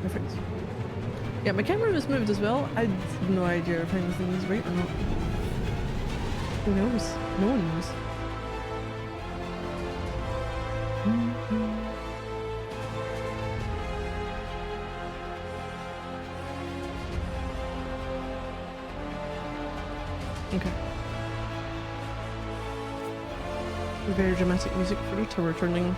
Perfect. Yeah, my camera was moved as well. I have no idea if anything is right or not. Who knows? No one knows. Okay. Very dramatic music for the tower turning.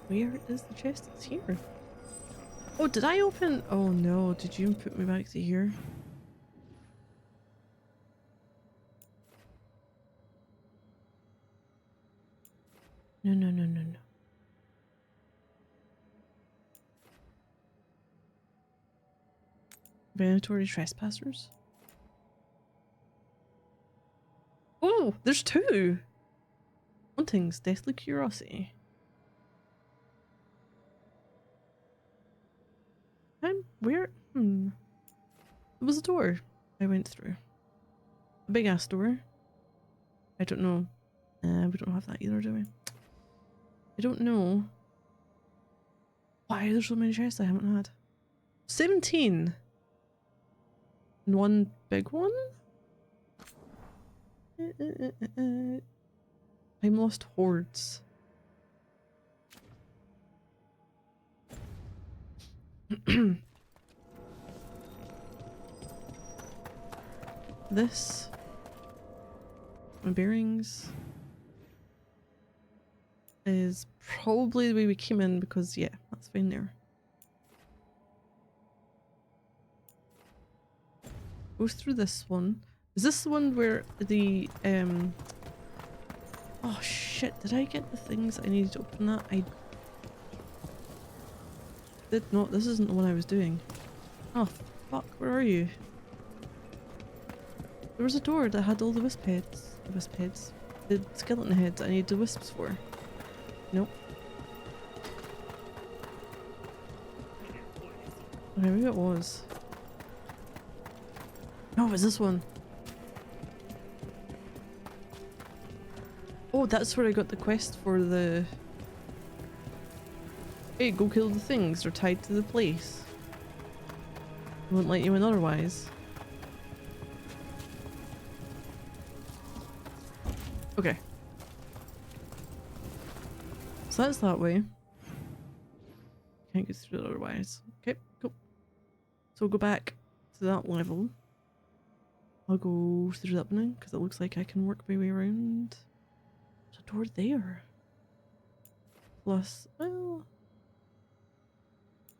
Where is the chest? It's here. Oh, did I open? Oh no, did you put me back to here? No, no, no, no, no. Mandatory trespassers? Oh, there's two! Hauntings, deathly curiosity. Where? There was a door I went through. A big ass door. I don't know. We don't have that either, do we? I don't know why there's so many chests I haven't had. 17! And one big one? I'm lost hordes. This. My bearings. Is probably the way we came in because, yeah, that's fine there. Goes through this one. Is this the one where the, oh shit, did I get the things I needed to open that? I did not. This isn't the one I was doing. Oh, fuck, where are you? There was a door that had all the wisp heads. The skeleton heads I need the wisps for. Nope. Okay, maybe it was. No, it was this one. Oh, that's where I got the quest for the... Hey, go kill the things. They're tied to the place. They won't let you in otherwise. Okay. So that's that way. Can't get through it otherwise. Okay, cool. So we'll go back to that level. I'll go through that one because it looks like I can work my way around. There's a door there. Plus, well,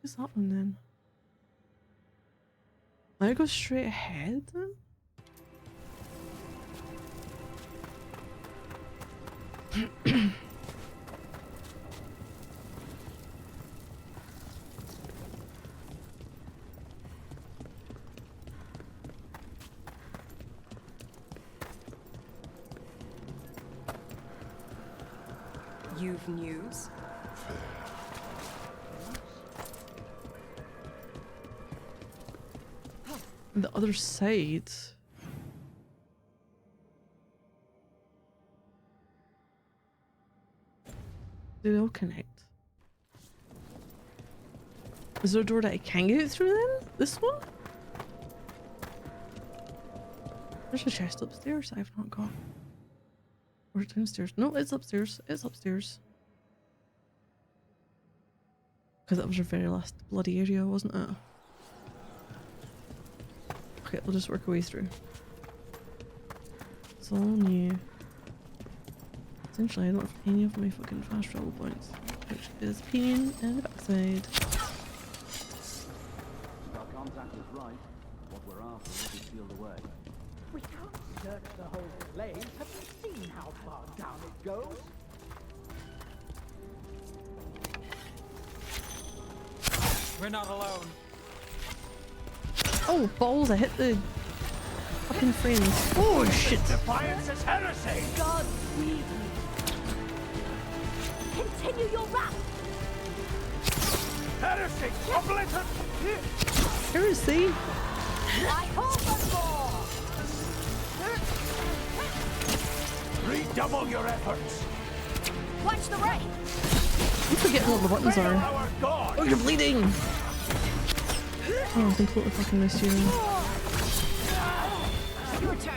what's that one then? I go straight ahead then? You've news? The other side. They all connect. Is there a door that I can get through then? This one? There's a chest upstairs I've not got. Or downstairs. No, it's upstairs. It's upstairs. Because that was our very last bloody area, wasn't it? Okay, we'll just work our way through. It's all new. Essentially, I don't have any of my fucking fast travel points, which is pain in the backside. Our contact is right. What we're after will be sealed away. We can't search the whole place. Have you seen how far down it goes? We're not alone. Oh, balls, I hit the fucking frames. Oh, shit. Defiance is heresy! God, we continue. Continue your run! Heresy! Obliterate! Heresy? I hold the ball! Redouble your efforts! Watch the right! I'm forgetting what the buttons Hail are. our god! Oh, you're bleeding! Oh, I completely fucking missed you. Your turn!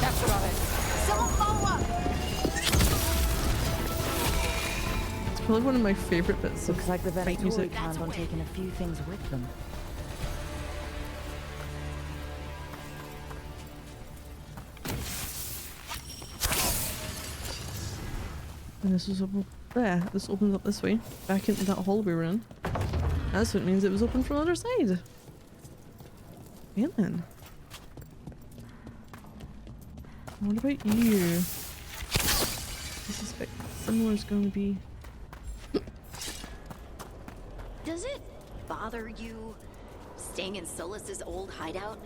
Capture on it. Someone follow up! It's probably one of my favorite bits of Looks like the fight music. Venatori planned on taking a few things with them. And this was open there. This opens up this way, back into that hall we were in. That's what it means it was open from the other side. Yeah, then. What about you? I suspect similar's going to be. Does it bother you staying in Solus's old hideout?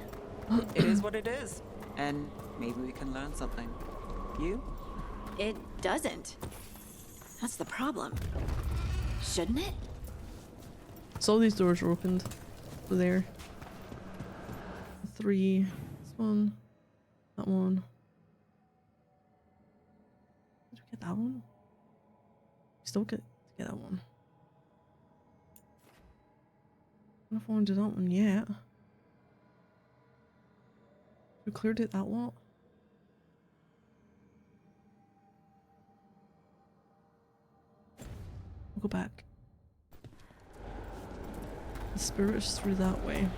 It is what it is. And maybe we can learn something. You? It doesn't. That's the problem. Shouldn't it? So all these doors are opened. So there. 3. This one. That one. Did we get that one? We still get to get that one. I don't know if I want to do that one yet. We cleared it that lot. We'll go back. The spirit is through that way.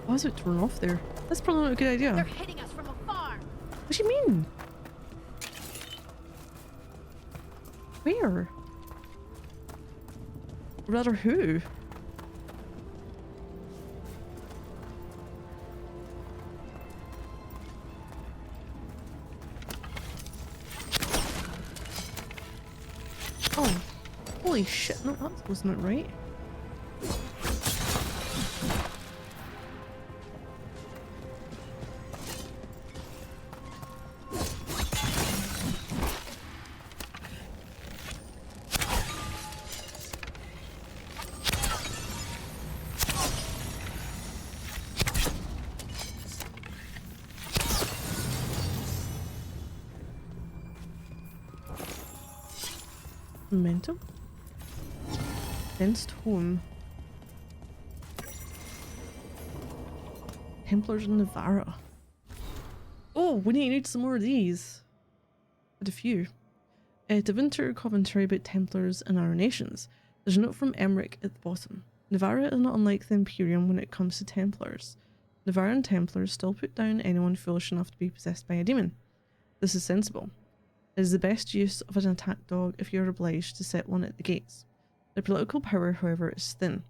Why is it turned off there? That's probably not a good idea. They're hitting us from afar! What do you mean? Where? Or rather, who? Oh, holy shit! No, that wasn't it right. Momentum? Fenced home. Templars in Navarra. Oh, we need some more of these. Had a few. To winter commentary about Templars and our nations. There's a note from Emmerich at the bottom. Navarra is not unlike the Imperium when it comes to Templars. Navarran Templars still put down anyone foolish enough to be possessed by a demon. This is sensible. It is the best use of an attack dog if you are obliged to set one at the gates. Their political power, however, is thin.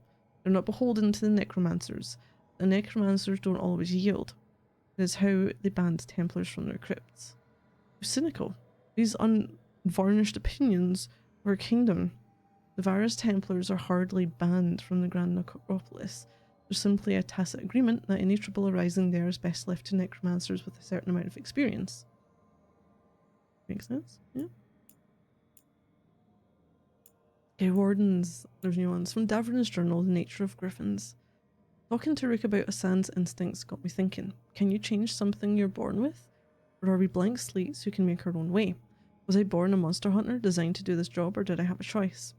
They're not beholden to the necromancers. The necromancers don't always yield. It is how they banned Templars from their crypts. Cynical. These unvarnished opinions of our kingdom. Navarra's Templars are hardly banned from the Grand Necropolis. There's simply a tacit agreement that any trouble arising there is best left to necromancers with a certain amount of experience. Makes sense? Yeah. Okay, Wardens. There's new ones. From Davern's journal, The Nature of Griffins. Talking to Rook about Hassan's instincts got me thinking. Can you change something you're born with? Or are we blank slates who can make our own way? Was I born a monster hunter designed to do this job, or did I have a choice?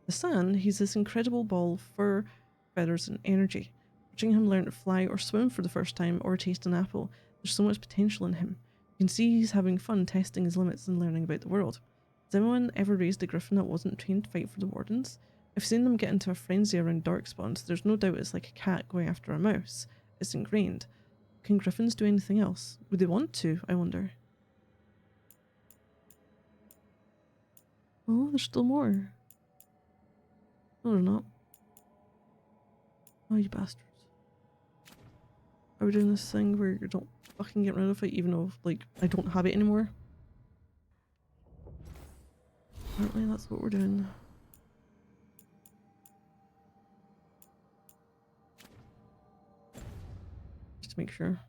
Hassan, he's this incredible ball of fur, feathers and energy. Watching him learn to fly or swim for the first time, or taste an apple, there's so much potential in him. You can see he's having fun testing his limits and learning about the world. Has anyone ever raised a griffin that wasn't trained to fight for the Wardens? I've seen them get into a frenzy around darkspawn, so there's no doubt it's like a cat going after a mouse. It's ingrained. Can griffins do anything else? Would they want to, I wonder? Oh, there's still more. No, they're not. Oh, you bastards. Are we doing this thing where you don't fucking get rid of it even though, like, I don't have it anymore? Apparently that's what we're doing. Just to make sure.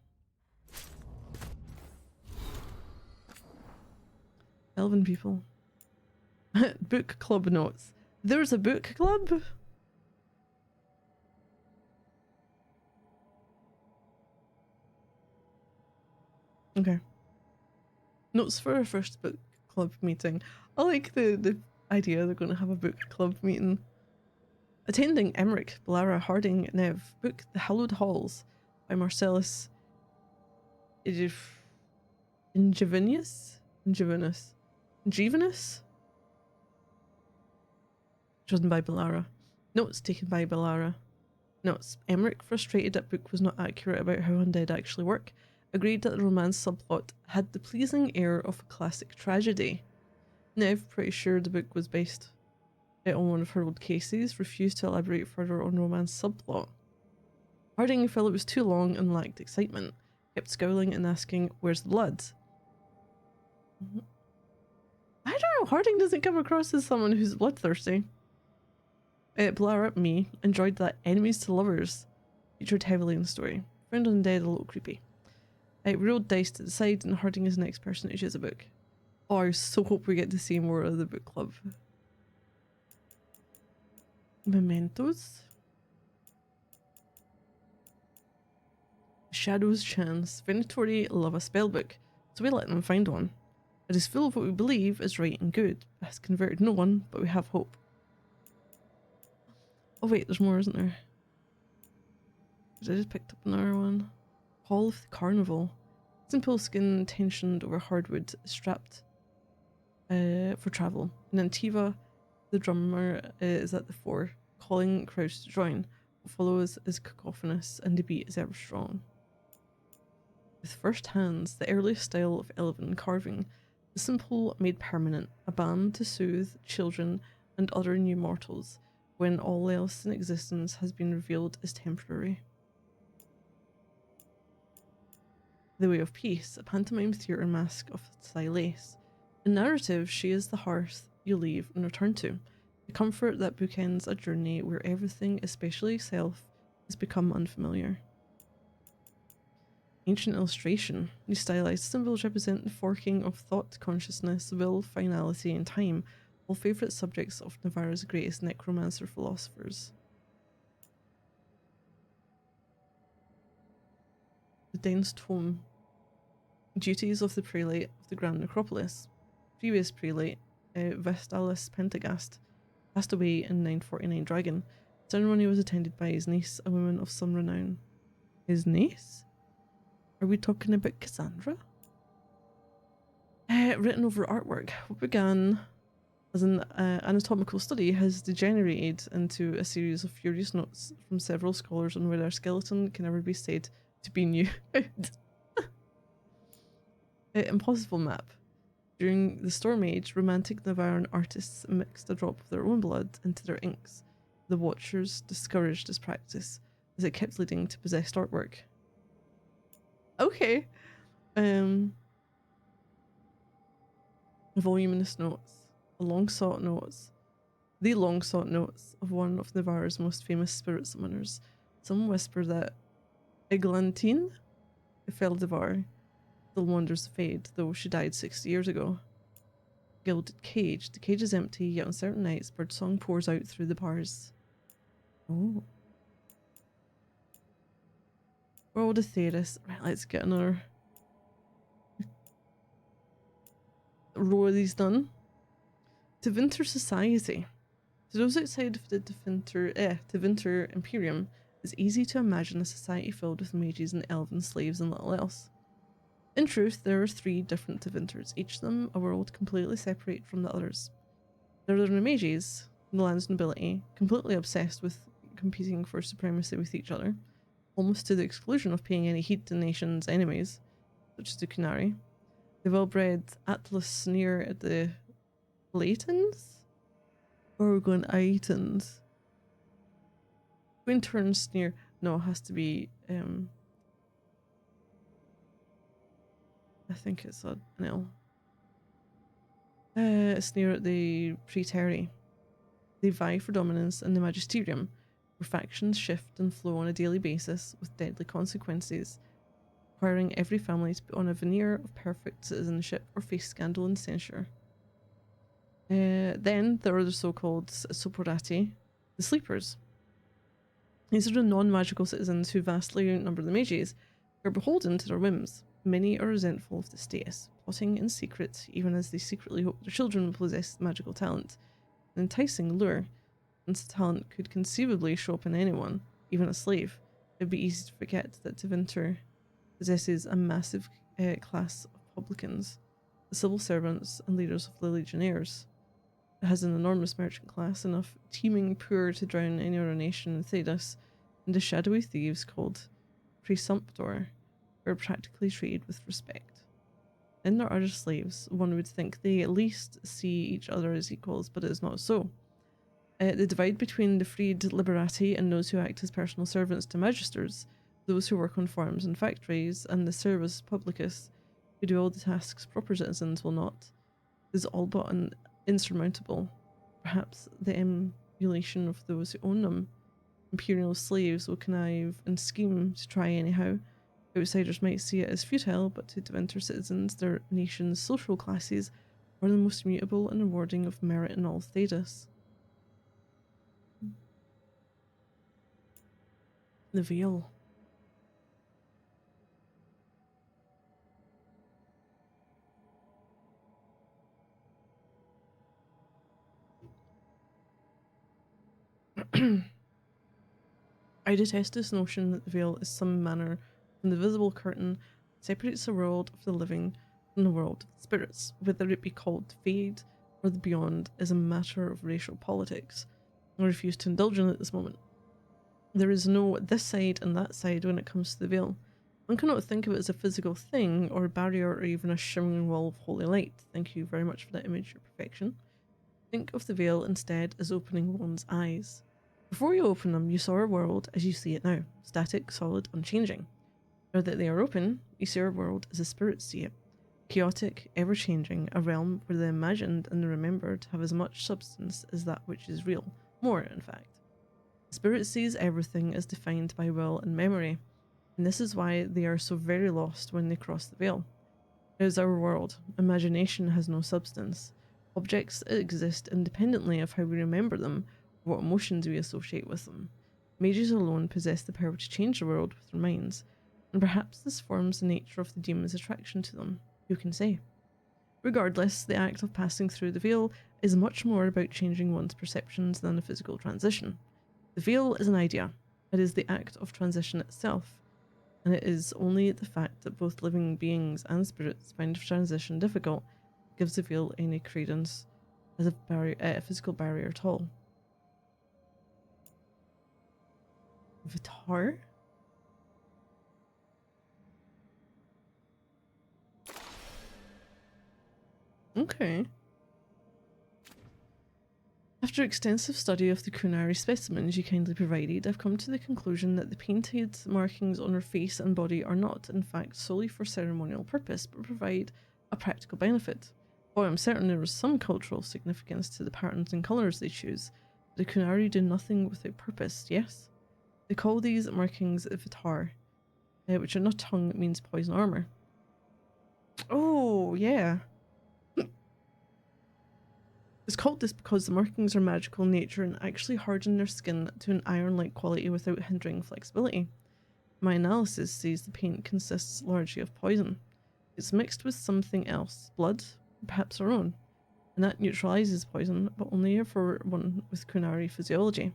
Elven people. Book club notes. There's a book club? Okay. Notes for our first book club meeting. I like the idea they're going to have a book club meeting. Attending Emmerich, Belara, Harding, Nev. Book The Hallowed Halls by Marcellus Ingevinus? Ingevinus? Chosen by Belara. Notes taken by Belara. Notes. Emmerich, frustrated that book was not accurate about how undead actually work, agreed that the romance subplot had the pleasing air of a classic tragedy. Nev, pretty sure the book was based on one of her old cases, refused to elaborate further on romance subplot. Harding felt it was too long and lacked excitement, kept scowling and asking, "Where's the blood?" I don't know, Harding doesn't come across as someone who's bloodthirsty. Belara, me, enjoyed that enemies to lovers featured heavily in the story. Found undead a little creepy. We rolled dice to decide, and Harding is the next person to choose a book. Oh, I so hope we get to see more of the book club. Mementos. Shadow's Chance. Venatori love a spellbook, so we let them find one. It is full of what we believe is right and good. It has converted no one, but we have hope. Oh wait, there's more, isn't there? I just picked up another one. Hall of the Carnival. Simple skin tensioned over hardwood, strapped for travel. And Antiva, the drummer, is at the fore, calling crowds to join. What follows is cacophonous, and the beat is ever strong. With first hands, the earliest style of elven carving, the simple made permanent, a balm to soothe children and other new mortals, when all else in existence has been revealed as temporary. The Way of Peace, a pantomime theatre mask of Silace. In narrative, she is the hearth you leave and return to, the comfort that bookends a journey where everything, especially self, has become unfamiliar. Ancient illustration. These stylized symbols represent the forking of thought, consciousness, will, finality, and time, all favourite subjects of Navarra's greatest necromancer philosophers. The dense tome. Duties of the prelate of the Grand Necropolis. Previous prelate, Vestalis Pentagast, passed away in 949 Dragon. The ceremony was attended by his niece, a woman of some renown. His niece? Are we talking about Cassandra? Written over artwork. What began as an anatomical study has degenerated into a series of furious notes from several scholars on whether a skeleton can ever be said to be new. Impossible map. During the Storm Age, romantic Navarran artists mixed a drop of their own blood into their inks. The Watchers discouraged this practice, as it kept leading to possessed artwork. Okay. Voluminous notes. The long-sought notes of one of Navarra's most famous spirit summoners. Some whisper that Eglantine Feldevar still wanders the fade, though she died 60 years ago. Gilded cage. The cage is empty, yet on certain nights birdsong pours out through the bars. Oh. World of Theris. Right, let's get another row of these done. Tevinter Society. To those outside of the Tevinter Imperium, it's easy to imagine a society filled with mages and elven slaves and little else. In truth, there are 3 different Tevinters, each of them a world completely separate from the others. There are the mages, the land's nobility, completely obsessed with competing for supremacy with each other, almost to the exclusion of paying any heed to the nation's enemies, such as the Kunari. The well-bred Atlas sneer at the Latins? Or are we going Itans? Twin turn sneer. No, it has to be I think it's an L. It's near the Praetori. They vie for dominance in the Magisterium, where factions shift and flow on a daily basis with deadly consequences, requiring every family to put on a veneer of perfect citizenship or face scandal and censure. Then there are the so-called Soporati, the sleepers. These are the non-magical citizens who vastly outnumber the mages, who are beholden to their whims. Many are resentful of the status, plotting in secret, even as they secretly hope their children will possess magical talent. An enticing lure, since the talent could conceivably show up in anyone, even a slave. It would be easy to forget that Tevinter possesses a massive class of publicans, the civil servants and leaders of the legionnaires. It has an enormous merchant class, enough teeming poor to drown any other nation in Thedas, and the shadowy thieves called Presumptor are practically treated with respect. Then there are the slaves. One would think they at least see each other as equals, but it is not so. The divide between the freed liberati and those who act as personal servants to magisters, those who work on farms and factories, and the servus publicus, who do all the tasks proper citizens will not, is all but insurmountable. Perhaps the emulation of those who own them. Imperial slaves will connive and scheme to try anyhow. Outsiders might see it as futile, but to Tevinter citizens, their nation's social classes are the most mutable and rewarding of merit in all Thedas. The Veil. I detest this notion that the veil is some manner from the visible curtain that separates the world of the living from the world of the spirits. Whether it be called fade or the beyond is a matter of racial politics. I refuse to indulge in it at this moment. There is no this side and that side when it comes to the veil. One cannot think of it as a physical thing or a barrier or even a shimmering wall of holy light. Thank you very much for that image of perfection. Think of the veil instead as opening one's eyes. Before you open them, you saw our world as you see it now, static, solid, unchanging. Now that they are open, you see our world as the spirits see it. Chaotic, ever-changing, a realm where the imagined and the remembered have as much substance as that which is real. More, in fact. The spirit sees everything as defined by will and memory, and this is why they are so very lost when they cross the veil. It is our world. Imagination has no substance. Objects exist independently of how we remember them, or what emotions we associate with them. Mages alone possess the power to change the world with their minds, and perhaps this forms the nature of the demon's attraction to them. Who can say? Regardless, the act of passing through the veil is much more about changing one's perceptions than a physical transition. The veil is an idea. It is the act of transition itself, and it is only the fact that both living beings and spirits find transition difficult that gives the veil any credence as a physical barrier at all. Vitar? Okay. After extensive study of the Kunari specimens you kindly provided, I've come to the conclusion that the painted markings on her face and body are not, in fact, solely for ceremonial purpose, but provide a practical benefit. While I'm certain there is some cultural significance to the patterns and colours they choose, the Kunari do nothing without purpose, yes? They call these markings Vitar, which in a tongue means poison armour. Oh, yeah. It's called this because the markings are magical in nature and actually harden their skin to an iron-like quality without hindering flexibility. My analysis says the paint consists largely of poison. It's mixed with something else, blood, perhaps our own, and that neutralizes poison, but only for one with Kunari physiology.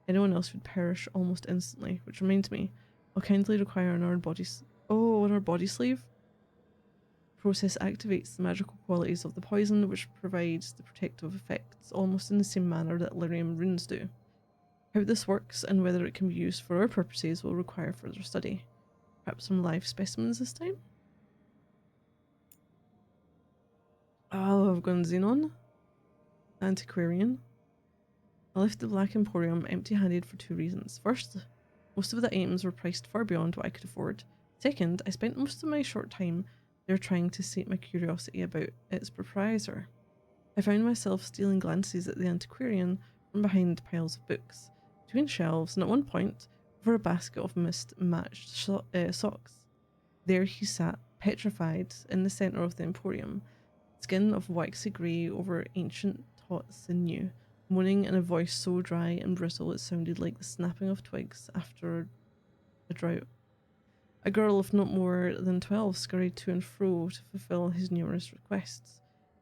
Anyone else would perish almost instantly, which reminds me, I'll kindly require on our body sleeve. Process activates the magical qualities of the poison, which provides the protective effects almost in the same manner that lyrium runes do. How this works and whether it can be used for our purposes will require further study. Perhaps some live specimens this time? Oh, I've gone Xenon. Antiquarian. I left the Black Emporium empty-handed for two reasons. First, most of the items were priced far beyond what I could afford. Second, I spent most of my short time They're trying to sate my curiosity about its proprietor. I found myself stealing glances at the antiquarian from behind piles of books, between shelves, and at one point, over a basket of mismatched socks. There he sat, petrified, in the centre of the emporium, skin of waxy grey over ancient taut sinew, moaning in a voice so dry and brittle it sounded like the snapping of twigs after a drought. A girl of not more than 12 scurried to and fro to fulfill his numerous requests.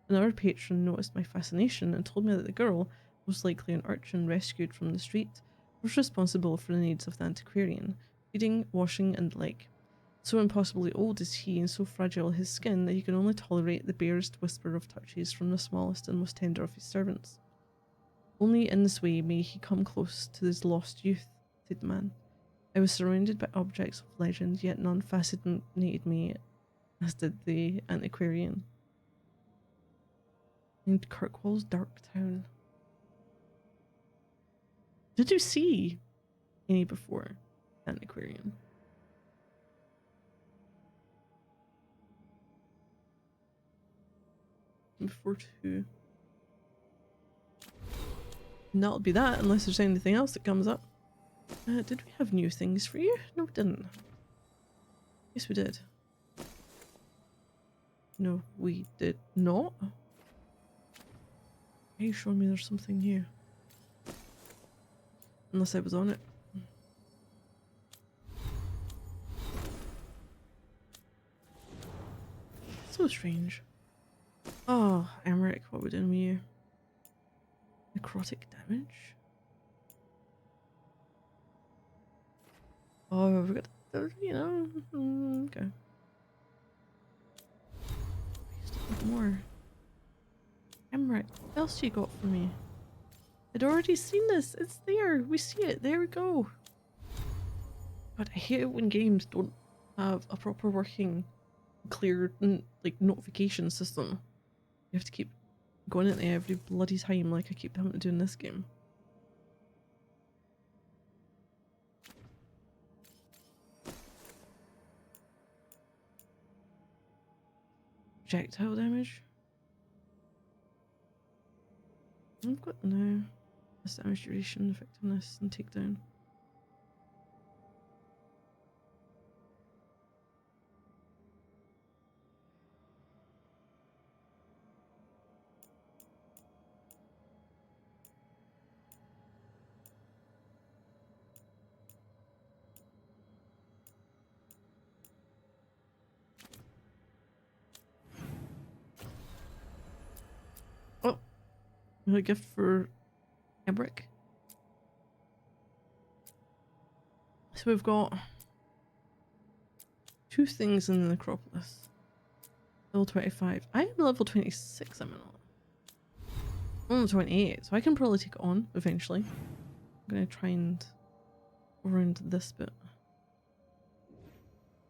Another patron noticed my fascination and told me that the girl, most likely an urchin rescued from the street, was responsible for the needs of the antiquarian, feeding, washing, and the like. So impossibly old is he and so fragile his skin that he can only tolerate the barest whisper of touches from the smallest and most tender of his servants. Only in this way may he come close to his lost youth, said the man. I was surrounded by objects of legend, yet none fascinated me as did the antiquarian. In Kirkwall's dark town. Did you see any before antiquarian? Before 2. And that'll be that, unless there's anything else that comes up. Did we have new things for you? No, we didn't. Yes, we did. No, we did not. Are you showing me there's something new? Unless I was on it. So strange. Oh, Emmerich, what are we doing with you? Necrotic damage? Oh, we got, you know, okay. More. Emmerich, what else you got for me? I'd already seen this. It's there. We see it. There we go. But I hate it when games don't have a proper working, clear, like, notification system. You have to keep going at it every bloody time like I keep having to do in this game. Projectile damage. I've got no damage duration, effectiveness, and takedown. Oh, a gift for Emmerich. So we've got 2 things in the necropolis. Level 25. I am level 26. I'm level 28, so I can probably take it on eventually. I'm gonna try and go around this bit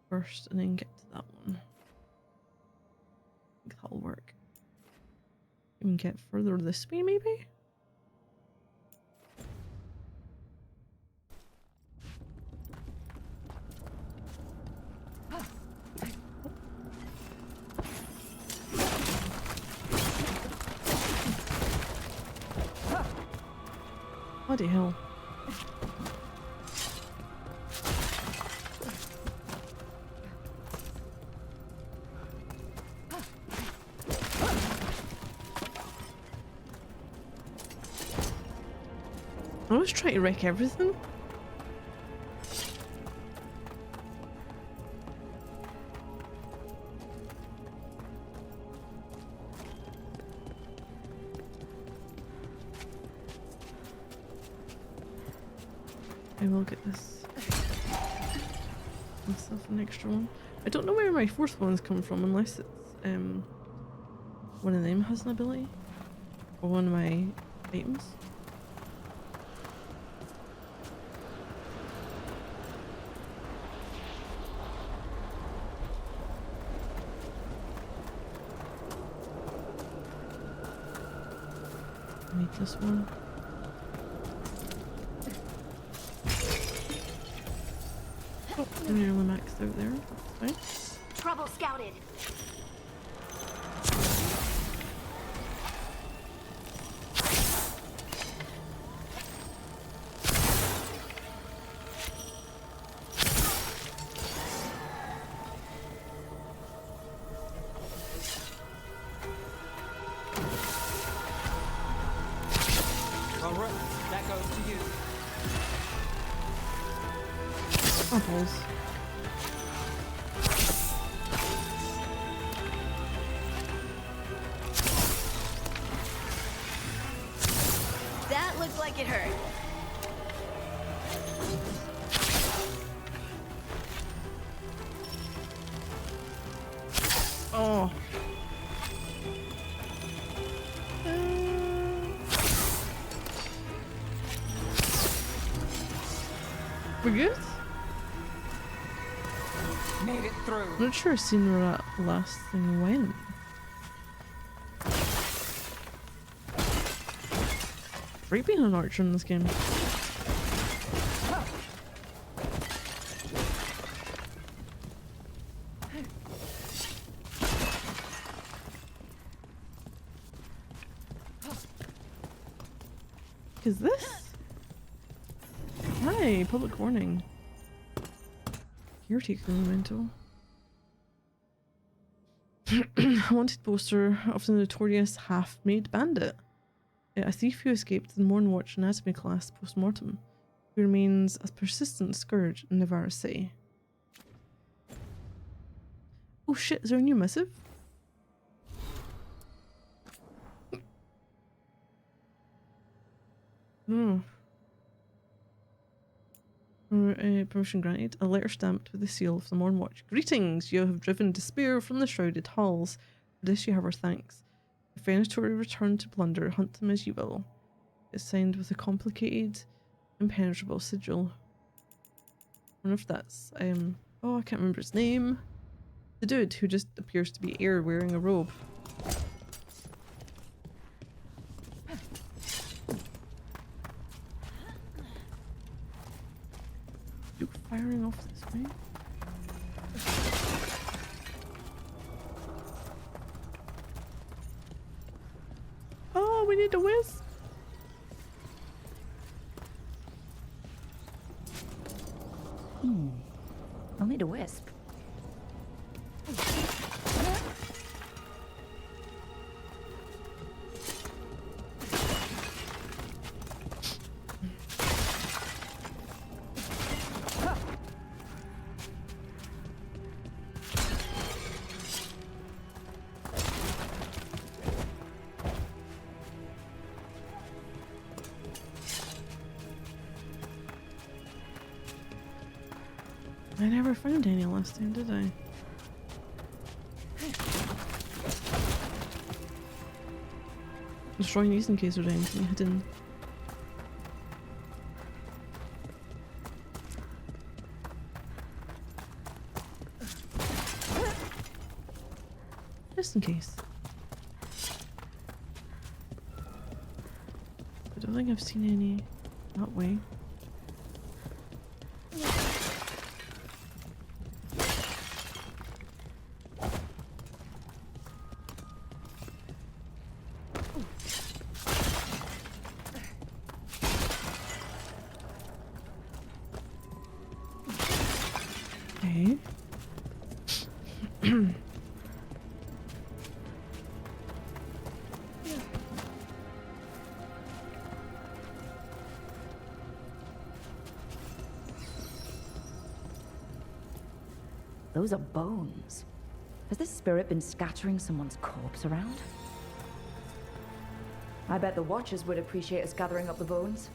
first and then get to that one. I think that'll work. We can get further this way, maybe? Bloody hell. I was trying to wreck everything. I will get this myself an extra one. I don't know where my 4th ones come from unless it's one of them has an ability or one of my items. I need this one. Oh, I'm nearly maxed out there. That's fine. Trouble scouted. Alright, that goes to you. Oh, balls. That looked like it hurt. Oh. We're good? Made it through. I'm not sure I've seen where that last thing went. Great being an archer in this game. Is this? Hi, public warning. Caretaker memento. Wanted poster of the notorious half-made bandit. A thief who escaped the Mornwatch anatomy class post-mortem, who remains a persistent scourge in Navarre City. Oh shit, is there a new missive? Oh. Permission granted. A letter stamped with the seal of the Mornwatch. Greetings! You have driven despair from the shrouded halls. For this you have our thanks. If Venatori return to plunder, hunt them as you will. It's signed with a complicated, impenetrable sigil. I wonder if that's, oh, I can't remember his name. The dude who just appears to be air wearing a robe. You firing off this way? Oh, we need a whiz. I'll need a wisp. I never found any last time, did I? Destroying these in case there's anything hidden. Just in case. I don't think I've seen any that way. Okay. Those are bones. Has this spirit been scattering someone's corpse around? I bet the Watchers would appreciate us gathering up the bones.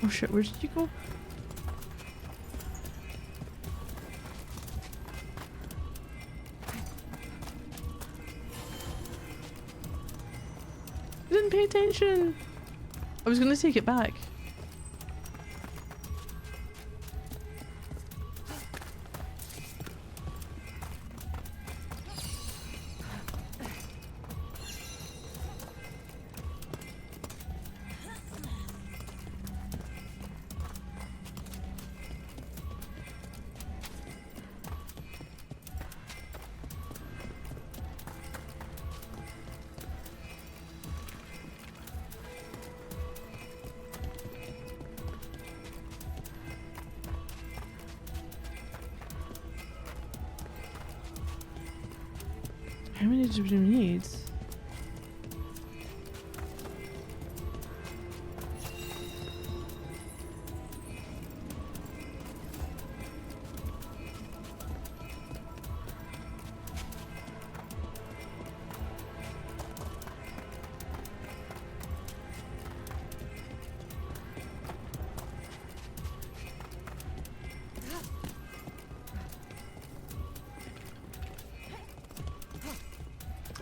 Oh shit, where did you go? I didn't pay attention. I was gonna take it back. How many do we need?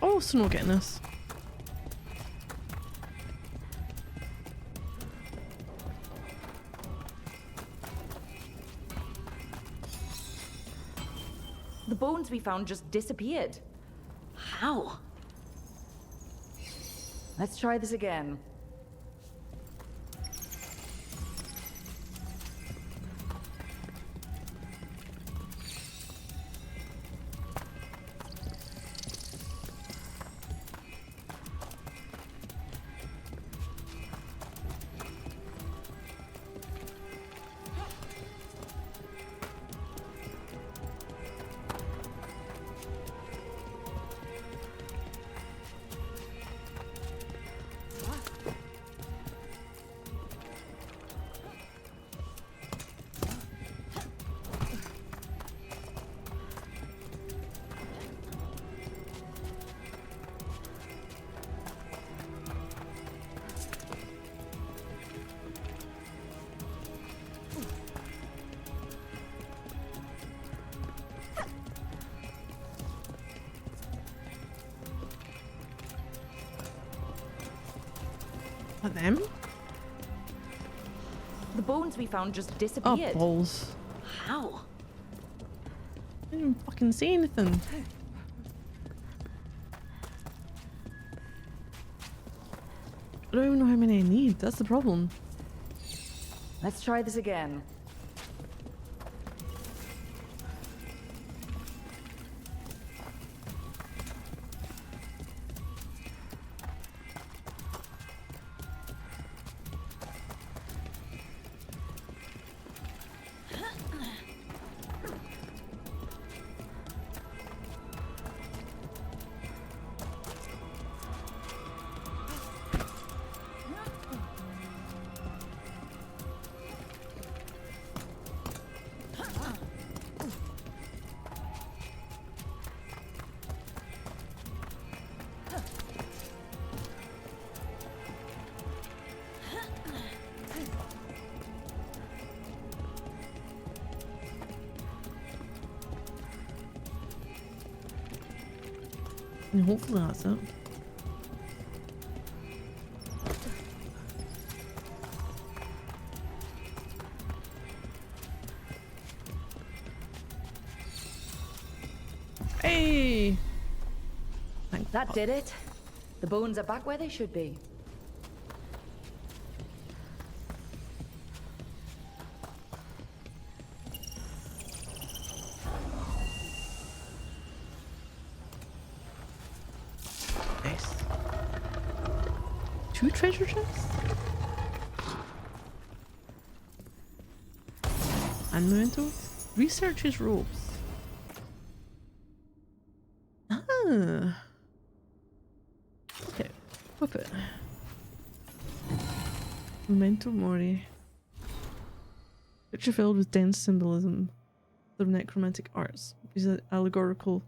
Oh, still not getting this. The bones we found just disappeared. How? Let's try this again. Are them? The bones we found just Oh, disappeared. balls. How? I didn't even fucking say anything. I don't even know how many I need. That's the problem. Let's try this again. And hopefully that's it. Hey! Thank That God. did it. The bones are back where they should be. Nice. 2 treasure chests? And mementos? Research his robes. Ah. Okay, whip it. Memento Mori. Picture filled with dense symbolism of necromantic arts. These are allegorical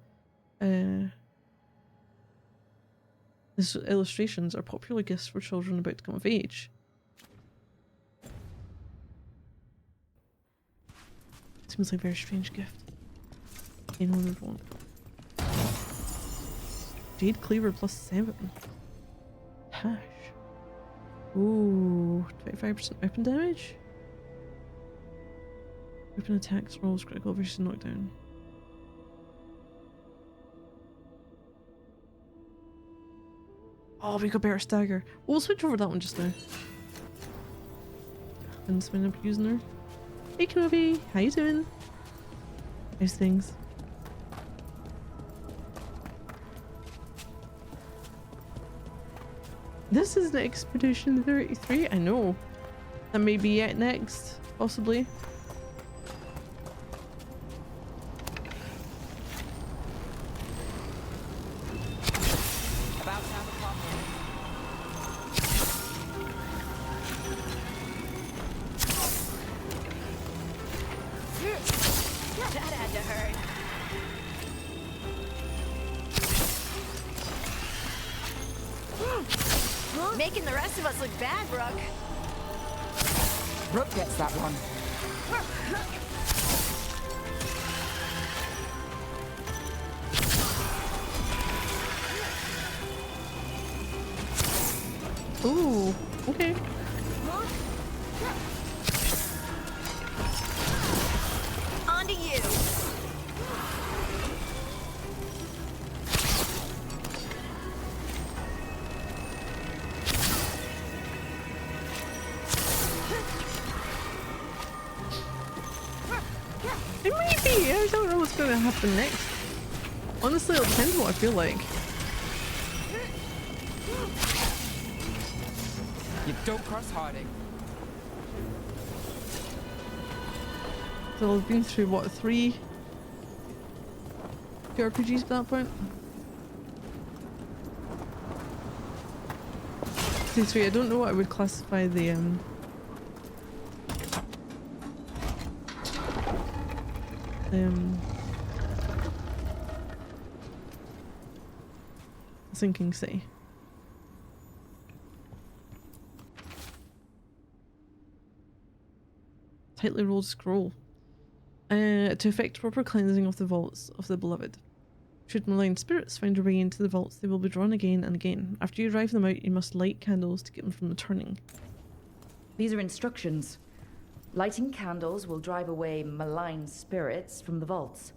these illustrations are popular gifts for children about to come of age. Seems like a very strange gift. In ordered one. Jade Cleaver +7. Hash. Ooh, 25% weapon damage? Weapon attacks, rolls, critical versus knockdown. Oh, we got better stagger. We'll switch over that one just now. And spin up using her. Hey Kenobi, how you doing? How's things? This is the Expedition 33. I know. That may be it next, possibly. Making the rest of us look bad, Rook. Rook gets that one. Ooh, okay. On to you. It might be. I don't know what's going to happen next. Honestly, it depends on what I feel like. You don't cross Harding. So I've been through what, 3 RPGs at that point? 3. I don't know what I would classify the Sinking City. Tightly rolled scroll. To effect proper cleansing of the vaults of the beloved. Should malign spirits find their way into the vaults, they will be drawn again and again. After you drive them out, you must light candles to keep them from returning. These are instructions. Lighting candles will drive away malign spirits from the vaults.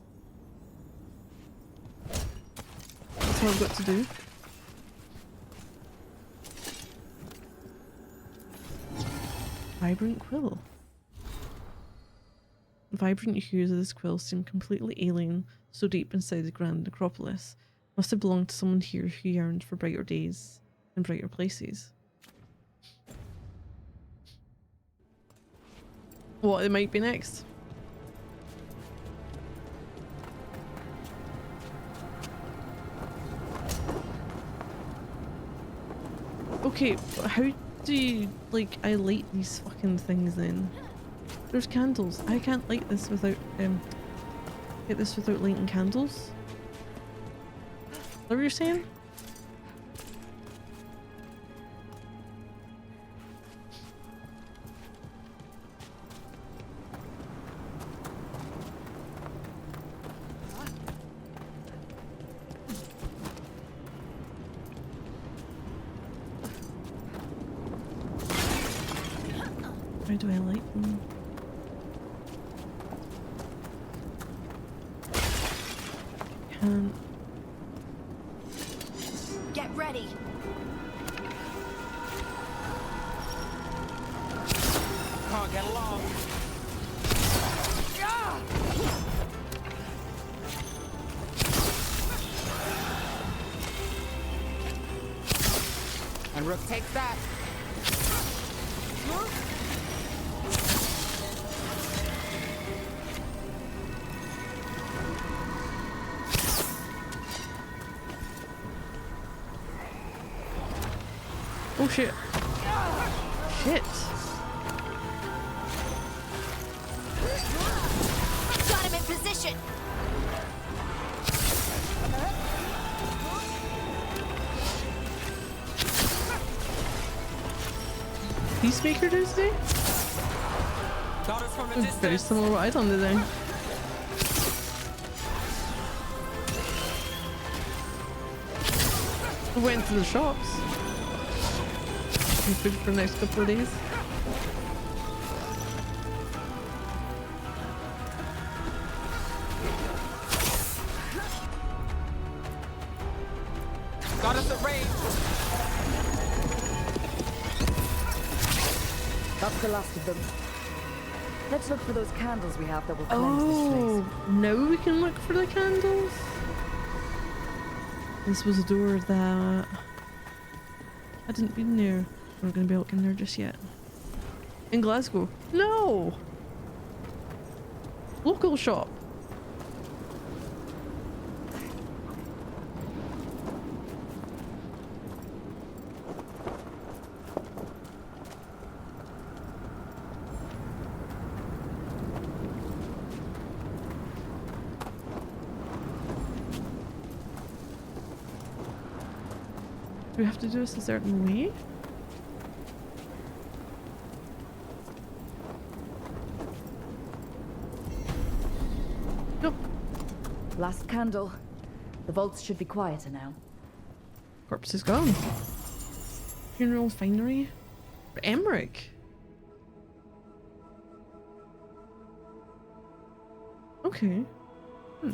That's what I've got to do. Vibrant quill. The vibrant hues of this quill seem completely alien, so deep inside the grand necropolis. Must have belonged to someone here who yearned for brighter days and brighter places. What it might be next? Okay, but how do you, like, I light these fucking things then? There's candles. I can't light this without, get this without lighting candles? Is that what you're saying? How do I light them? Can't. Get ready. Can't get along. And Rook takes that. Oh shit. Shit. Got him in position. Peacemaker does today? Got us from a Very distance. similar to what I done today. I went to the shops. Some food for the next couple of days. Got us at range. That's the last of them. Let's look for those candles we have that will cleanse this Oh, place. now we can look for the candles? This was a door that hadn't been there. We're not going to be looking there just yet. In Glasgow? No! Local shop. Do we have to do this a certain way? Last candle. The vaults should be quieter now. Corpse is gone. Funeral finery. Emmerich. Okay. On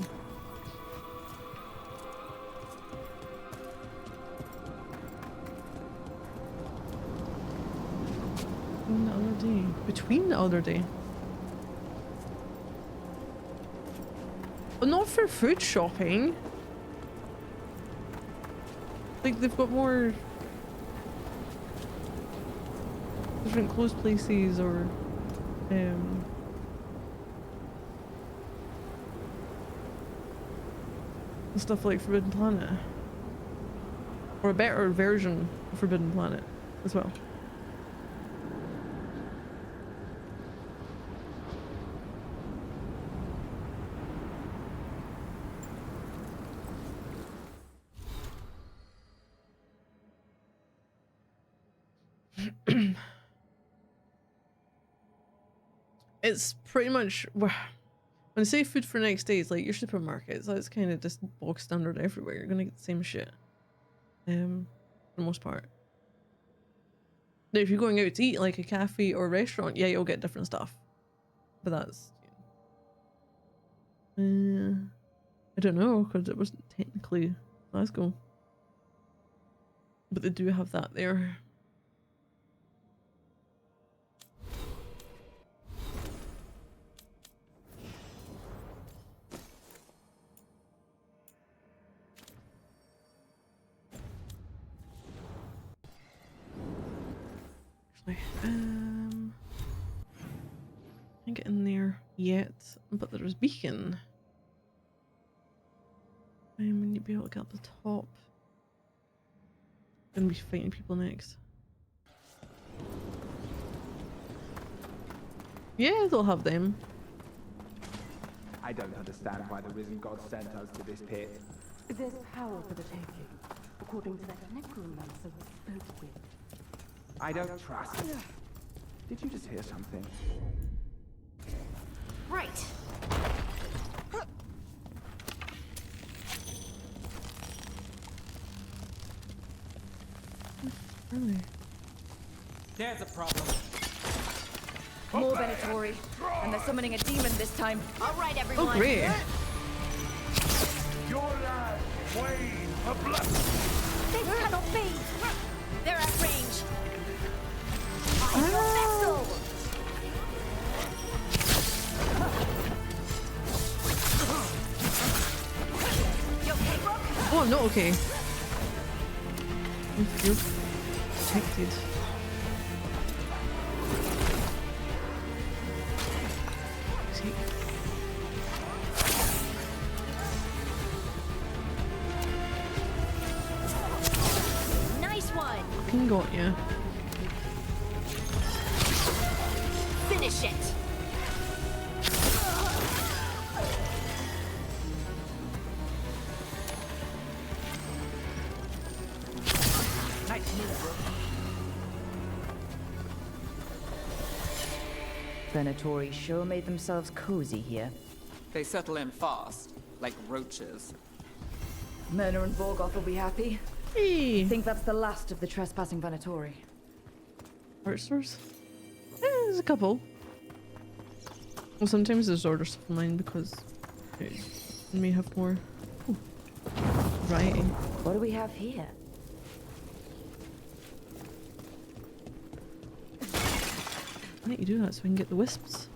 the other day. Between the other day. But not for food shopping. Like they've got more different closed places or and stuff like Forbidden Planet. Or a better version of Forbidden Planet as well. It's pretty much when I say food for next day, it's like your supermarkets. That's kind of just bog standard everywhere. You're gonna get the same shit, for the most part. Now, if you're going out to eat like a cafe or a restaurant, yeah, you'll get different stuff. But that's, I don't know, because it wasn't technically Glasgow, but they do have that there. Can't get in there yet, but there's beacon. We need to be able to get up the top. Gonna be fighting people next. Yeah, they'll have them. I don't understand why the risen god sent us to this pit. There's power for the taking, according to that necromancer we spoke with. I don't trust. Did you just hear something? Right. Really? There's a problem. More Venatori, and they're summoning a demon this time. All right, everyone. Oh, great. Your lad, Wayne, a blessing. This cannot be. They're at range. I'm your vessel. You okay, Brooke? Oh, I'm not okay. I feel protected. See? Nice one. Fucking got ya. Finish it. Nice move, bro. Venatori sure made themselves cozy here. They settle in fast, like roaches. Myrna and Veilguard will be happy. Hey! I think that's the last of the trespassing Venatori. Art stores? There's a couple. Well, sometimes there's order stuff online because it may have more variety. What do we have here? I need to do that so I can get the wisps.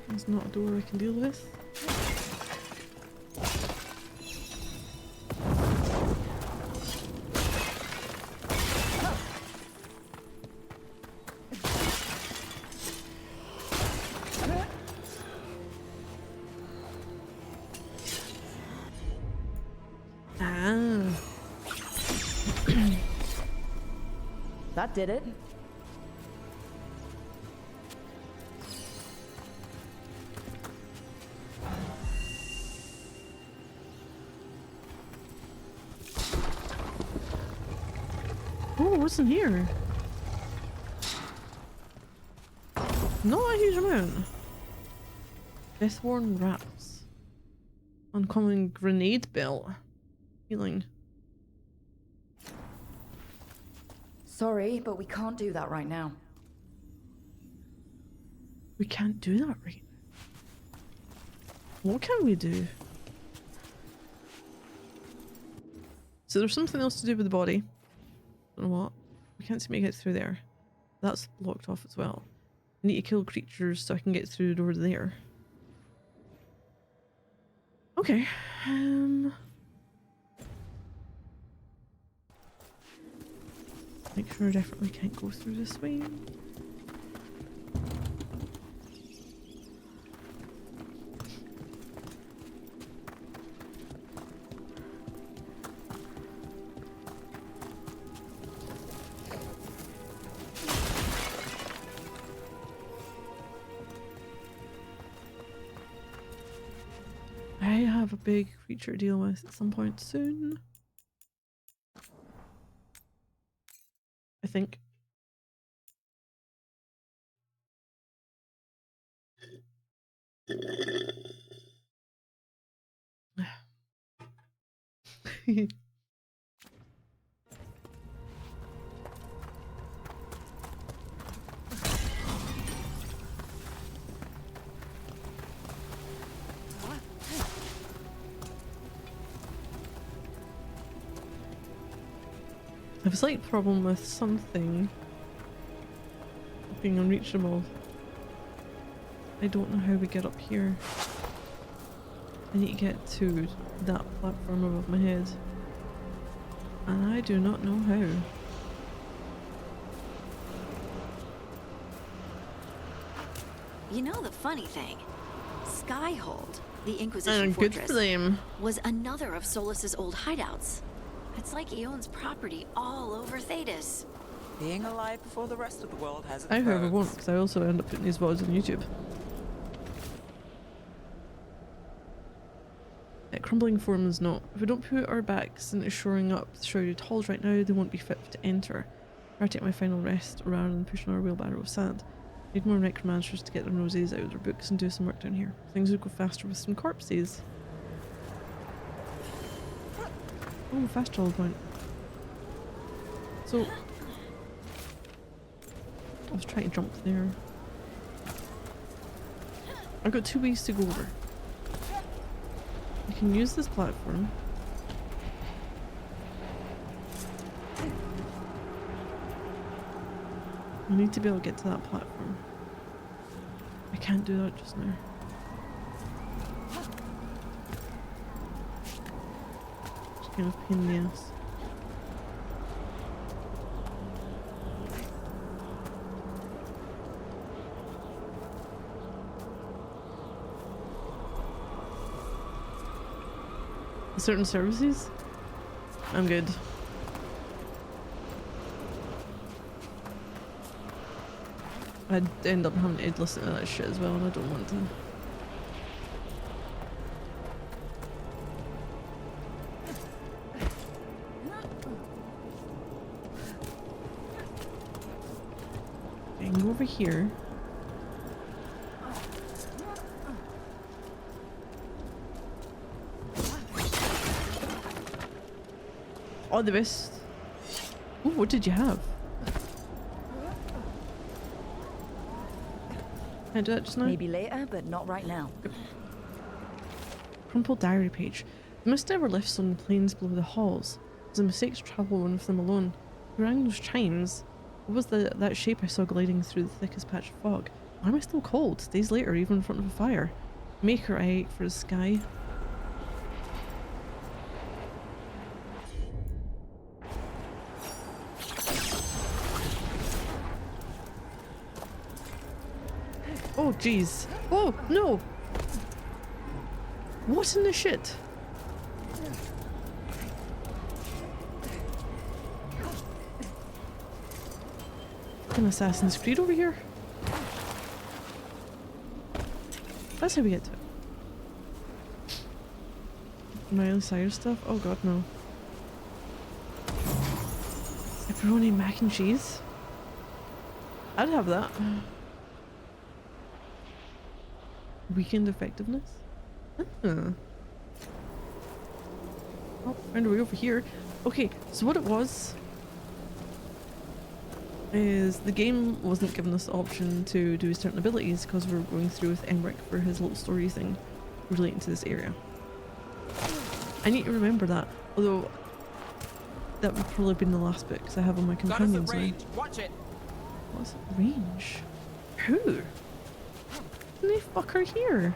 There's not a door I can deal with. That did it. Oh, what's in here? Not a huge amount. Deathworn wraps. Uncommon grenade belt. Healing. Sorry, but we can't do that right now. We can't do that right now. What can we do? So there's something else to do with the body. Don't know what. We can't seem to get through there. That's blocked off as well. I need to kill creatures so I can get through the door there. Okay. Make sure I definitely can't go through this way. I have a big creature to deal with at some point soon. I think. I have a slight problem with something being unreachable. I don't know how we get up here. I need to get to that platform above my head. And I do not know how. You know the funny thing? Skyhold, the Inquisition And good fortress, for them. was another of Solus's old hideouts. It's like he owns property all over Thedas. Being alive before the rest of the world has its I however perks. won't, because I also end up putting these VODs on YouTube. Crumbling form is not. If we don't put our backs into shoring up the shrouded halls right now, they won't be fit to enter. I take my final rest rather than pushing our wheelbarrow of sand. Need more necromancers to get their noses out of their books and do some work down here. Things would go faster with some corpses. Oh, fast travel point. So I was trying to jump there. I've got 2 ways to go over. I can use this platform. I need to be able to get to that platform. I can't do that just now. It's kind of a pain in the ass. Certain services? I'm good. I'd end up having to listen to that shit as well, and I don't want to. I can go over here. Oh, the best. Ooh, what did you have? Can I do that just now? Maybe later, but not right now. Crumpled diary page. The mist never lifts on the plains below the halls. It was a mistake to travel one with them alone. Who rang those chimes? What was that shape I saw gliding through the thickest patch of fog? Why am I still cold? Days later, even in front of a fire. Maker, I ache for the sky. Oh jeez. Oh no! What in the shit? An Assassin's Creed over here? That's how we get to it. Miley Cyrus stuff? Oh god no. I Pepperoni mac and cheese. I'd have that. Weekend effectiveness? Huh. Oh, found a way over here. Okay, so what it was is the game wasn't giving us the option to do certain abilities because we were going through with Emmerich for his little story thing relating to this area. I need to remember that, although that would probably be in the last bit because I have all my companions now. Watch it. What's range? Who? Who the fuck are here?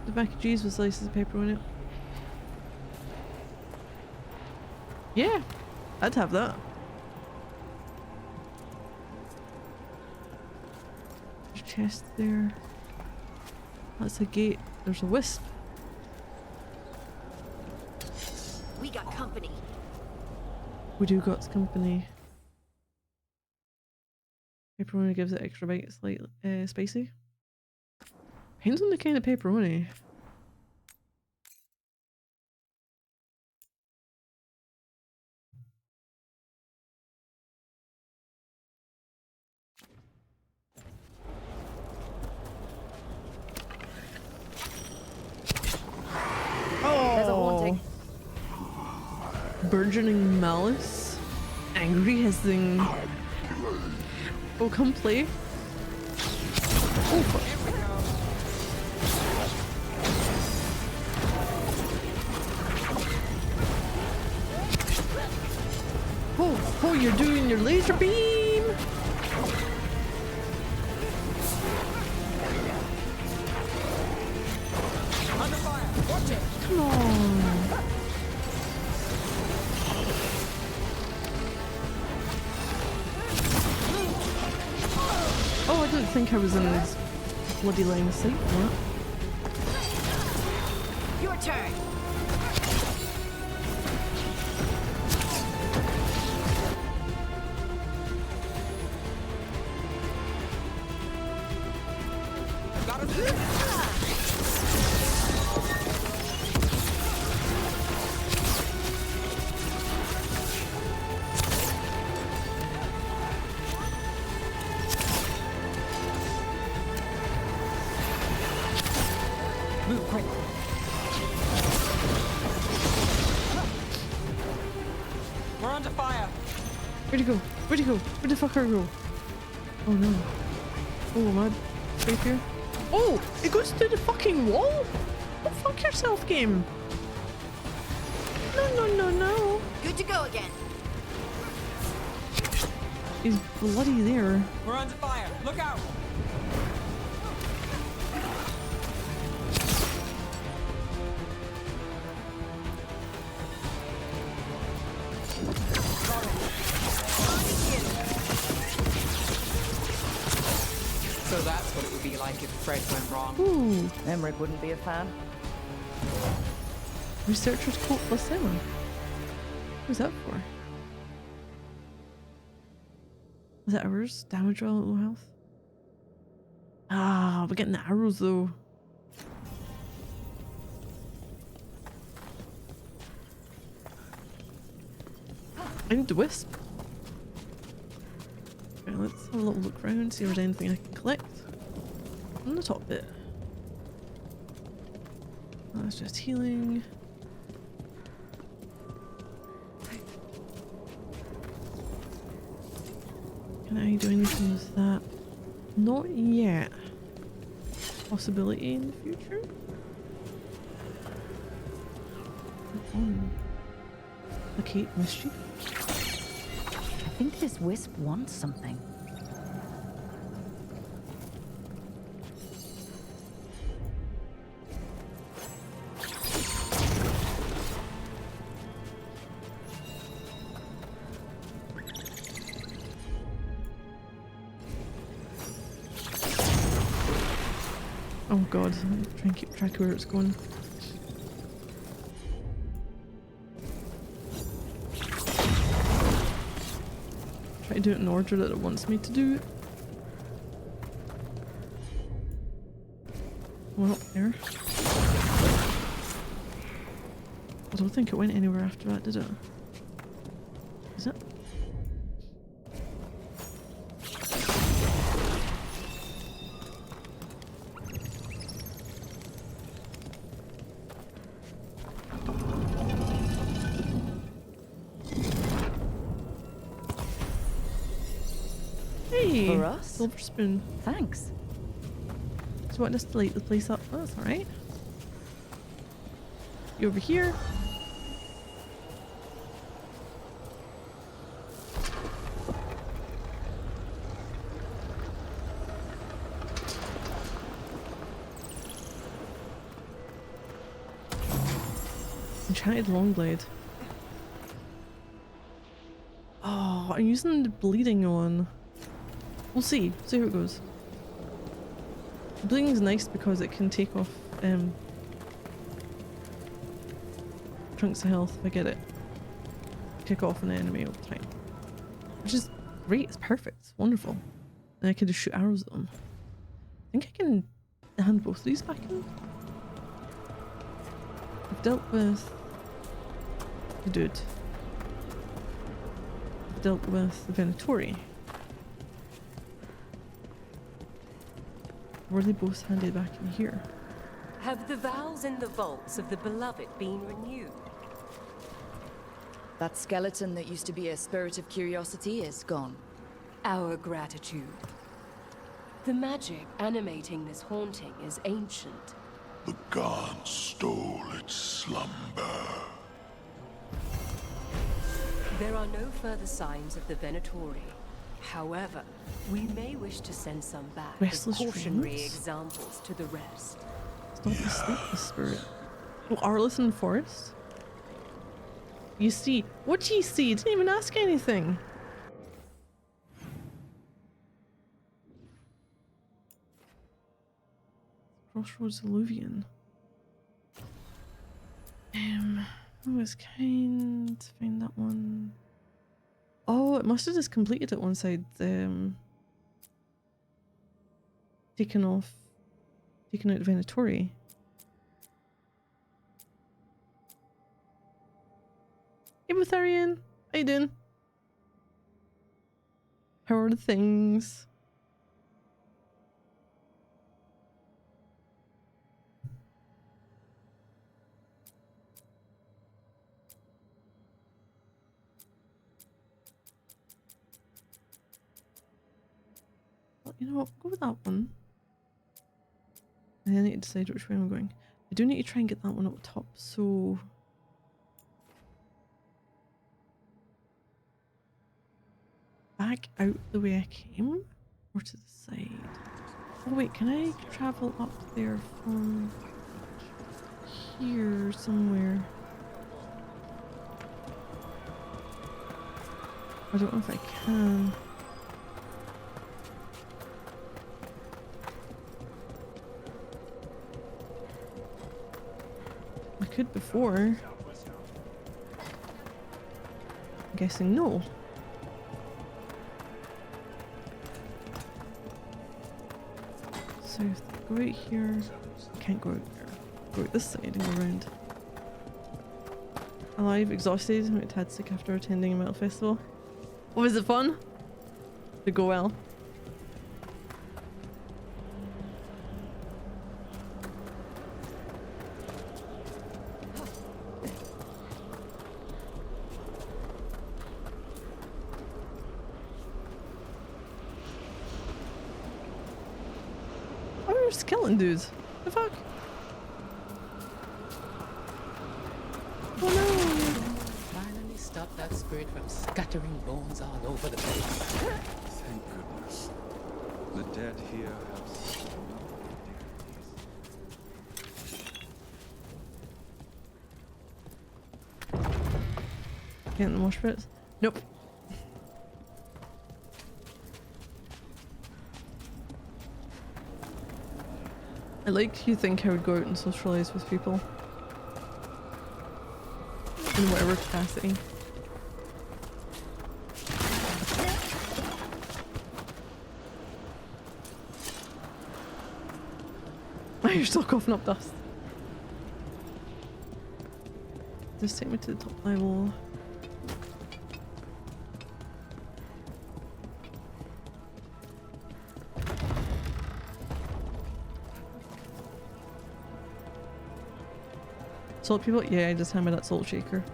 The mac and cheese with slices of paper on it. Yeah, I'd have that. There's a chest there. That's a gate. There's a wisp. We got company. We do got company. Pepperoni gives it extra bite, slightly spicy. Depends on the kind of pepperoni. There's a haunting. Burgeoning malice. Angry hissing. Oh, come play. Oh, fuck. Oh, you're doing your laser beam! Under fire. Watch it. Come on! Oh, I didn't think I was in this bloody line of sight for that. Your turn. Got him. Move quick. We're under fire. Where'd he go? Where'd he go? Where'd the fucker go? Oh no. Oh, am I safe here? Oh! It goes through the fucking wall? Go fuck yourself, game! No, no, no, no! Good to go again. He's bloody there. We're under fire. Look out. So that's what it would be like if Fred went wrong. Ooh. Emmerich wouldn't be a fan. Researcher's Coat plus 7. Who's that for? Is that ours? Damage roll at low health? Ah, we're getting the arrows though. I need the wisp. Okay, let's have a little look around, see if there's anything I can collect. On the top bit. That's just healing. Can I do anything with that? Not yet. Possibility in the future? Placate mischief? I think this wisp wants something. Oh god, I'm trying to keep track of where it's going. Try to do it in order that it wants me to do it. One up there. I don't think it went anywhere after that, did it? Is it? Hey! For us? Silver spoon. Thanks. So what, just to light the place up? Oh, that's alright. You over here? Enchanted long blade. Oh, I'm using the bleeding one. We'll see. See how it goes. Bleeding is nice because it can take off chunks of health if I get it. Kick off an enemy over time. Which is great, it's perfect, it's wonderful. And I can just shoot arrows at them. I think I can hand both of these back in. I've dealt with the dude. I've dealt with the Venatori. Were they both handed back in here? Have the vows in the vaults of the beloved been renewed? That skeleton that used to be a spirit of curiosity is gone. Our gratitude. The magic animating this haunting is ancient. The gods stole its slumber. There are no further signs of the Venatori. However, we may wish to send some back as Restless cautionary dreams? examples to the rest. Stop the sleepless spirit. Oh, Arlissen Forest? You see. What do you see? Didn't even ask anything. Crossroads Alluvian. I was kind to find that one. Oh, it must have just completed it one side. Taken out Venatori. Hey, Butharian. How you doing? How are the things? Well, you know what? Go with that one. And then I need to decide which way I'm going. I do need to try and get that one up top, so... Back out the way I came? Or to the side? Oh wait, can I travel up there from here somewhere? I don't know if I can. I could before. I'm guessing no. So if I go out here, I can't go out there. Go out this side and go around. Alive, exhausted, went tad sick after attending a metal festival. Oh, was it fun? Did it go well? Oh, you're skeleton dudes. The fuck? Oh no! Finally stop that spirit from scattering bones all over the place. Thank goodness. The dead here have Getting the mosh pits? Nope. I like you think I would go out and socialise with people. In whatever capacity. You're still coughing up dust. Just take me to the top level. Salt people? Yeah, I just hammered that salt shaker.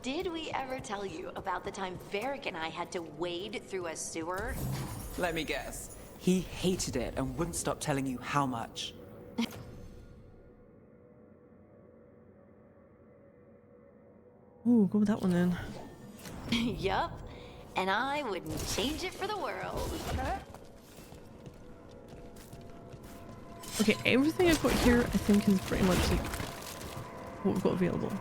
Did we ever tell you about the time Varric and I had to wade through a sewer? Let me guess. He hated it and wouldn't stop telling you how much. Ooh, go with that one then. Yup. And I wouldn't change it for the world. Okay, everything I've got here I think is pretty much like what we've got available.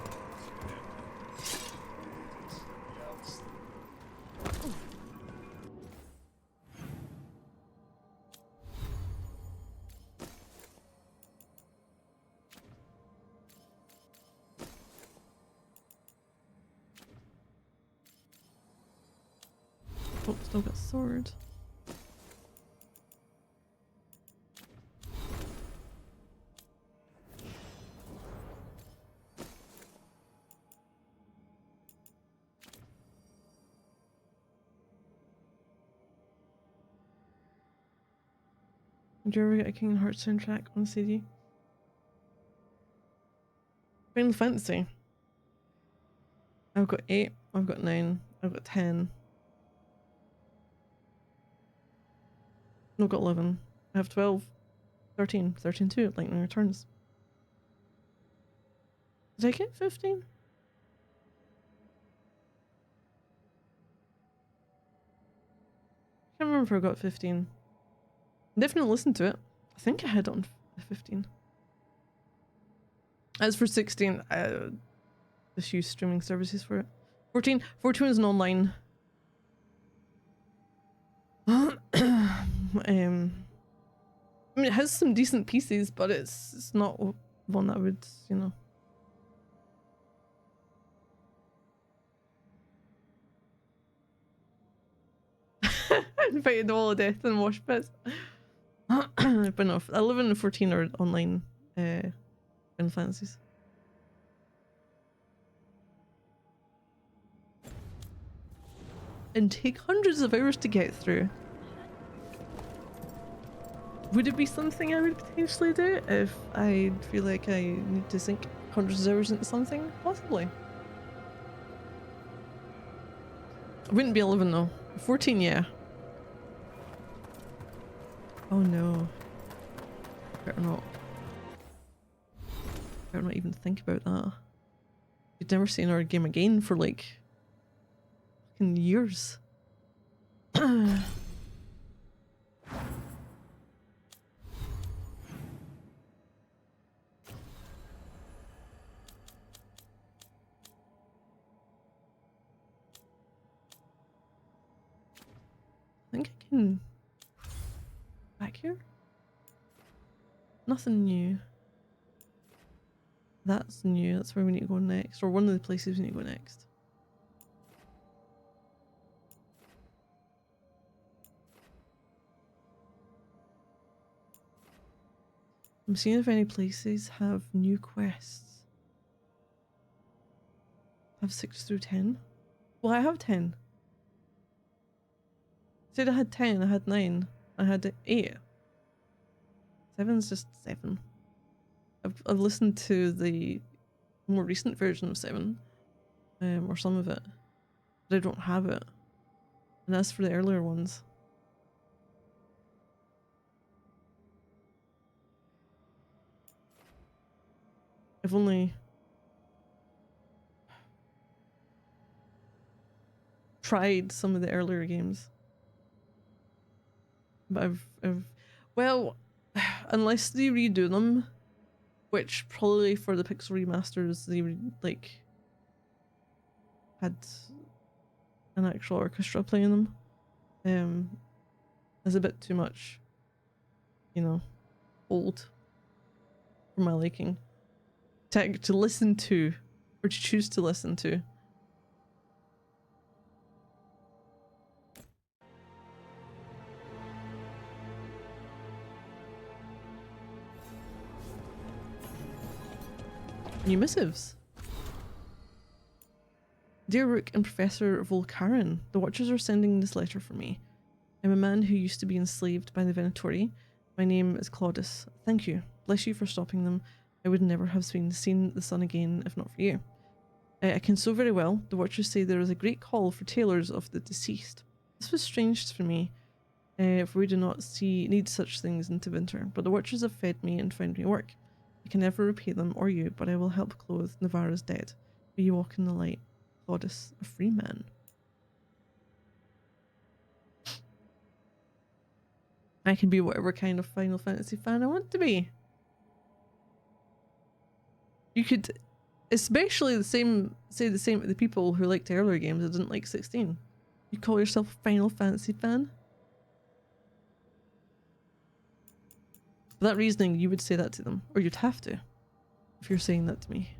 Oh, still got sword. Did you ever get a Kingdom Hearts soundtrack on CD? Final Fantasy. I've got 8, I've got 9, I've got 10. No, I've got 11. I have 12, 13, 13 too, Lightning Returns. Did I get 15? I can't remember if I got 15. Definitely listened to it. I think I had it on 15. As for 16, just use streaming services for it. 14 is an online. I mean, it has some decent pieces, but it's not one that would, you know. Invited the wall of death and wash pits. But no, 11 and 14 are online Final Fantasies. And take hundreds of hours to get through. Would it be something I would potentially do if I feel like I need to sink hundreds of hours into something? Possibly. It wouldn't be 11 though. 14, yeah. Oh no. Better not. Better not even think about that. You'd never see another game again for like fucking years. I think I can... Back here? Nothing new. That's new, that's where we need to go next. Or one of the places we need to go next. I'm seeing if any places have new quests. I have 6 through 10. Well, I have 10. I said I had 10, I had 9, I had 8. 7's just 7. I've listened to the more recent version of 7, or some of it, but I don't have it. And that's for the earlier ones. I've only tried some of the earlier games. But I've well, unless they redo them which probably for the Pixel remasters they like had an actual orchestra playing them, is a bit too much, you know, old for my liking to listen to, or to choose to listen to. New missives. Dear Rook and Professor Volkaren, the Watchers are sending this letter for me. I'm a man who used to be enslaved by the Venatori. My name is Claudius. Thank you. Bless you for stopping them. I would never have seen the sun again if not for you. I can sew very well. The Watchers say there is a great call for tailors of the deceased. This was strange for me, for we do not need such things into winter, but the Watchers have fed me and found me work. I can never repay them or you, but I will help clothe Navarra's dead. May you walk in the light. Claudius, a free man. I can be whatever kind of Final Fantasy fan I want to be. You could, especially say the same to the people who liked earlier games that didn't like 16. You call yourself a Final Fantasy fan? For that reasoning, you would say that to them, or you'd have to, if you're saying that to me.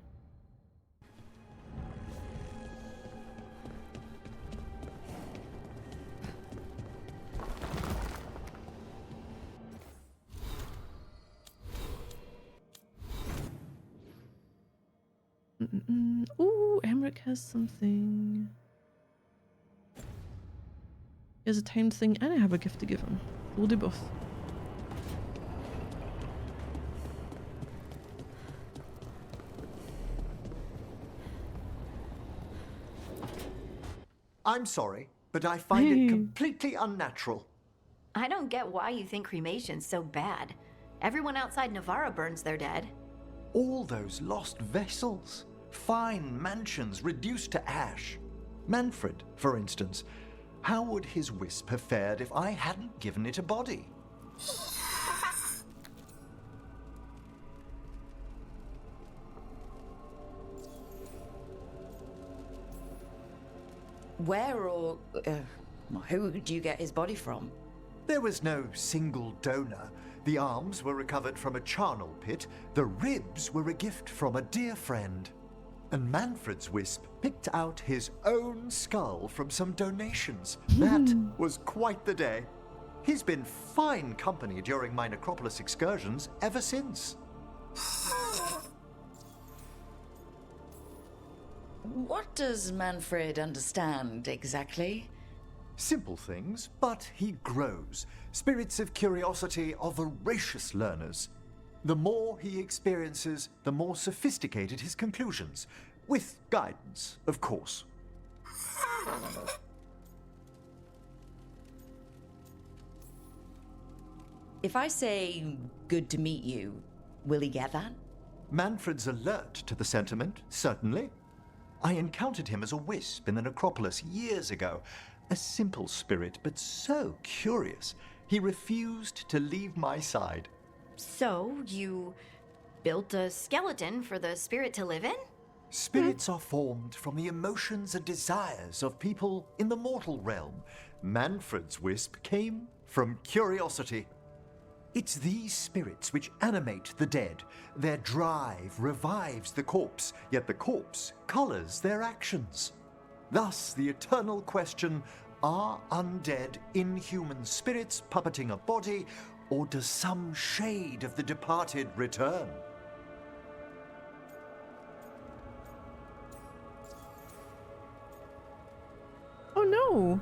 Ooh, Emmerich has something. He has a timed thing, and I have a gift to give him. We'll do both. I'm sorry, but I find it completely unnatural. I don't get why you think cremation's so bad. Everyone outside Navarra burns their dead. All those lost vessels. Fine mansions reduced to ash. Manfred, for instance. How would his wisp have fared if I hadn't given it a body? Where or who do you get his body from? There was no single donor. The arms were recovered from a charnel pit. The ribs were a gift from a dear friend. And Manfred's wisp picked out his own skull from some donations. That was quite the day. He's been fine company during my necropolis excursions ever since. What does Manfred understand exactly? Simple things, but he grows. Spirits of curiosity are voracious learners. The more he experiences, the more sophisticated his conclusions. With guidance, of course. If I say, good to meet you, will he get that? Manfred's alert to the sentiment, certainly. I encountered him as a wisp in the necropolis years ago. A simple spirit, but so curious. He refused to leave my side. So, you built a skeleton for the spirit to live in? Spirits are formed from the emotions and desires of people in the mortal realm. Manfred's wisp came from curiosity. It's these spirits which animate the dead. Their drive revives the corpse, yet the corpse colors their actions. Thus, the eternal question, are undead inhuman spirits puppeting a body, or does some shade of the departed return? Oh no!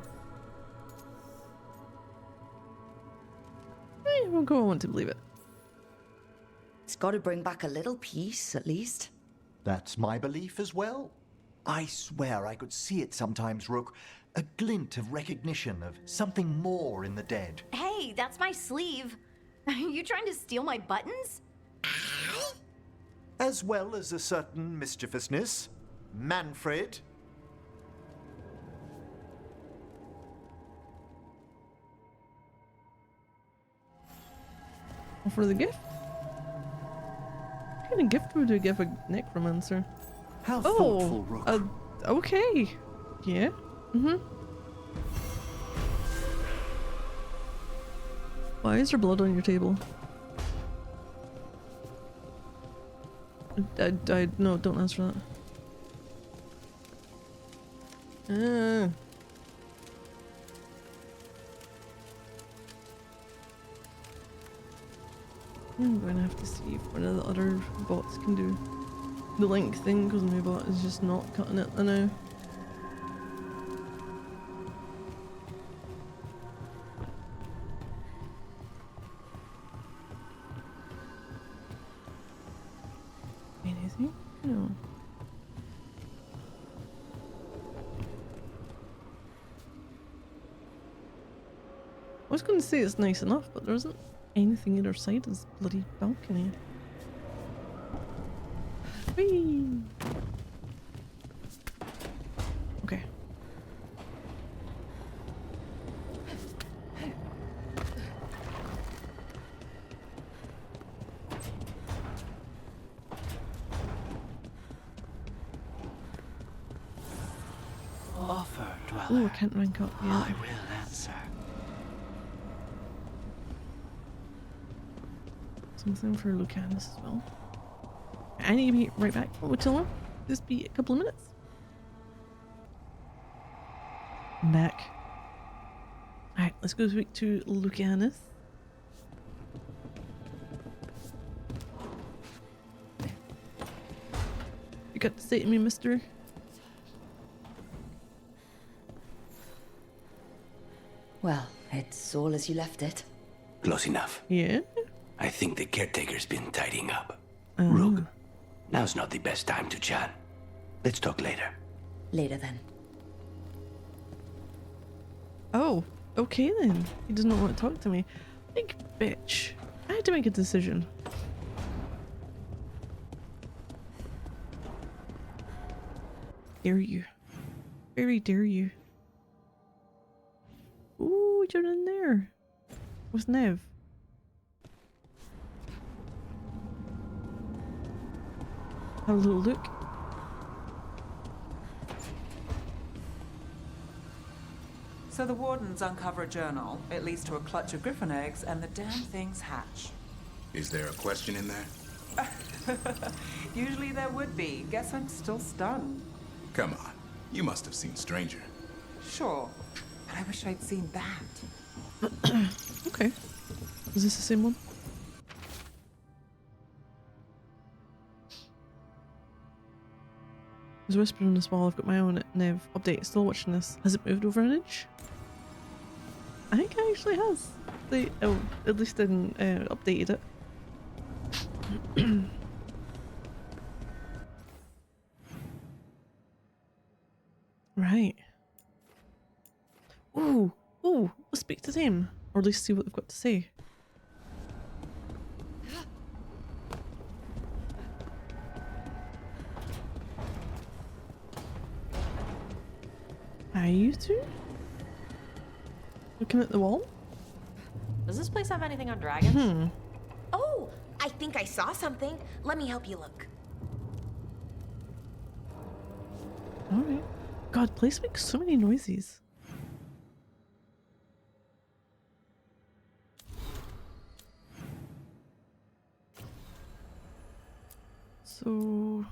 I won't go. I want to believe it. It's got to bring back a little peace, at least. That's my belief as well. I swear I could see it sometimes, Rook. A glint of recognition of something more in the dead. Hey, that's my sleeve. Are you trying to steal my buttons? As well as a certain mischievousness. Manfred. For the gift? kind of gift would we give a necromancer? How thoughtful, Rook. Okay. Yeah. Why is there blood on your table? No, don't answer that. I'm going to have to see if one of the other bots can do the link thing, because my bot is just not cutting it, I know. Anything? No. I was going to say it's nice enough, but there isn't anything either side of this bloody balcony. Whee! Okay. Offer, dweller. Oh, I can't rank up yet. I will answer. Something for Lucanus as well. I need to be right back. Oh, tell him. Just be a couple of minutes. I'm back. Alright, let's go speak to Lucanus. You got to say to me, mister? Well, it's all as you left it. Close enough. Yeah? I think the caretaker's been tidying up. Oh. Rook, now's not the best time to chat. Let's talk later. Later then. Oh, okay then. He does not want to talk to me. Big bitch. I had to make a decision. Dare you. Very dare you. Ooh, you're in there. What's Nev? Have a little look. So the wardens uncover a journal. It leads to a clutch of griffin eggs, and the damn things hatch. Is there a question in there? Usually there would be. Guess I'm still stunned. Come on. You must have seen Stranger. Sure, but I wish I'd seen that. Okay. Is this the same one? There's a whisper on this wall. I've got my own Nev update. Still watching this. Has it moved over an inch? I think it actually has. They at least didn't updated it. Right. Ooh, ooh, let's speak to them. Or at least see what they've got to say. Hi, you two? Looking at the wall? Does this place have anything on dragons? Oh, I think I saw something. Let me help you look. Alright. God, place makes so many noises. So...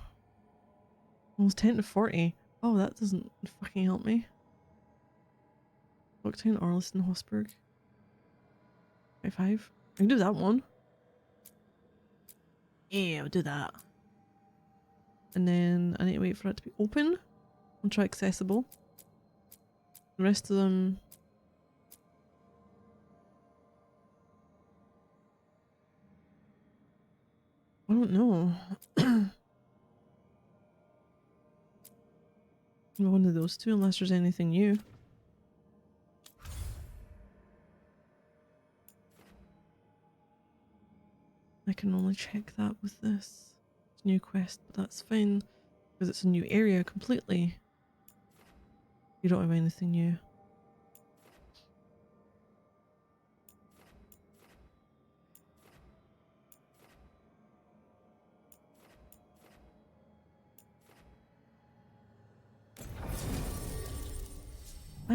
almost 10 to 40. Oh, that doesn't fucking help me. Locktown, Arliston, Hosberg. 5-5. I can do that one. Yeah, I'll do that. And then I need to wait for it to be open. I'll try accessible. The rest of them... I don't know. One of those two, unless there's anything new. I can only check that with this. It's a new quest, but that's fine. Because it's a new area completely. You don't have anything new.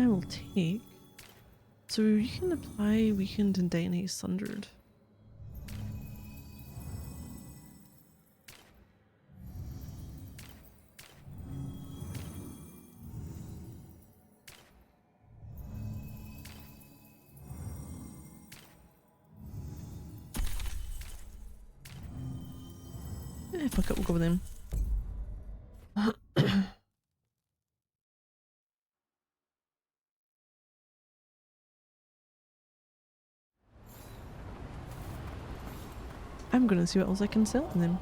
I will take. So you can apply weakened and detonate sundered. Fuck it, we'll go with them. I'm gonna see what else I can sell to them.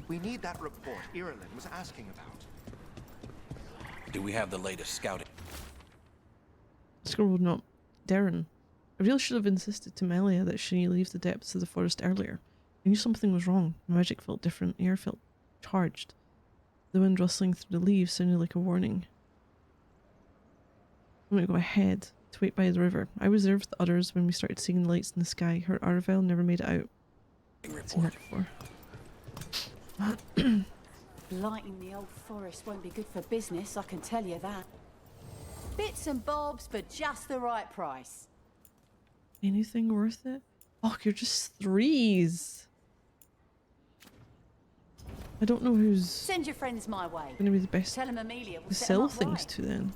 We need that report Irilyn was asking about. Do we have the latest scouting? Scroll not. Darren. I really should have insisted to Melia that she leave the depths of the forest earlier. I knew something was wrong. The magic felt different. Air felt charged. The wind rustling through the leaves sounded like a warning. I'm gonna go ahead to wait by the river. I reserved the others when we started seeing the lights in the sky. Her Arvel never made it out. I've seen that before. Lighting the old forest won't be good for business, I can tell you that. Bits and bobs, but just the right price. Anything worth it? Oh, you're just threes. I don't know who's Send your friends my way. gonna be the best Tell 'em Amelia will to set 'em sell up things right. to then.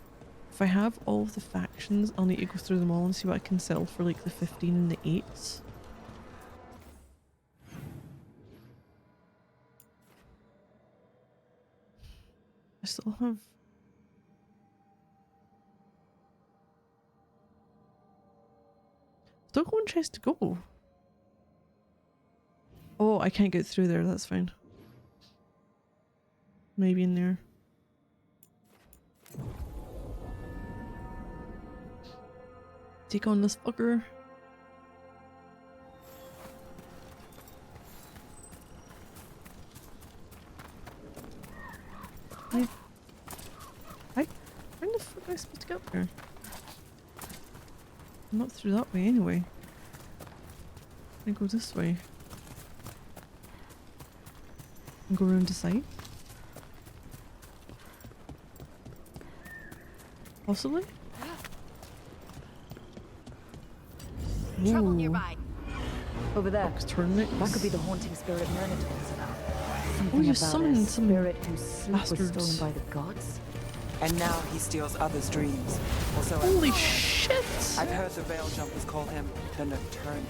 If I have all of the factions, I'll need to go through them all and see what I can sell for like the 15 and the 8s. I still have... Still going chest to go. Oh, I can't get through there, that's fine. Maybe in there. Take on this fucker. Where the fuck am I supposed to get up here? I'm not through that way anyway. I go this way. And go around the side. Possibly? Trouble Ooh. nearby. Over there. Tournaments. That could be the haunting spirit Myrna told us about. Something Oh, you about summoned a some spirit whose sleep was bastards. stolen by the gods. And now he steals others' dreams. Also, Holy shit! I've heard the Veil Jumpers call him the Nocturnus.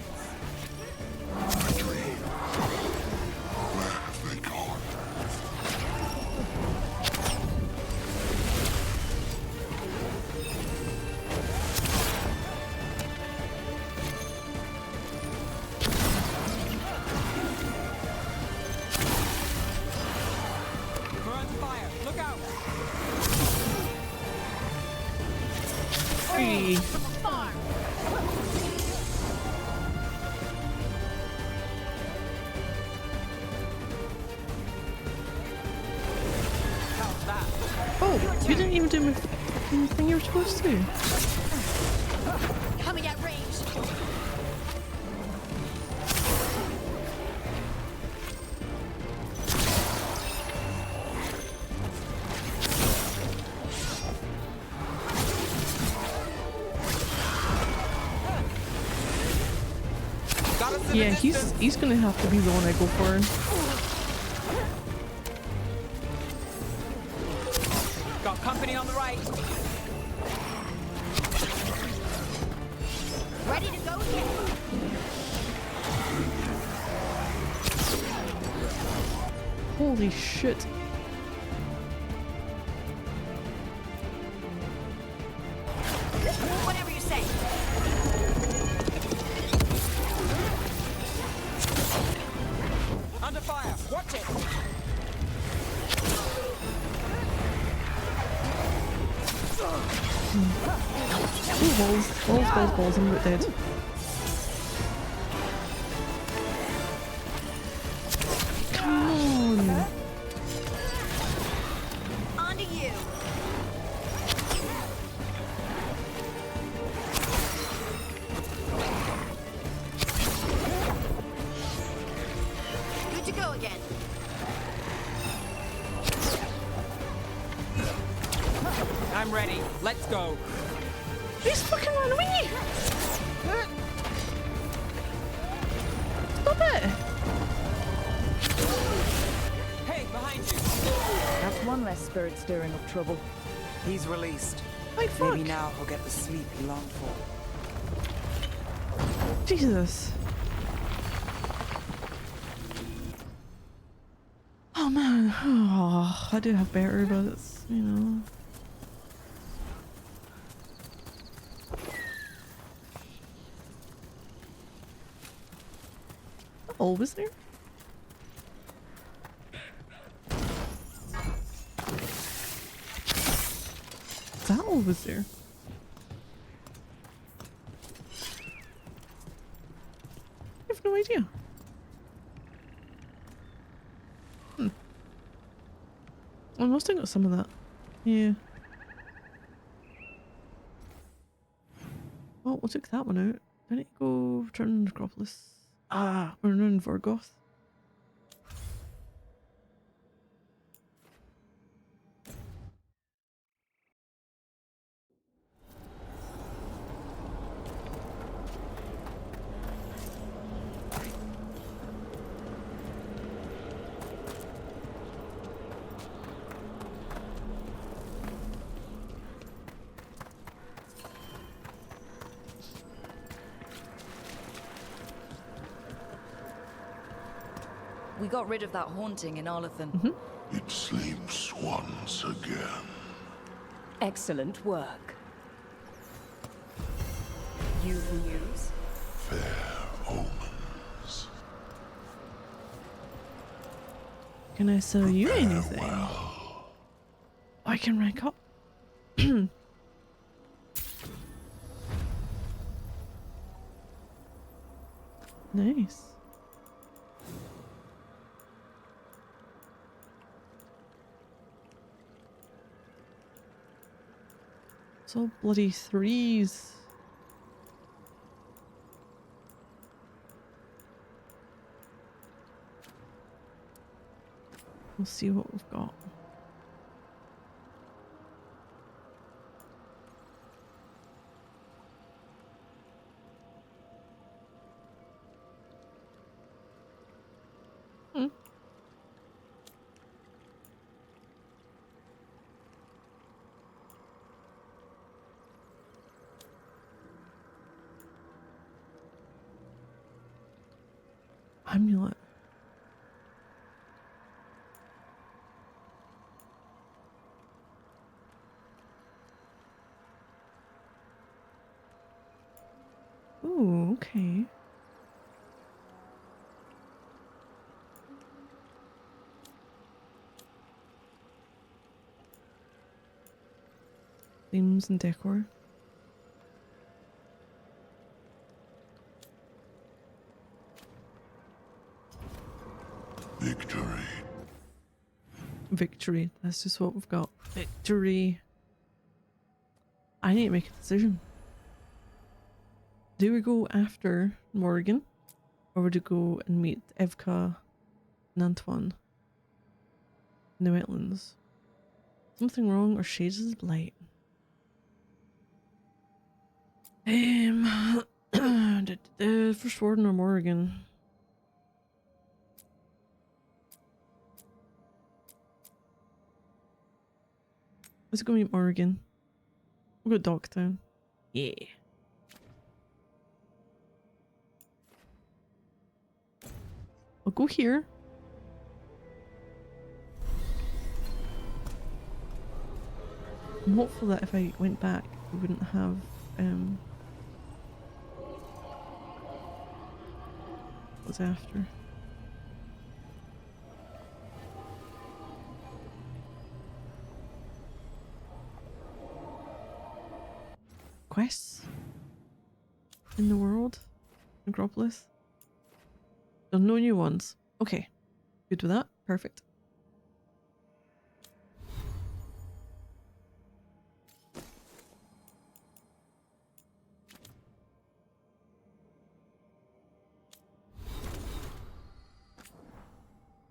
We're under fire. Look out! Hey. Oh, you didn't even do my fucking thing you were supposed to. Coming at range. Yeah, he's gonna have to be the one I go for. Got company on the right. Ready to go again. Holy shit. Whatever you say. Under fire. Watch it. Ooh, balls, I'm about dead. Come on. On to you. Good to go again. Let's go. He's fucking run away! Stop it! Hey, behind you. That's one less spirit stirring up trouble. He's released. Like fuck. Maybe now he'll get the sleep he longed for. Jesus. Oh man. Oh, I do have better, but it's, you know. Always there? Is that always there? I have no idea. I must have got some of that. Yeah. Well, we'll take that one out. I need to go return to Necropolis. Ah, we're in Vorgoth. We got rid of that haunting in Arlathan. It sleeps once again. Excellent work. You've news? Fair omens. Can I sell you anything? I can rank up. Nice. It's all bloody threes. We'll see what we've got. Amulet. Ooh, okay. Themes and decor. Victory. Victory. That's just what we've got. Victory. I need to make a decision. Do we go after Morgan? Or would we go and meet Evka and Antoine in the wetlands? Something wrong or Shades of Blight? First Warden or Morgan? Let's go meet Morgan. We'll go Docktown. Yeah. I'll go here. I'm hopeful that if I went back, we wouldn't have what's after. Quests in the world, Necropolis. There's no new ones. Okay, good with that. Perfect.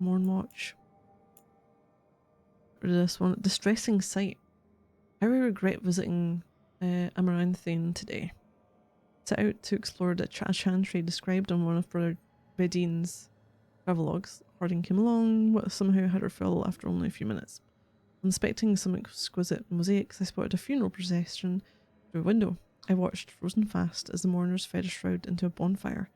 Morn Watch. Or this one, Distressing Sight. I regret visiting Amaranthine today. Set out to explore the chantry described on one of Brother Bedine's travelogues. Harding came along, but somehow had her fill after only a few minutes. Inspecting some exquisite mosaics, I spotted a funeral procession through a window. I watched, frozen fast, as the mourners fed a shroud into a bonfire.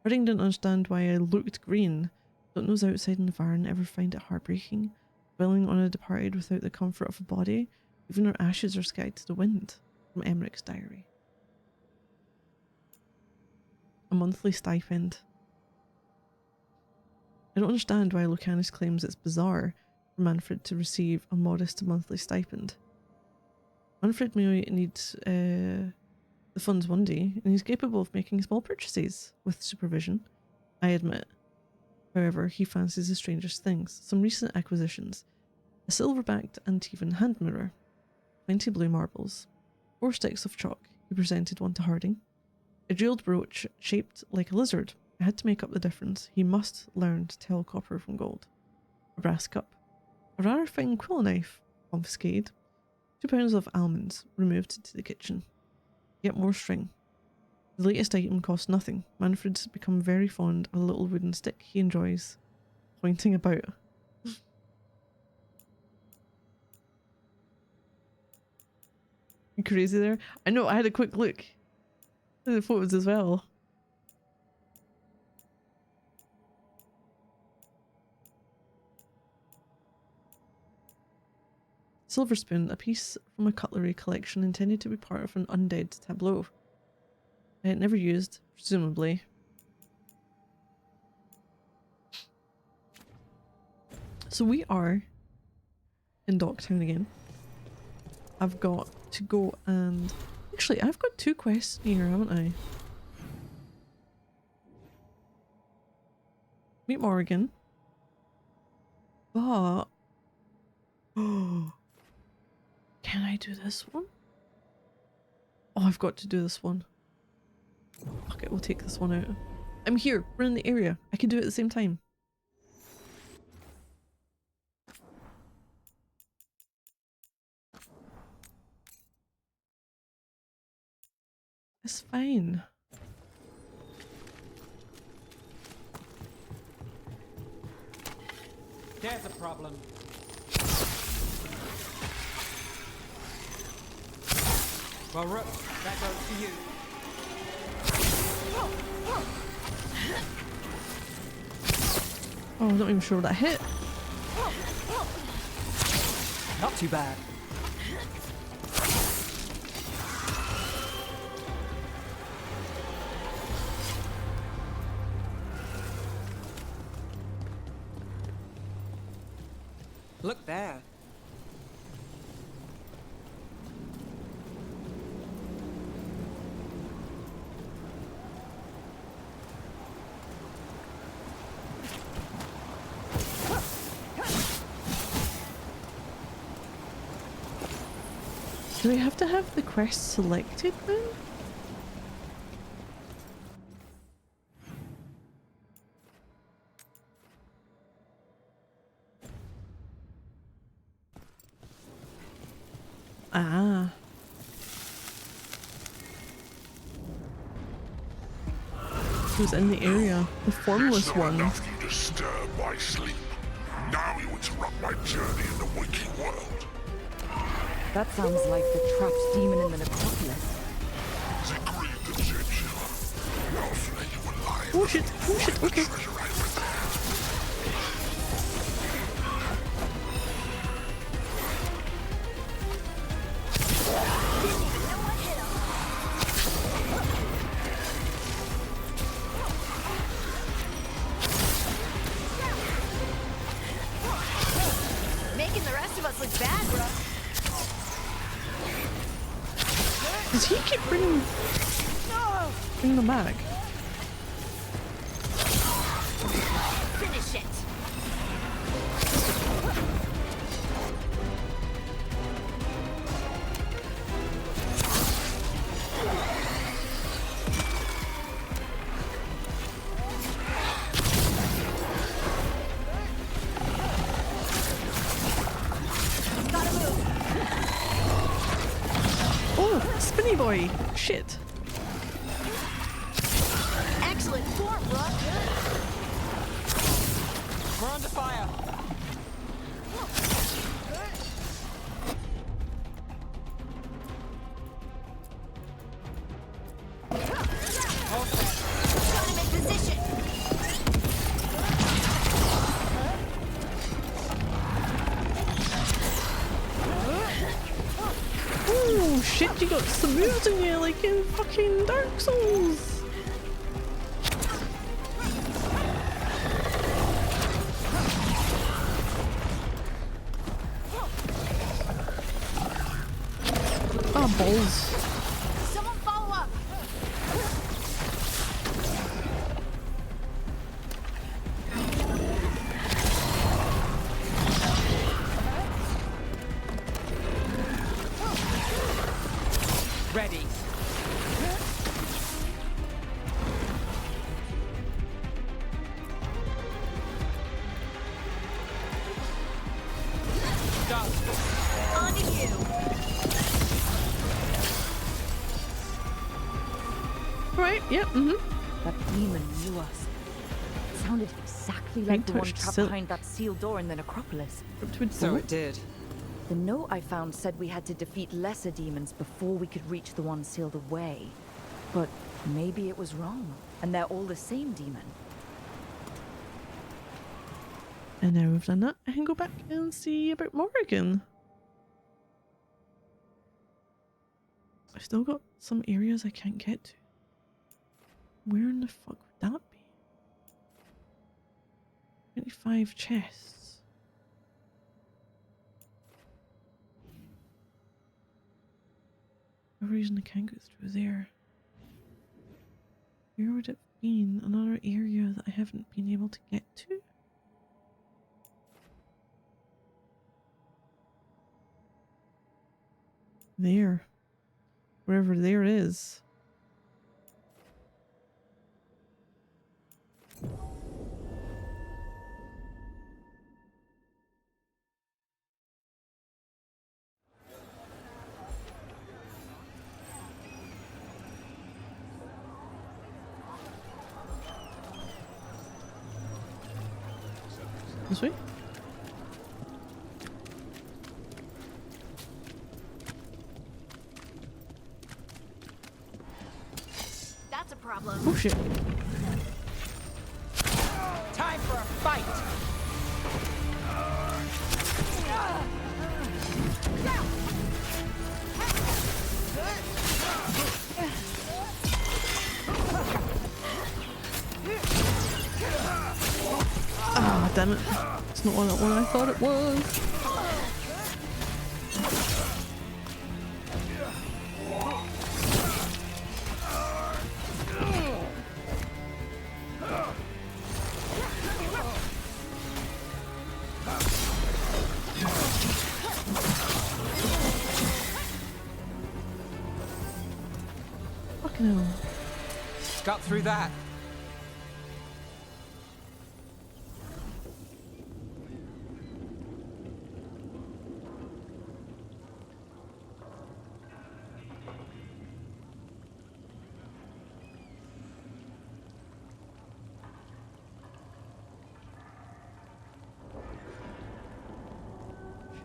Harding didn't understand why I looked green. Don't those outside Navarre ever find it heartbreaking? Dwelling on a departed without the comfort of a body? Even her ashes are scattered to the wind. From Emmerich's diary. A monthly stipend. I don't understand why Lucanus claims it's bizarre for Manfred to receive a modest monthly stipend. Manfred may need the funds one day, and he's capable of making small purchases with supervision, I admit. However, he fancies the strangest things. Some recent acquisitions. A silver-backed Antivan hand mirror. 20 blue marbles. 4 sticks of chalk. He presented one to Harding. A jeweled brooch shaped like a lizard. I had to make up the difference. He must learn to tell copper from gold. A brass cup. A rare fine quill knife. Confiscated. 2 pounds of almonds. Removed to the kitchen. Yet more string. The latest item costs nothing. Manfred's become very fond of a little wooden stick he enjoys pointing about. You crazy there? I know, I had a quick look at the photos as well. Silver spoon, a piece from a cutlery collection intended to be part of an undead tableau. Never used, presumably. So we are in Docktown again. I've got to go and... Actually, I've got 2 quests here, haven't I? Meet Morrigan. But... Oh... Can I do this one? Oh, I've got to do this one. Okay, we'll take this one out. I'm here. We're in the area. I can do it at the same time. It's fine. There's a problem. Well, Rook, that goes to you. Oh, I'm not even sure that hit. Not too bad. Look there. Do we have to have the quest selected then? Ah. Who's in the area? The formless one. Enough you disturb my sleep. Now you interrupt my journey in the waking world. That sounds like the trapped demon in the necropolis. The grieved Egyptian. I'll flay you alive. Oh shit, okay. Making the rest of us look bad, bro. Does he keep bringing them back? Finish it. Oh boy. Shit. Excellent form, Rook. We're under fire. Got him in position. Oh shit, you got some moves in you like in fucking Dark Souls. Oh, balls. Someone follow up. Ready. Done. On to you. Right, yep, That demon knew us. It sounded exactly like the one touched trapped silk. behind that sealed door in the necropolis. So it did. The note I found said we had to defeat lesser demons before we could reach the one sealed away. But maybe it was wrong, and they're all the same demon. And now we've done that, I can go back and see about Morrigan. I've still got some areas I can't get to. Where in the fuck would that be? 25 chests. For no reason I can't go through there. Where would it be? Another area that I haven't been able to get to? There. Wherever there is. This way? That's a problem. Oh shit. Time for a fight. Ah, damn it. It's not what I thought it was. Fucking hell. Got through that.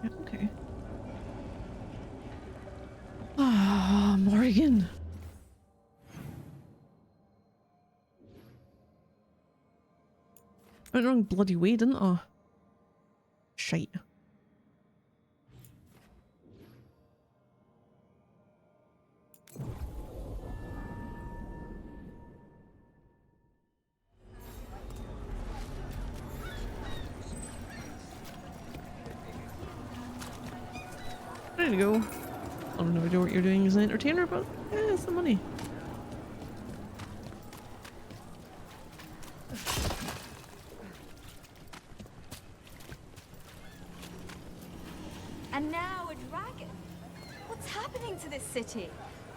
Shit, okay. Ah, Morrigan. I went wrong bloody way, didn't I? Shite. There you go. I don't know what you're doing as an entertainer, but yeah, it's the money. And now a dragon. What's happening to this city?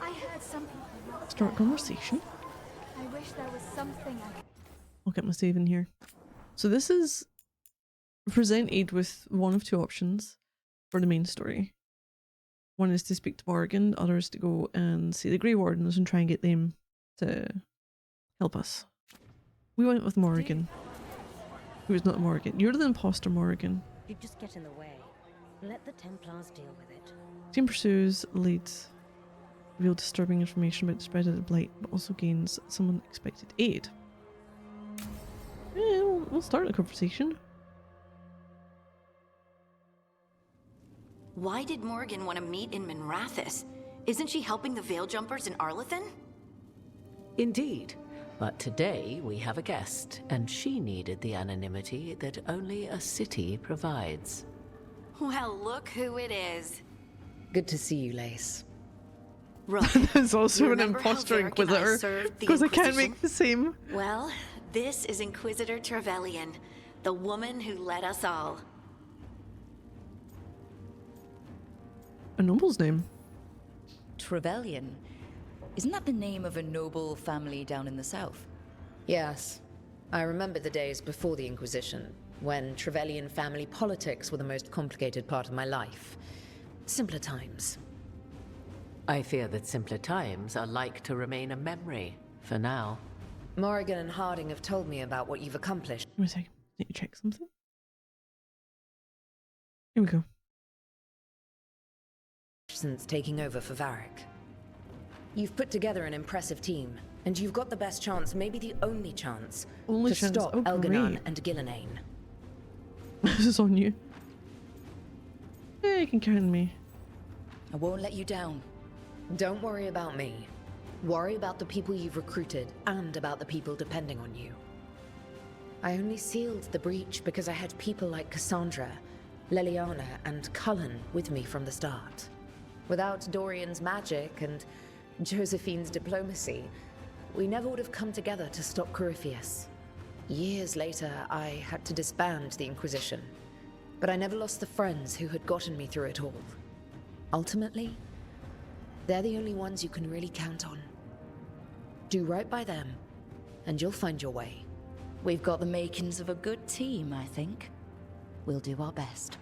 I heard some people. Start conversation. I wish there was something I could. I'll get my save in here. So this is presented with one of two options for the main story. One is to speak to Morrigan, the other is to go and see the Grey Wardens and try and get them to help us. We went with Morrigan. Who is not Morrigan? You're the imposter, Morrigan. You just get in the way. Let the Templars deal with it. Team pursues, leads, reveal disturbing information about the spread of the blight, but also gains some unexpected aid. Yeah, we'll start the conversation. Why did Morgan want to meet in Minrathous? Isn't she helping the Veil Jumpers in Arlathan? Indeed. But today we have a guest, and she needed the anonymity that only a city provides. Well, look who it is. Good to see you, Lace. There's also an imposter Inquisitor, because I can't make the same. Well, this is Inquisitor Trevelyan, the woman who led us all. A noble's name. Trevelyan? Isn't that the name of a noble family down in the south? Yes. I remember the days before the Inquisition, when Trevelyan family politics were the most complicated part of my life. Simpler times. I fear that simpler times are like to remain a memory, for now. Morrigan and Harding have told me about what you've accomplished. Wait a second. Need to check something. Here we go. Since taking over for Varric. You've put together an impressive team, and you've got the best chance, maybe the only chance, to stop Elganon and Gillenane. This is on you. Yeah, you can count on me. I won't let you down. Don't worry about me. Worry about the people you've recruited, and about the people depending on you. I only sealed the breach because I had people like Cassandra, Leliana, and Cullen with me from the start. Without Dorian's magic and Josephine's diplomacy, we never would have come together to stop Corypheus. Years later, I had to disband the Inquisition, but I never lost the friends who had gotten me through it all. Ultimately, they're the only ones you can really count on. Do right by them, and you'll find your way. We've got the makings of a good team, I think. We'll do our best.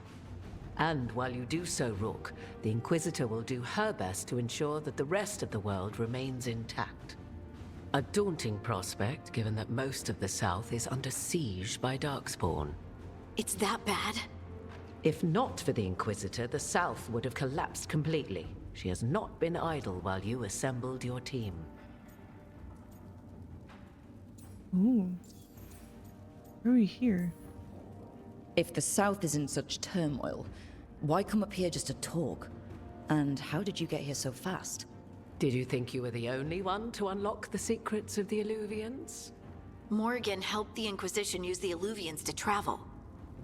And while you do so, Rook, the Inquisitor will do her best to ensure that the rest of the world remains intact. A daunting prospect, given that most of the South is under siege by Darkspawn. It's that bad? If not for the Inquisitor, the South would have collapsed completely. She has not been idle while you assembled your team. Ooh. Why are we here? If the South is in such turmoil, why come up here just to talk? And how did you get here so fast? Did you think you were the only one to unlock the secrets of the Illuvians? Morgan helped the Inquisition use the Illuvians to travel.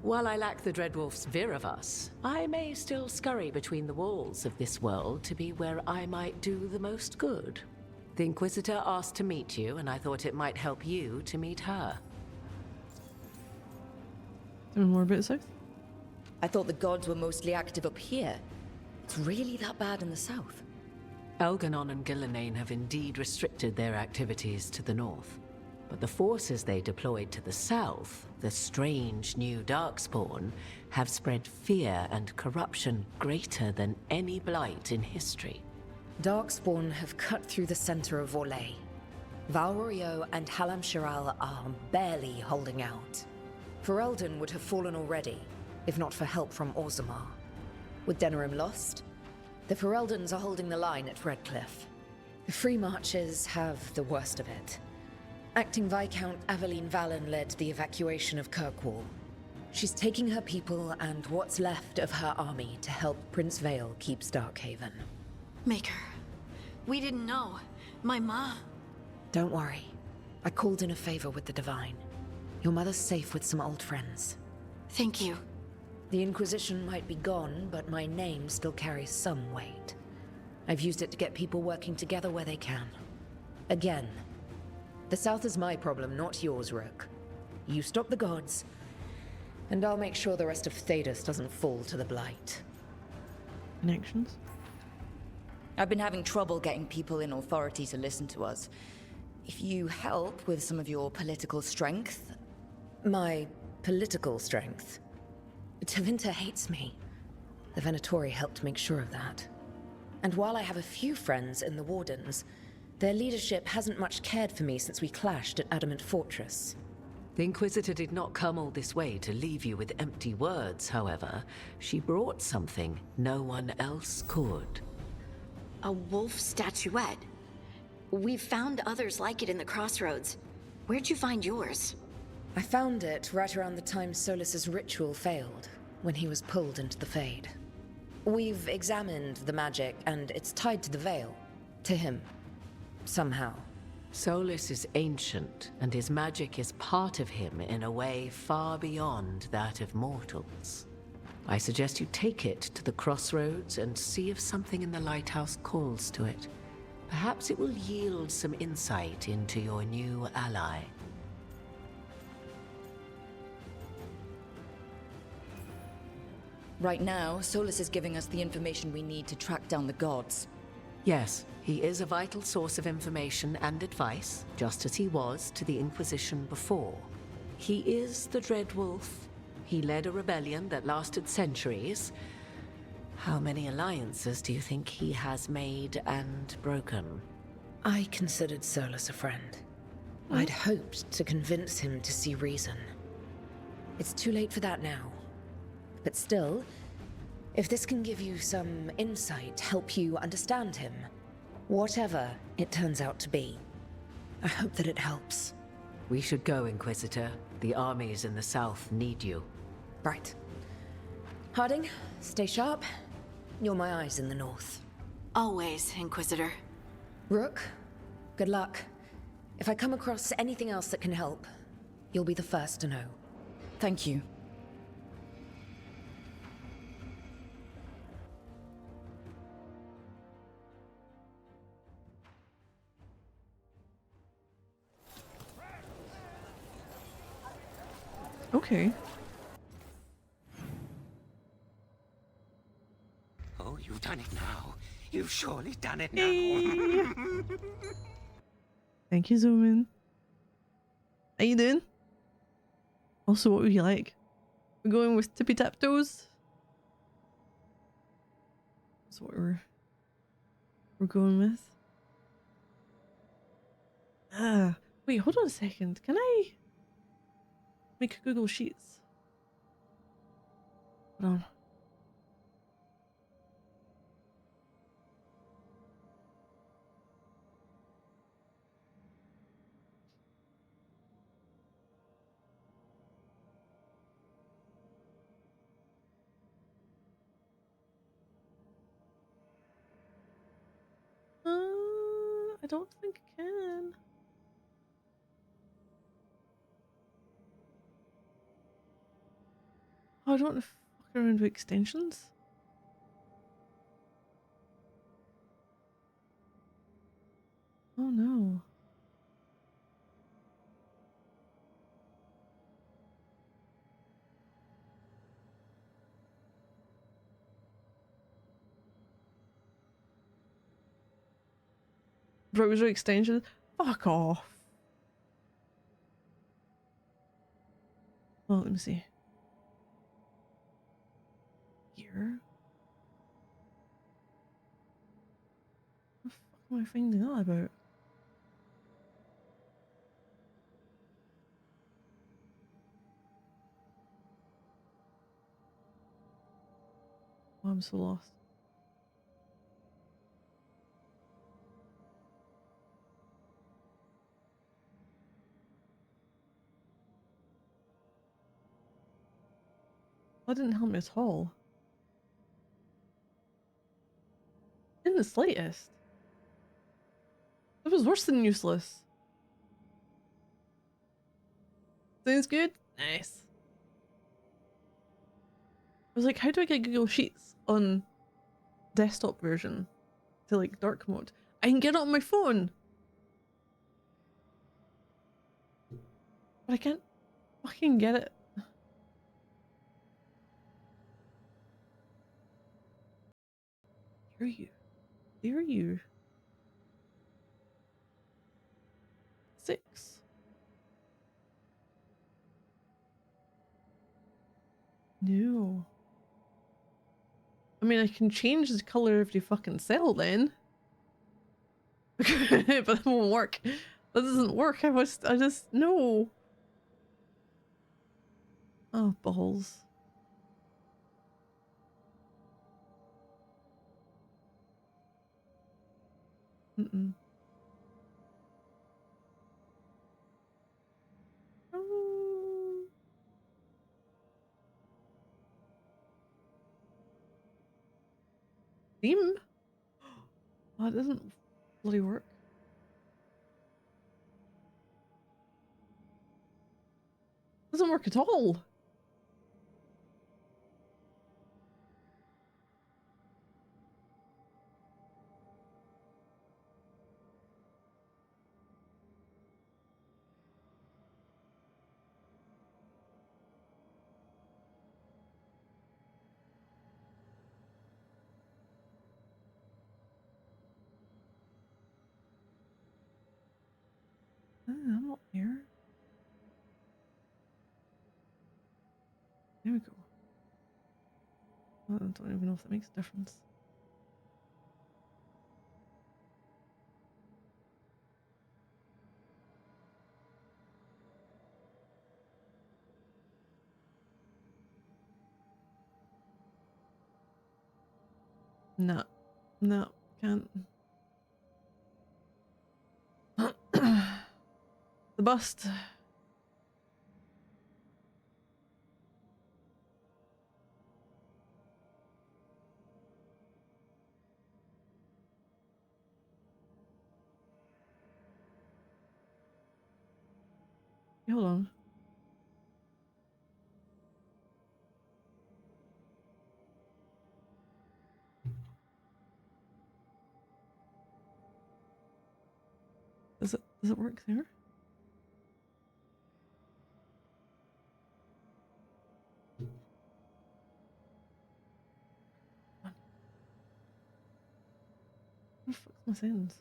While I lack the Dreadwolf's Viravus, I may still scurry between the walls of this world to be where I might do the most good. The Inquisitor asked to meet you, and I thought it might help you to meet her. Doing more about the south? I thought the gods were mostly active up here. It's really that bad in the south? Elganon and Gillenane have indeed restricted their activities to the north. But the forces they deployed to the south, the strange new Darkspawn, have spread fear and corruption greater than any blight in history. Darkspawn have cut through the center of Orlais. Valrorio and Halam Shiral are barely holding out. Ferelden would have fallen already, if not for help from Orzammar. With Denerim lost, the Fereldans are holding the line at Redcliffe. The Free Marchers have the worst of it. Acting Viscount Aveline Valen led the evacuation of Kirkwall. She's taking her people and what's left of her army to help Prince Vale keep Starkhaven. Maker, we didn't know. My ma... Don't worry. I called in a favor with the Divine. Your mother's safe with some old friends. Thank you. The Inquisition might be gone, but my name still carries some weight. I've used it to get people working together where they can. Again, the South is my problem, not yours, Rook. You stop the gods, and I'll make sure the rest of Thedas doesn't fall to the Blight. Connections? I've been having trouble getting people in authority to listen to us. If you help with some of your political strength... My political strength? Tevinter hates me. The Venatori helped make sure of that. And while I have a few friends in the Wardens, their leadership hasn't much cared for me since we clashed at Adamant Fortress. The Inquisitor did not come all this way to leave you with empty words, however. She brought something no one else could. A wolf statuette. We've found others like it in the crossroads. Where'd you find yours? I found it right around the time Solus's ritual failed, when he was pulled into the Fade. We've examined the magic, and it's tied to the Veil. To him. Somehow. Solus is ancient, and his magic is part of him in a way far beyond that of mortals. I suggest you take it to the crossroads and see if something in the lighthouse calls to it. Perhaps it will yield some insight into your new ally. Right now, Solus is giving us the information we need to track down the gods. Yes, he is a vital source of information and advice, just as he was to the Inquisition before. He is the Dread Wolf. He led a rebellion that lasted centuries. How many alliances do you think he has made and broken? I considered Solus a friend. I'd hoped to convince him to see reason. It's too late for that now. But still, if this can give you some insight, help you understand him, whatever it turns out to be, I hope that it helps. We should go, Inquisitor. The armies in the south need you. Right. Harding, stay sharp. You're my eyes in the north. Always, Inquisitor. Rook, good luck. If I come across anything else that can help, you'll be the first to know. Thank you. Okay. Oh, you've done it now. You've surely done it Hey. now. Thank you, Zoomin. How you doing? Also, what would you like? We're going with tippy tap toes. That's what we're going with. Ah, wait, hold on a second. Can I make Google Sheets? Hold on. I don't think I can. Oh, I don't want to fuck around with extensions. Oh no. Browser extension? Fuck off. Well, let me see. Here? What the fuck am I finding that about? Oh, I'm so lost. That didn't help me at all. In the slightest. That was worse than useless. Sounds good? Nice. I was like, how do I get Google Sheets on desktop version to like dark mode? I can get it on my phone. But I can't fucking get it. Dare you? Dare you? 6. No. I mean, I can change the color of the fucking cell then. But that won't work. That doesn't work. I just, no. Oh, balls. Mm-mm. Oh. Theme? Oh, it doesn't bloody work. Doesn't work at all. I'm not here. There we go. I don't even know if that makes a difference. No. No, can't. The bust. Hold on. Does it work there? What the fuck's my sentence?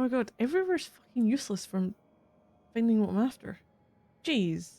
Oh my god, everywhere's fucking useless from finding what I'm after. Jeez.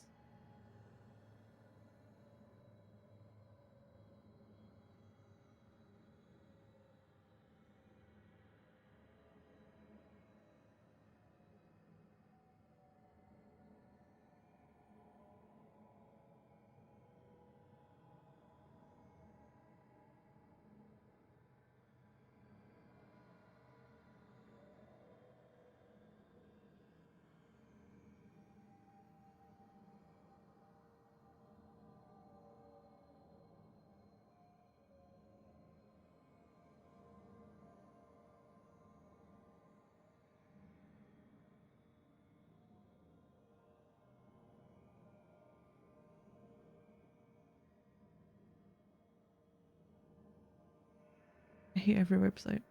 I hate every website.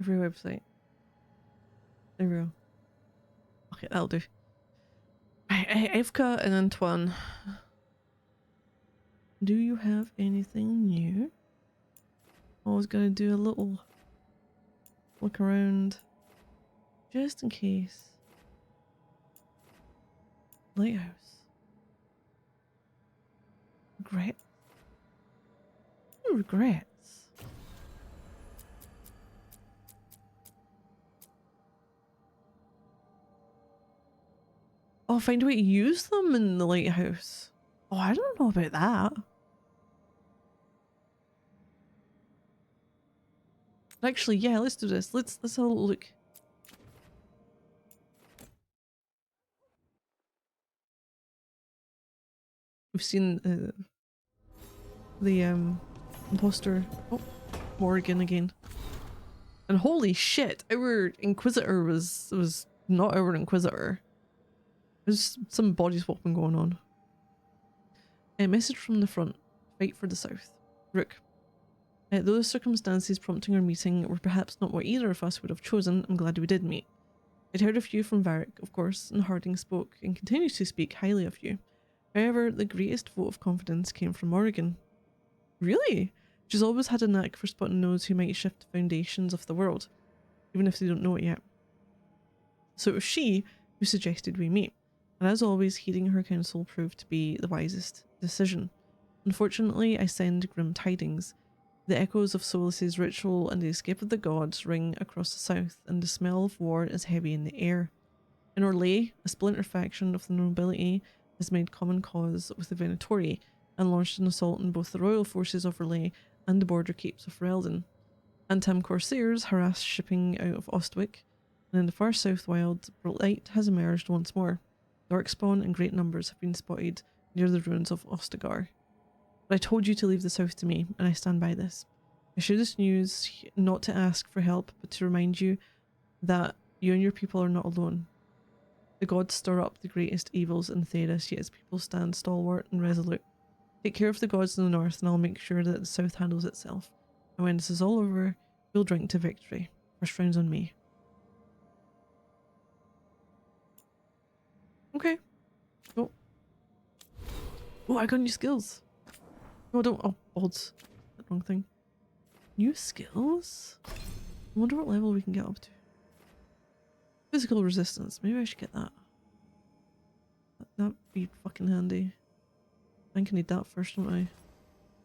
Every website. There we go. Okay, that'll do. Right, Evka and Antoine. Do you have anything new? I was gonna do a little look around. Just in case. Lighthouse. Regret? Regrets. Oh, find a way to use them in the lighthouse. Oh, I don't know about that. Actually, yeah, let's do this. Let's have a look. We've seen the imposter. Oh, Morgan again. And holy shit, our Inquisitor was not our Inquisitor. There's some body swapping going on. A message from the front. Fight for the south. Rook. Though the circumstances prompting our meeting were perhaps not what either of us would have chosen, I'm glad we did meet. I'd heard of you from Varric, of course, and Harding spoke, and continues to speak highly of you. However, the greatest vote of confidence came from Morrigan. Really? She's always had a knack for spotting those who might shift the foundations of the world, even if they don't know it yet. So it was she who suggested we meet, and as always, heeding her counsel proved to be the wisest decision. Unfortunately, I send grim tidings. The echoes of Solas's ritual and the escape of the gods ring across the south, and the smell of war is heavy in the air. In Orlais, a splinter faction of the nobility has made common cause with the Venatori, and launched an assault on both the royal forces of Orlais and the border keeps of Ferelden. Antam corsairs harass shipping out of Ostwick, and in the far south wild, light has emerged once more. Darkspawn in great numbers have been spotted near the ruins of Ostagar. But I told you to leave the south to me, and I stand by this. I share this news not to ask for help, but to remind you that you and your people are not alone. The gods stir up the greatest evils in Thedas, yet his people stand stalwart and resolute. Take care of the gods in the north, and I'll make sure that the south handles itself. And when this is all over, we'll drink to victory. First round's on me. Okay. Oh. Oh, I got new skills. No, don't. Oh, odds. That wrong thing. New skills? I wonder what level we can get up to. Physical resistance. Maybe I should get that. That'd be fucking handy. I think I need that first, don't I?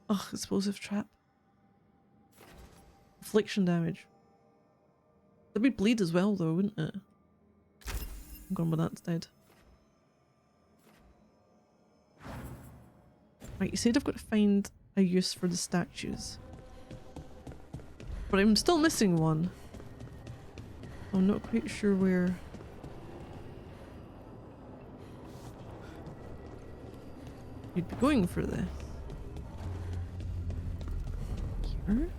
Ugh, explosive trap. Affliction damage. That'd be bleed as well though, wouldn't it? I'm going with that instead. Right, you said I've got to find a use for the statues. But I'm still missing one. I'm not quite sure where. You'd be going for this. Here?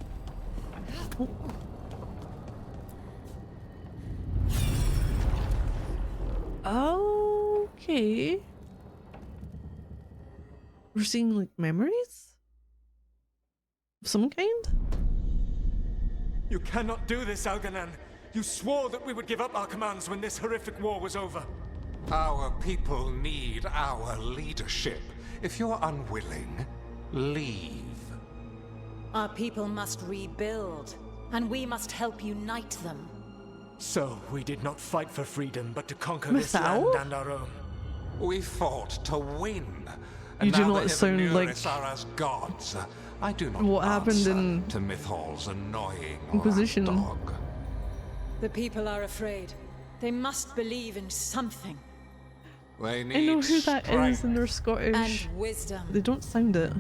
Oh. Okay. We're seeing like memories? Of some kind? You cannot do this, Alganan. You swore that we would give up our commands when this horrific war was over. Our people need our leadership. If you're unwilling, leave. Our people must rebuild, and we must help unite them. So, we did not fight for freedom, but to conquer this land and our own. We fought to win. You And do now not the sound like Hivernuris are as gods. I do not what happened answer in to Mythal's annoying Inquisition. lapdog. The people are afraid. They must believe in something. They need I know who that is, and they're Scottish. And wisdom. They don't sound it.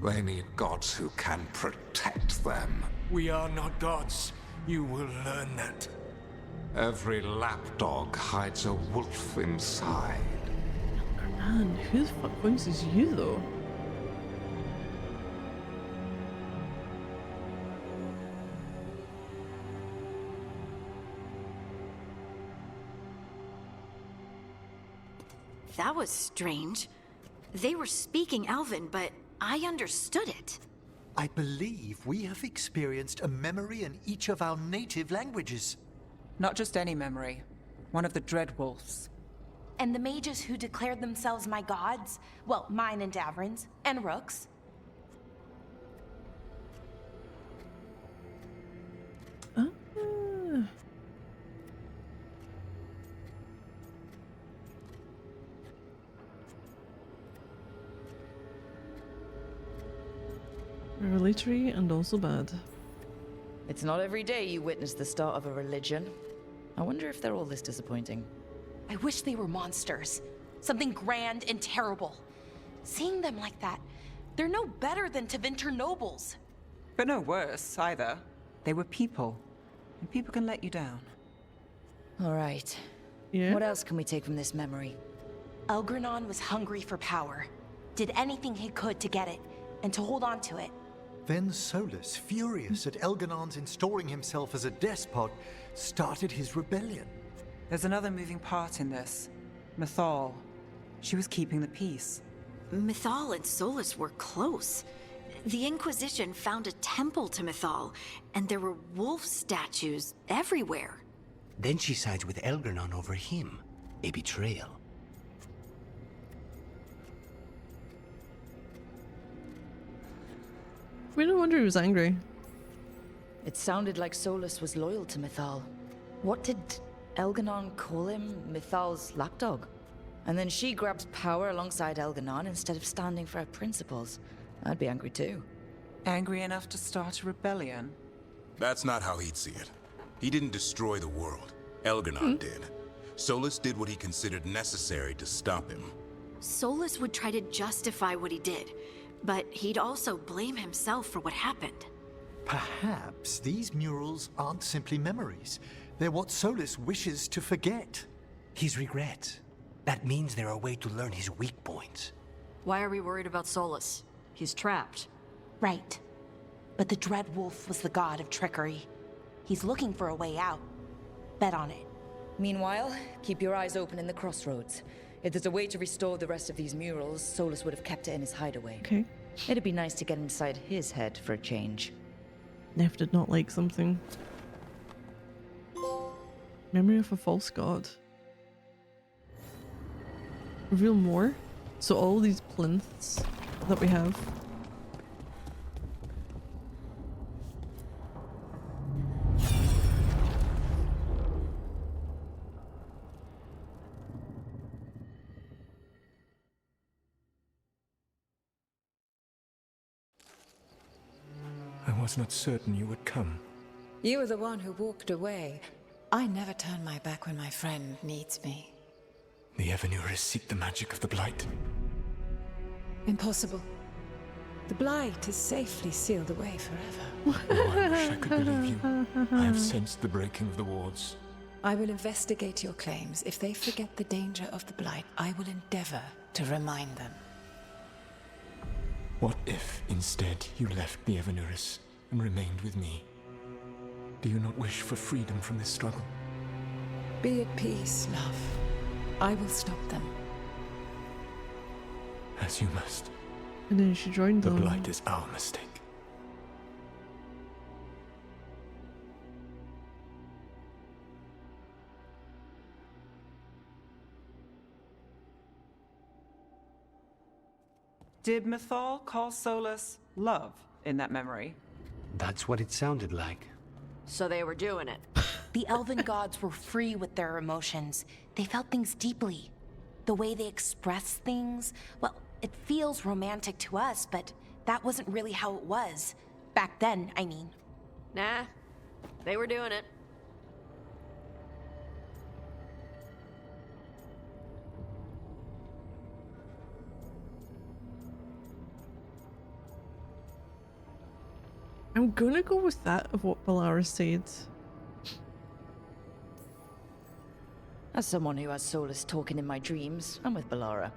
They need gods who can protect them. We are not gods. You will learn that. Every lapdog hides a wolf inside. Man, who the fuck voices you though? That was strange. They were speaking Elven, but I understood it. I believe we have experienced a memory in each of our native languages. Not just any memory. One of the Dreadwolves. And the mages who declared themselves my gods? Well, mine and Davrin's, and Rook's. Revelatory and also bad. It's not every day you witness the start of a religion. I wonder if they're all this disappointing. I wish they were monsters. Something grand and terrible. Seeing them like that, they're no better than Tevinter nobles. But no worse, either. They were people. And people can let you down. All right. Yeah? What else can we take from this memory? Elgranon was hungry for power. Did anything he could to get it, and to hold on to it. Then Solus, furious at Elganon's installing himself as a despot, started his rebellion. There's another moving part in this. Mythal. She was keeping the peace. Mythal and Solus were close. The Inquisition found a temple to Mythal, and there were wolf statues everywhere. Then she sides with Elgranon over him. A betrayal. We no wonder he was angry. It sounded like Solus was loyal to Mythal. What did Elganon call him? Mythal's lapdog? And then she grabs power alongside Elganon instead of standing for her principles. I'd be angry too. Angry enough to start a rebellion? That's not how he'd see it. He didn't destroy the world. Elganon did. Solus did what he considered necessary to stop him. Solus would try to justify what he did, but he'd also blame himself for what happened. Perhaps these murals aren't simply memories. They're what Solus wishes to forget. His regrets. That means they're a way to learn his weak points. Why are we worried about Solus? He's trapped. Right. But the Dread Wolf was the god of trickery. He's looking for a way out. Bet on it. Meanwhile, keep your eyes open in the crossroads. If there's a way to restore the rest of these murals, Solus would have kept it in his hideaway. Okay. It'd be nice to get inside his head for a change. Neff did not like something. Memory of a false god. Reveal more? So all these plinths that we have. I was not certain you would come. You were the one who walked away. I never turn my back when my friend needs me. The Evanuris seek the magic of the Blight. Impossible. The Blight is safely sealed away forever. Oh, I wish I could believe you. I have sensed the breaking of the wards. I will investigate your claims. If they forget the danger of the Blight, I will endeavor to remind them. What if, instead, you left the Evanuris and remained with me? Do you not wish for freedom from this struggle? Be at peace, love. I will stop them. As you must. And then she joined The them. Blight is our mistake. Did Mythal call Solus love in that memory? That's what it sounded like. So they were doing it. The elven gods were free with their emotions. They felt things deeply. The way they expressed things, well, it feels romantic to us, but that wasn't really how it was. Back then, I mean. Nah, they were doing it. I'm gonna go with that of what Balara said. As someone who has Solus talking in my dreams, I'm with Balara.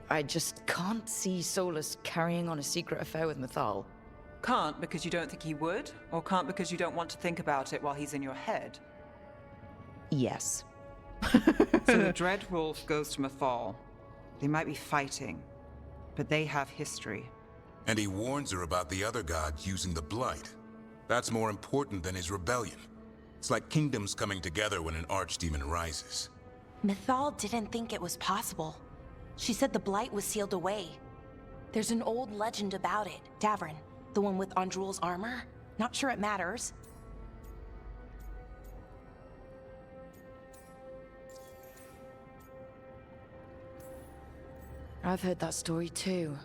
I just can't see Solus carrying on a secret affair with Mythal. Can't because you don't think he would? Or can't because you don't want to think about it while he's in your head? Yes. So the Dread Wolf goes to Mythal. They might be fighting, but they have history. And he warns her about the other gods using the Blight. That's more important than his rebellion. It's like kingdoms coming together when an archdemon rises. Mythal didn't think it was possible. She said the Blight was sealed away. There's an old legend about it. Davrin, the one with Andrul's armor. Not sure it matters. I've heard that story too.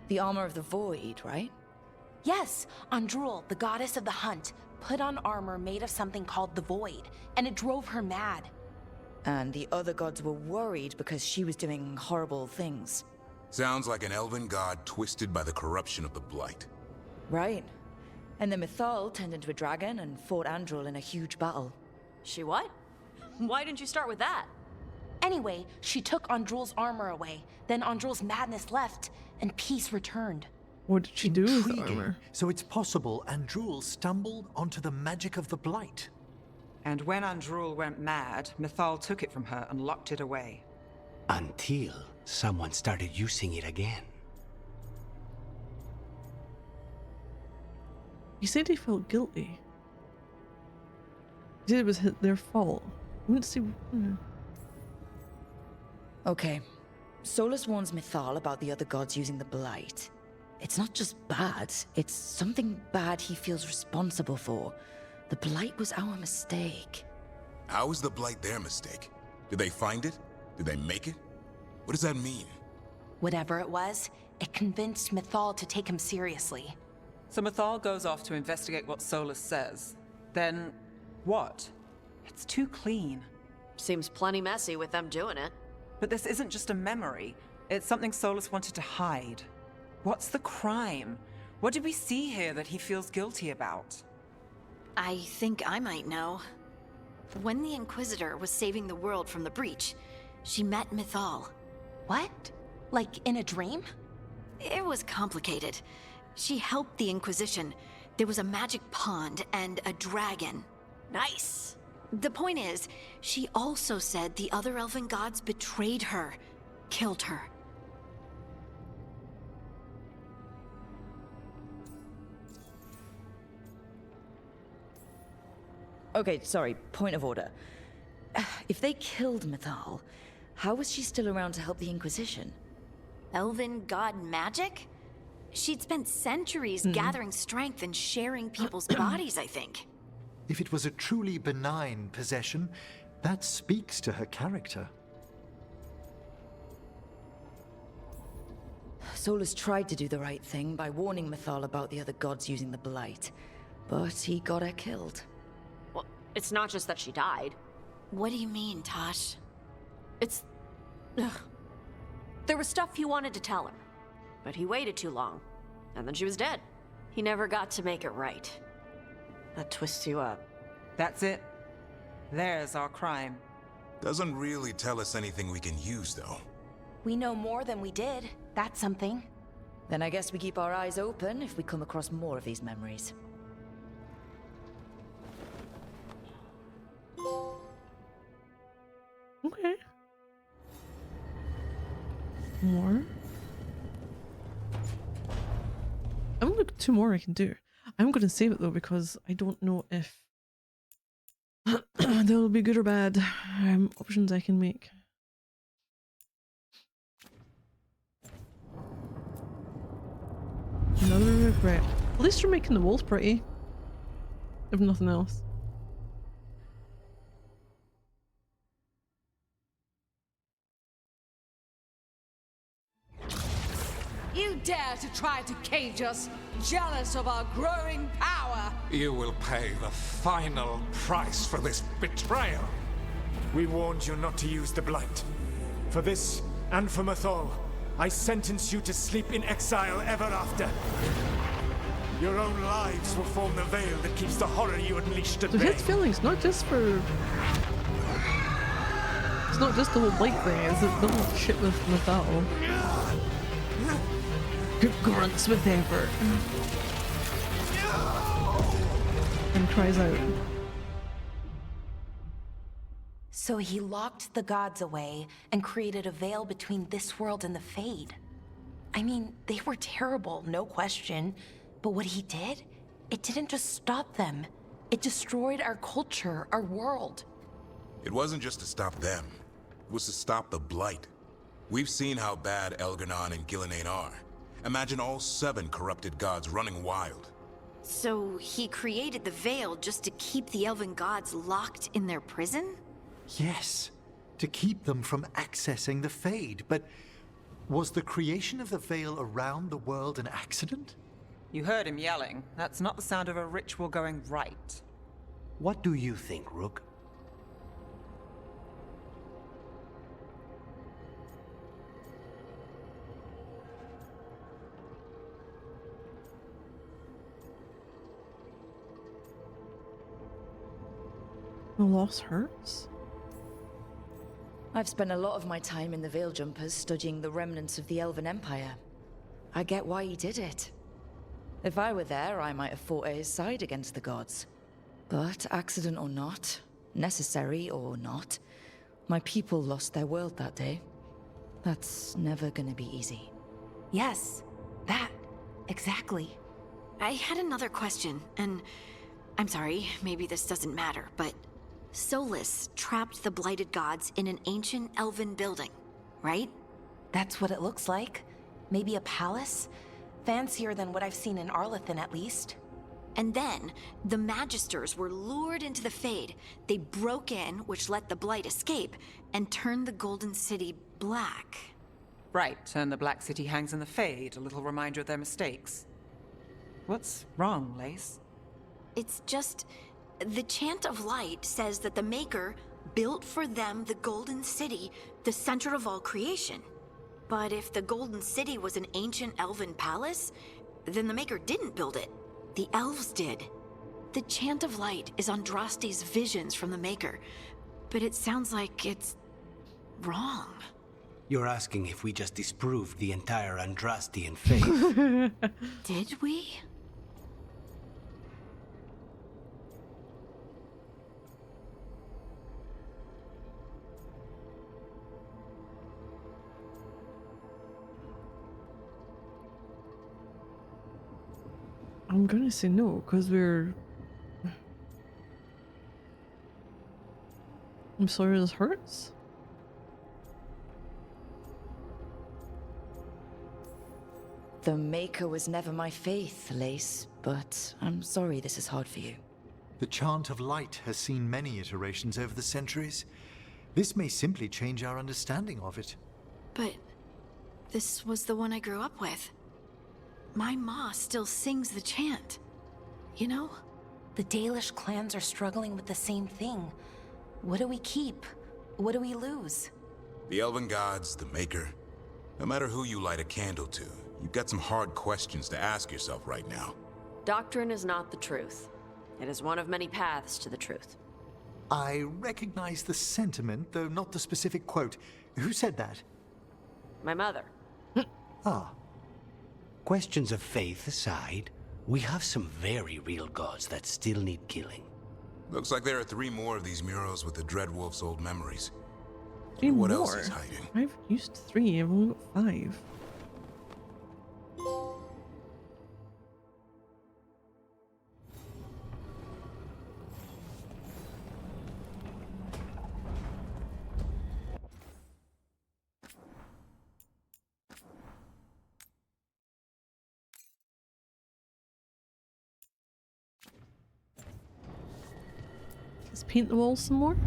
The armor of the void, right? Yes, Andrul, the goddess of the hunt, put on armor made of something called the Void, and it drove her mad. And the other gods were worried because she was doing horrible things. Sounds like an elven god twisted by the corruption of the Blight. Right. And the Mythal turned into a dragon and fought Andrul in a huge battle. She what? Why didn't you start with that? Anyway, she took Andrul's armor away, then Andrul's madness left, and peace returned. What did she do with the Intriguing. armor? So it's possible Andrul stumbled onto the magic of the Blight. And when Andrul went mad, Mythal took it from her and locked it away. Until someone started using it again. He said he felt guilty. He said it was their fault. I want to see. Okay. Solus warns Mythal about the other gods using the Blight. It's not just bad, it's something bad he feels responsible for. The Blight was our mistake. How is the Blight their mistake? Did they find it? Did they make it? What does that mean? Whatever it was, it convinced Mythal to take him seriously. So Mythal goes off to investigate what Solus says. Then, what? It's too clean. Seems plenty messy with them doing it. But this isn't just a memory. It's something Solus wanted to hide. What's the crime? What did we see here that he feels guilty about? I think I might know. When the Inquisitor was saving the world from the breach, she met Mythal. What? Like in a dream? It was complicated. She helped the Inquisition. There was a magic pond and a dragon. Nice. The point is, she also said the other elven gods betrayed her, killed her. Okay, sorry, point of order. If they killed Mythal, how was she still around to help the Inquisition? Elven god magic? She'd spent centuries gathering strength and sharing people's bodies, I think. If it was a truly benign possession, that speaks to her character. Solus tried to do the right thing by warning Mythal about the other gods using the Blight, but he got her killed. Well, it's not just that she died. What do you mean, Tosh? It's... Ugh. There was stuff he wanted to tell her, but he waited too long, and then she was dead. He never got to make it right. That twists you up. That's it. There's our crime. Doesn't really tell us anything we can use, though. We know more than we did. That's something. Then I guess we keep our eyes open if we come across more of these memories. Okay. More. I'm gonna look 2 more I can do. I'm gonna save it though because I don't know if they'll be good or bad options I can make. Another regret. At least you're making the walls pretty. If nothing else. You dare to try to cage us, jealous of our growing power! You will pay the final price for this betrayal. We warned you not to use the Blight. For this, and for Mythal, I sentence you to sleep in exile ever after. Your own lives will form the veil that keeps the horror you unleashed at So bay. his feelings, not just for... It's not just the whole Blight thing, it's the whole shit with Mythal. Grunts with effort. And cries out. So he locked the gods away and created a veil between this world and the Fade. I mean, they were terrible, no question. But what he did, it didn't just stop them. It destroyed our culture, our world. It wasn't just to stop them. It was to stop the Blight. We've seen how bad Elganon and Gillenane are. Imagine all 7 corrupted gods running wild. So he created the veil just to keep the elven gods locked in their prison? Yes, to keep them from accessing the Fade. But was the creation of the veil around the world an accident? You heard him yelling. That's not the sound of a ritual going right. What do you think, Rook? The loss hurts? I've spent a lot of my time in the Veil Jumpers studying the remnants of the Elven Empire. I get why he did it. If I were there, I might have fought at his side against the gods. But accident or not, necessary or not, my people lost their world that day. That's never gonna be easy. Yes, that. Exactly. I had another question, and I'm sorry, maybe this doesn't matter, but Solus trapped the blighted gods in an ancient elven building, right? That's what it looks like. Maybe a palace? Fancier than what I've seen in Arlethan, at least. And then, the Magisters were lured into the Fade. They broke in, which let the Blight escape, and turned the Golden City black. Right, and the Black City hangs in the Fade, a little reminder of their mistakes. What's wrong, Lace? It's just... the Chant of Light says that the Maker built for them the Golden City, the center of all creation. But if the Golden City was an ancient elven palace, then the Maker didn't build it. The elves did. The Chant of Light is Andraste's visions from the Maker, but it sounds like it's wrong. You're asking if we just disproved the entire Andrastian faith. Did we? I'm gonna say no, because we're... I'm sorry this hurts. The Maker was never my faith, Lace, but I'm sorry this is hard for you. The Chant of Light has seen many iterations over the centuries. This may simply change our understanding of it. But this was the one I grew up with. My ma still sings the chant. You know? The Dalish clans are struggling with the same thing. What do we keep? What do we lose? The Elven Gods, the Maker. No matter who you light a candle to, you've got some hard questions to ask yourself right now. Doctrine is not the truth. It is one of many paths to the truth. I recognize the sentiment, though not the specific quote. Who said that? My mother. Ah. Questions of faith aside, we have some very real gods that still need killing. Looks like there are 3 more of these murals with the Dreadwolf's old memories. 3 what more? else is hiding? I've used 3, I've only got 5. Let's paint the walls some more.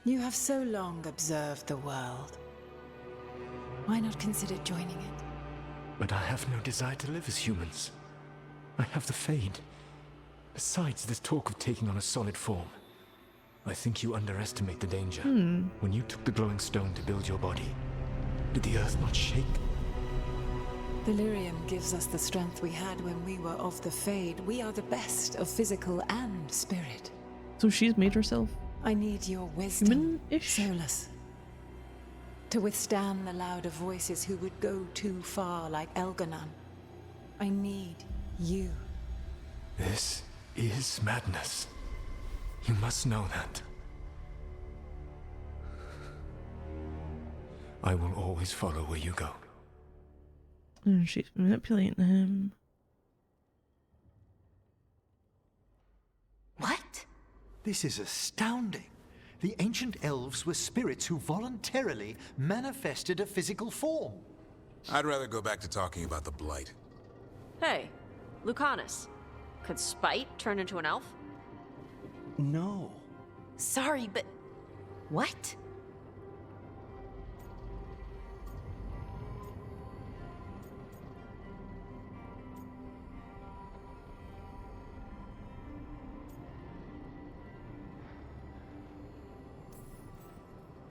You have so long observed the world. Why not consider joining it? But I have no desire to live as humans. I have the Fade. Besides, this talk of taking on a solid form. I think you underestimate the danger. When you took the glowing stone to build your body, did the earth not shake? Delirium gives us the strength we had when we were of the Fade. We are the best of physical and spirit. So she's made herself I need your wisdom, human-ish? Solus. To withstand the louder voices who would go too far like Elganon. I need you. This is madness. You must know that. I will always follow where you go. And she's manipulating him. What? This is astounding. The ancient elves were spirits who voluntarily manifested a physical form. I'd rather go back to talking about the Blight. Hey, Lucanus. Could Spite turn into an elf? No. Sorry, but what?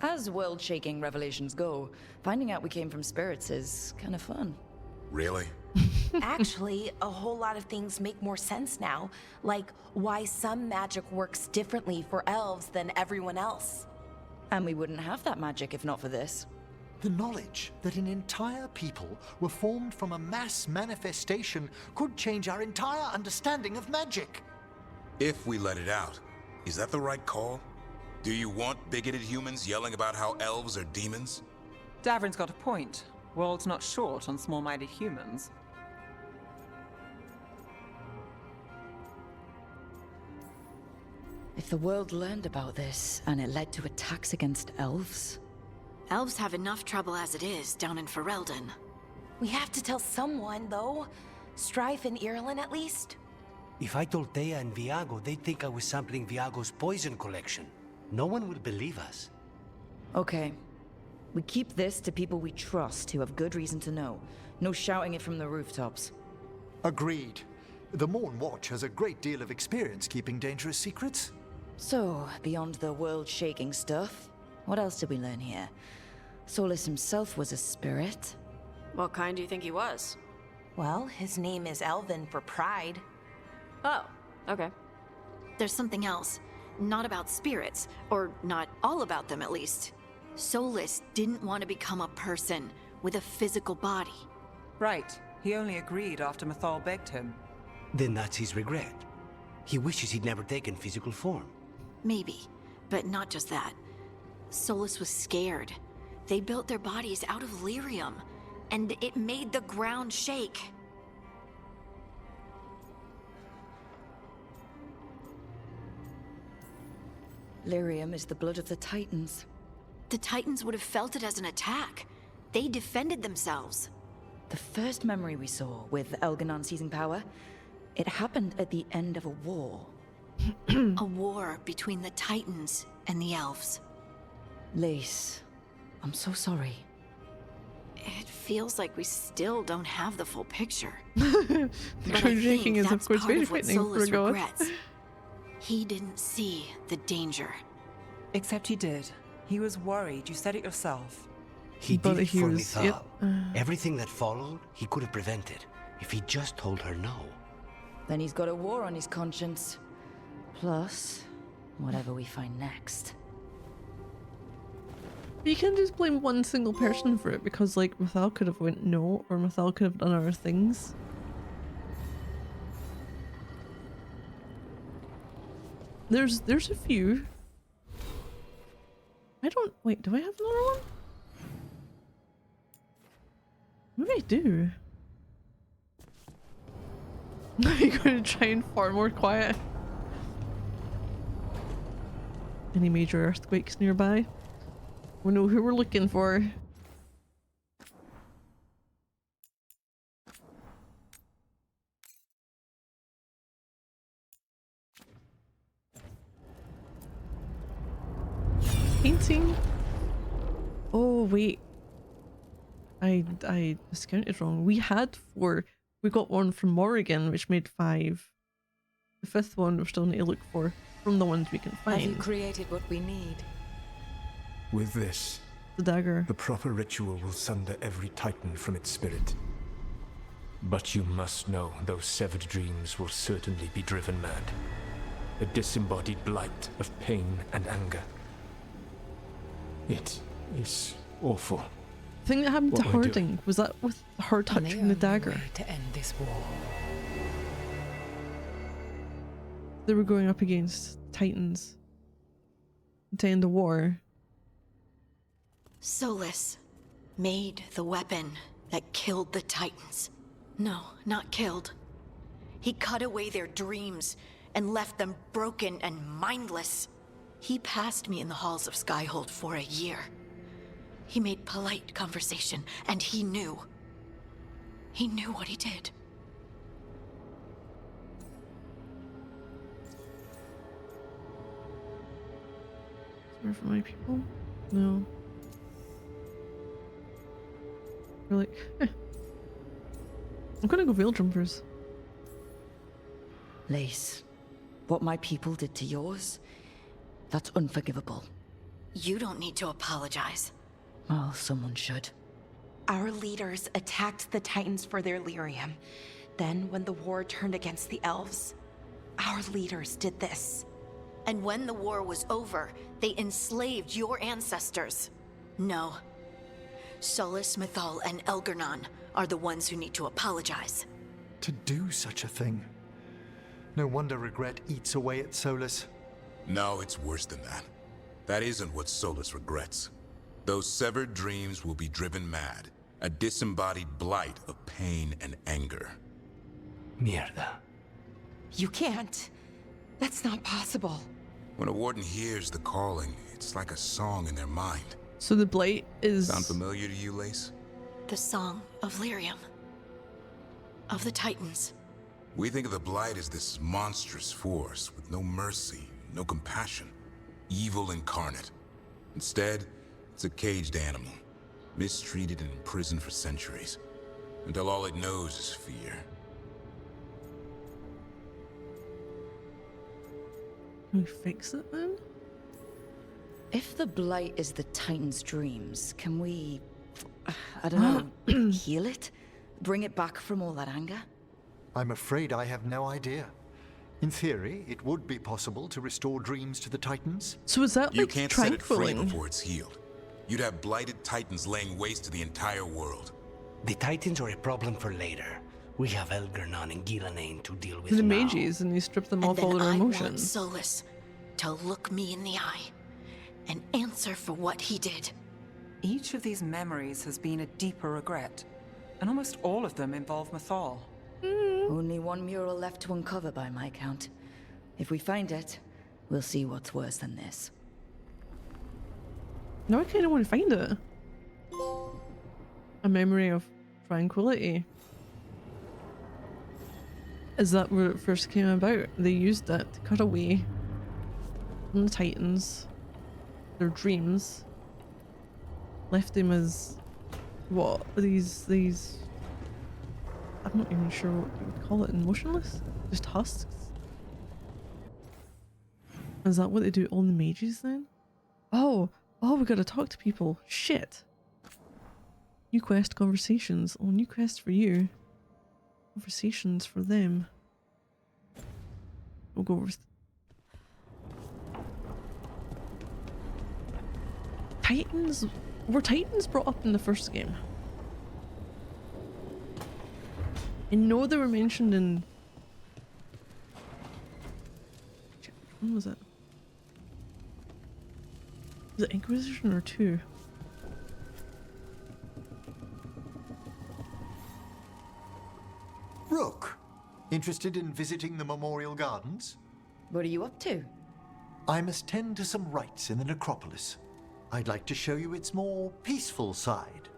As world-shaking revelations go, finding out we came from spirits is kind of fun. Really? Actually, a whole lot of things make more sense now, like why some magic works differently for elves than everyone else. And we wouldn't have that magic if not for this. The knowledge that an entire people were formed from a mass manifestation could change our entire understanding of magic. If we let it out, is that the right call? Do you want bigoted humans yelling about how elves are demons? Davrin's got a point. World's not short on small-minded humans. If the world learned about this, and it led to attacks against elves... Elves have enough trouble as it is down in Ferelden. We have to tell someone, though. Strife and Irulan, at least. If I told Thea and Viago, they'd think I was sampling Viago's poison collection. No one will believe us. Okay. We keep this to people we trust who have good reason to know. No shouting it from the rooftops. Agreed. The Morn Watch has a great deal of experience keeping dangerous secrets. So, beyond the world-shaking stuff, what else did we learn here? Solus himself was a spirit. What kind do you think he was? Well, his name is Elven for pride. Oh, okay. There's something else. Not about spirits, or not all about them at least. Solus didn't want to become a person with a physical body. Right. He only agreed after Mythal begged him. Then that's his regret. He wishes he'd never taken physical form. Maybe, but not just that. Solus was scared. They built their bodies out of lyrium, and it made the ground shake. Lyrium is the blood of the Titans. The Titans would have felt it as an attack. They defended themselves. The first memory we saw with Elganon seizing power, it happened at the end of a war. A war between the Titans and the elves. Lace, I'm so sorry. It feels like we still don't have the full picture. The But I ground shaking think is of that's course part very of what frightening for a Solus god. regrets. He didn't see the danger. Except he did. He was worried. You said it yourself. He But did it he for was- Mythal. yep. Everything that followed, he could have prevented. If he just told her no. Then he's got a war on his conscience. Plus, whatever we find next. You can't just blame one single person for it because, like, Mythal could have went no, or Mythal could have done other things. There's a few. Wait, do I have another one? Maybe I do. You're going to try and farm more quiet. Any major earthquakes nearby? We know who we're looking for. Painting. Oh wait, I discounted wrong. We had 4. We got one from Morrigan, which made 5. The 5th one we still need to look for from the ones we can Have you find. created what we need? With this, The dagger. the proper ritual will sunder every Titan from its spirit. But you must know those severed dreams will certainly be driven mad. A disembodied blight of pain and anger. It is awful. The thing that happened to What we're doing. Harding, was that with her touching the dagger? To end this war. They were going up against Titans to end the war. Solus made the weapon that killed the Titans. No, not killed. He cut away their dreams and left them broken and mindless. He passed me in the halls of Skyhold for a year. He made polite conversation, and he knew. He knew what he did. Where for my people? No. We're like, I'm gonna go veil jumpers. Lace, what my people did to yours, that's unforgivable. You don't need to apologize. Well, someone should. Our leaders attacked the Titans for their lyrium. Then, when the war turned against the elves, our leaders did this. And when the war was over, they enslaved your ancestors. No. Solus, Mythal, and Elgernon are the ones who need to apologize. To do such a thing. No wonder regret eats away at Solus. No, it's worse than that. That isn't what Solus regrets. Those severed dreams will be driven mad. A disembodied blight of pain and anger. Mierda. You can't. That's not possible. When a warden hears the calling, it's like a song in their mind. So the blight is... Sound familiar to you, Lace? The song of lyrium. Of the Titans. We think of the blight as this monstrous force with no mercy, no compassion. Evil incarnate. Instead, it's a caged animal. Mistreated and imprisoned for centuries. Until all it knows is fear. Can we fix it then? If the blight is the Titan's dreams, can we, I don't know, heal it? Bring it back from all that anger? I'm afraid I have no idea. In theory, it would be possible to restore dreams to the Titans. So is that like you can't set it free tranquiling? before it's healed. You'd have blighted Titans laying waste to the entire world. The Titans are a problem for later. We have Elgernon and Gillenane to deal with The now. mages, and you strip them off And all then their I want emotions. Solus to look me in the eye and answer for what he did. Each of these memories has been a deeper regret, and almost all of them involve Mythal. Only one mural left to uncover by my count. If we find it, we'll see what's worse than this. Now I kind of want to find it. A memory of tranquility. Is that where it first came about? They used it to cut away from the Titans, their dreams, left them as what? These I'm not even sure what you would call it. Emotionless? Just husks? Is that what they do all the mages then? Oh, we gotta talk to people. Shit. New quest conversations. Oh, new quest for you. Conversations for them. We'll go with Titans. Were Titans brought up in the first game? I know they were mentioned in... When was it? Was it Inquisition or 2? Rook, interested in visiting the Memorial Gardens? What are you up to? I must tend to some rites in the necropolis. I'd like to show you its more peaceful side.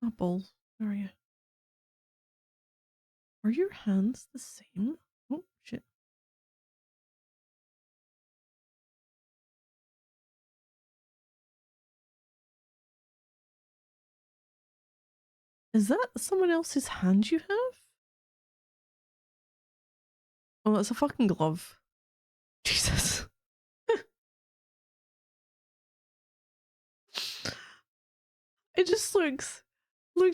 Oh, balls. Where are you? Are your hands the same? Oh, shit. Is that someone else's hand you have? Oh, that's a fucking glove. Jesus. It just looked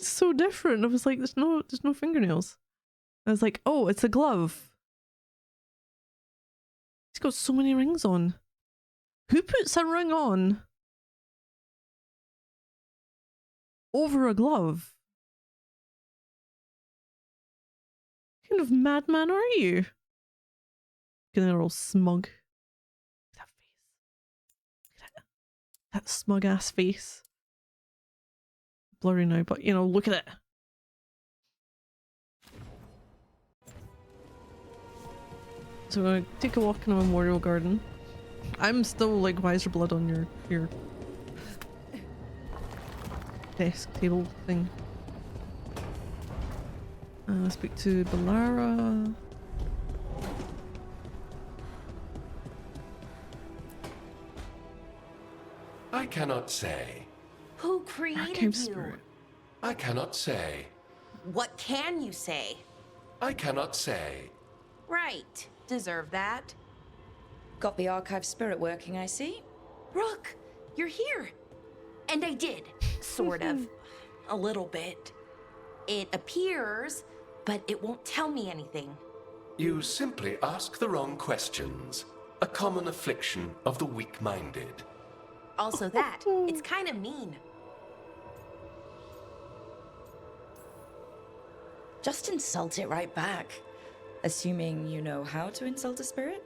so different. I was like, there's no fingernails. I was like, oh, it's a glove. He's got so many rings on. Who puts a ring on over a glove? What kind of madman are you? Getting all smug. Look at that face. Look at that smug ass face. Blurry now, but you know, look at it. So we're gonna take a walk in a memorial garden. I'm still like, why is there blood on your desk table thing? Speak to Balara. I cannot say. Who created Arcane you? Spirit. I cannot say. What can you say? I cannot say. Right. Deserve that. Got the archive spirit working, I see. Rook, you're here. And I did. Sort of. A little bit. It appears, but it won't tell me anything. You simply ask the wrong questions. A common affliction of the weak-minded. Also that. It's kind of mean. Just insult it right back. Assuming you know how to insult a spirit?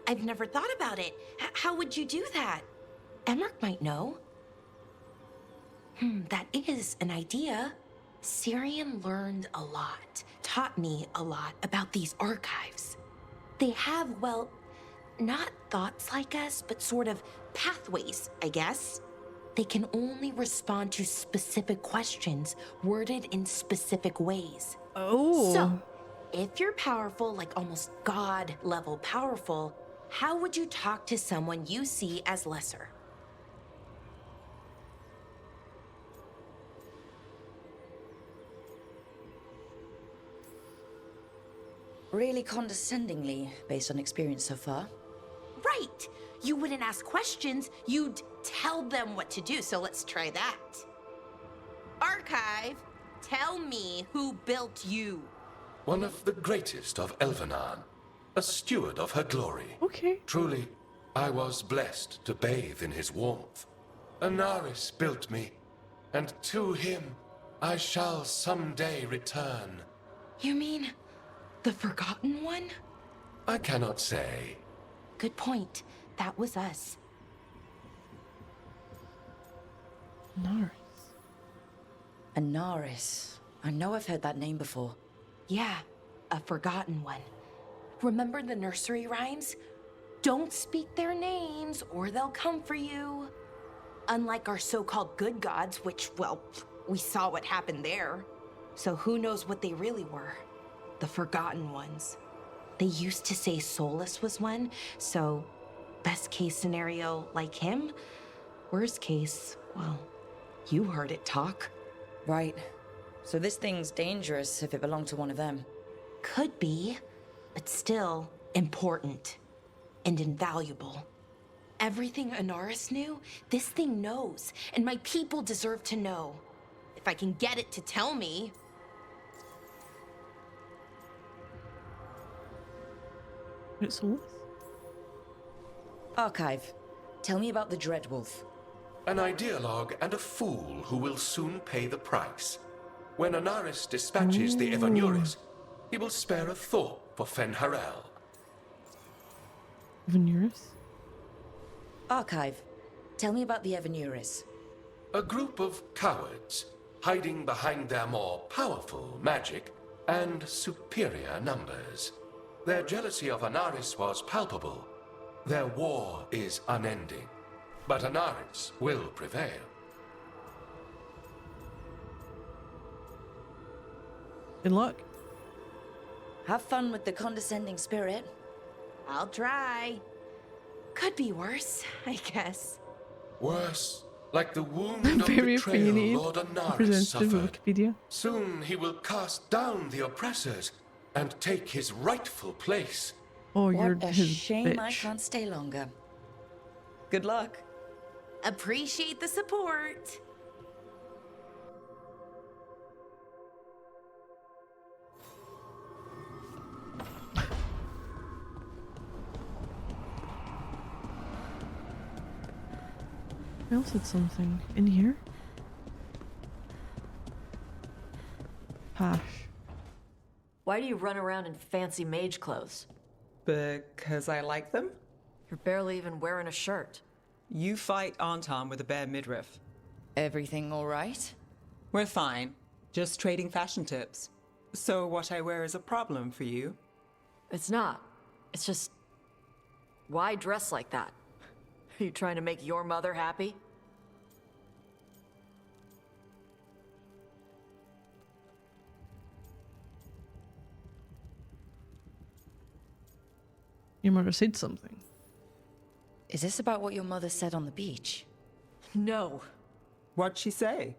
I've never thought about it. How would you do that? Emmerich might know. That is an idea. Syrian learned a lot, taught me a lot about these archives. They have, well, not thoughts like us, but sort of pathways, I guess. They can only respond to specific questions, worded in specific ways. Oh. So, if you're powerful, like almost God-level powerful, how would you talk to someone you see as lesser? Really condescendingly, based on experience so far. Right! You wouldn't ask questions, you'd tell them what to do, so let's try that. Archive, tell me who built you. One of the greatest of Elvenan. A steward of her glory. Okay. Truly, I was blessed to bathe in his warmth. Anaris built me, and to him I shall someday return. You mean the Forgotten One? I cannot say. Good point. That was us. Naris. Anaris. I know I've heard that name before. Yeah, a Forgotten One. Remember the nursery rhymes? Don't speak their names or they'll come for you. Unlike our so-called good gods, which, well, we saw what happened there. So who knows what they really were? The Forgotten Ones. They used to say Solus was one, so best case scenario, like him. Worst case, well, you heard it talk. Right. So this thing's dangerous if it belonged to one of them. Could be, but still important and invaluable. Everything Anaris knew, this thing knows, and my people deserve to know. If I can get it to tell me. It's Solus? Archive. Tell me about the Dreadwolf. An ideologue and a fool who will soon pay the price. When Anaris dispatches the Evanuris, he will spare a thought for Fen'Harel. Venuris? Archive. Tell me about the Evanuris. A group of cowards, hiding behind their more powerful magic and superior numbers. Their jealousy of Anaris was palpable. Their war is unending. But Anaris will prevail. Good luck. Have fun with the condescending spirit. I'll try. Could be worse, I guess. Worse, like the wound of Very betrayal opinionated. Lord Anaris Representative of suffered. Wikipedia. Soon he will cast down the oppressors and take his rightful place. Oh, you're What a his shame I bitch. can't stay longer. Good luck. Appreciate the support. I also did something in here. Pash. Why do you run around in fancy mage clothes? Because I like them? You're barely even wearing a shirt. You fight Anton with a bare midriff. Everything all right? We're fine. Just trading fashion tips. So what I wear is a problem for you? It's not. It's just... Why dress like that? Are you trying to make your mother happy? Your mother said something. Is this about what your mother said on the beach? No. What'd she say?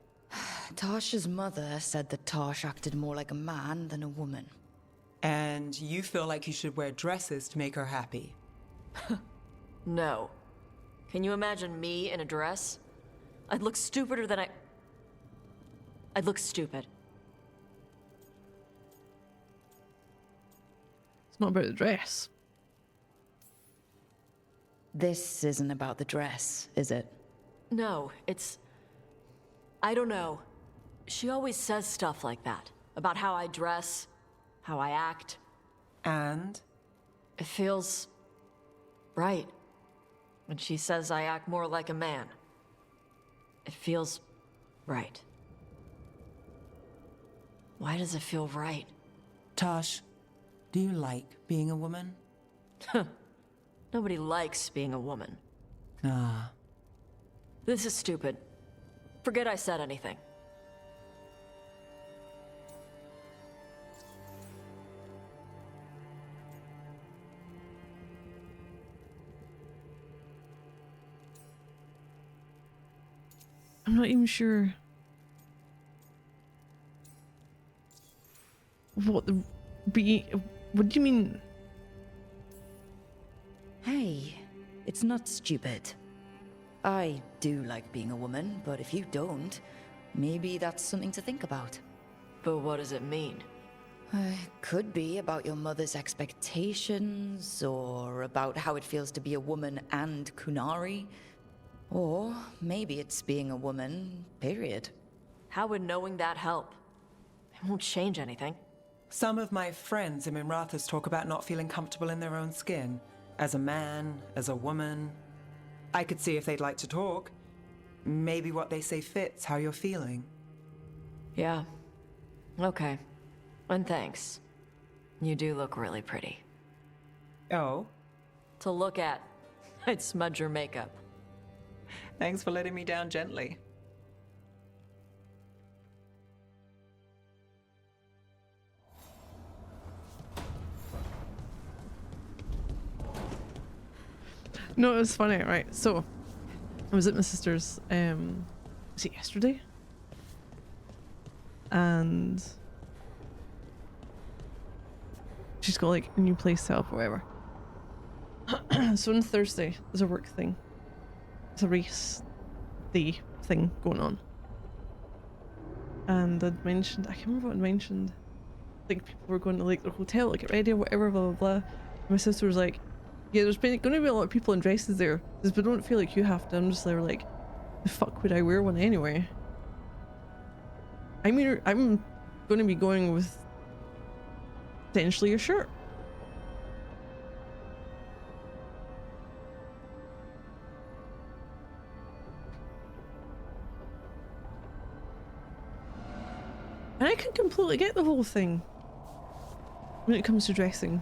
Tasha's mother said that Tash acted more like a man than a woman. And you feel like you should wear dresses to make her happy? No. Can you imagine me in a dress? I'd look stupider than I'd look stupid. It's not about the dress. This isn't about the dress, is it? No, it's... I don't know. She always says stuff like that. About how I dress, how I act. And? It feels... right. When she says I act more like a man. It feels... right. Why does it feel right? Tosh, do you like being a woman? Nobody likes being a woman. Ah. This is stupid. Forget I said anything. I'm not even sure what the what do you mean? Hey, it's not stupid. I do like being a woman, but if you don't, maybe that's something to think about. But what does it mean? Could be about your mother's expectations, or about how it feels to be a woman and Kunari. Or maybe it's being a woman, period. How would knowing that help? It won't change anything. Some of my friends in Minrathous talk about not feeling comfortable in their own skin. As a man, as a woman. I could see if they'd like to talk. Maybe what they say fits how you're feeling. Yeah. Okay. And thanks. You do look really pretty. Oh? To look at. I'd smudge your makeup. Thanks for letting me down gently. No, it was funny, right? So, I was at my sister's, was it yesterday? And she's got like a new place set up or whatever. So on Thursday, there's a work thing. It's a race day thing going on. And I'd mentioned, I can't remember what I'd mentioned. I think people were going to like their hotel to get ready or whatever, blah, blah, blah. And my sister was like, yeah, there's going to be a lot of people in dresses there, but don't feel like you have to. I'm just like, the fuck would I wear one anyway? I mean, I'm going to be going with potentially a shirt. And I can completely get the whole thing when it comes to dressing.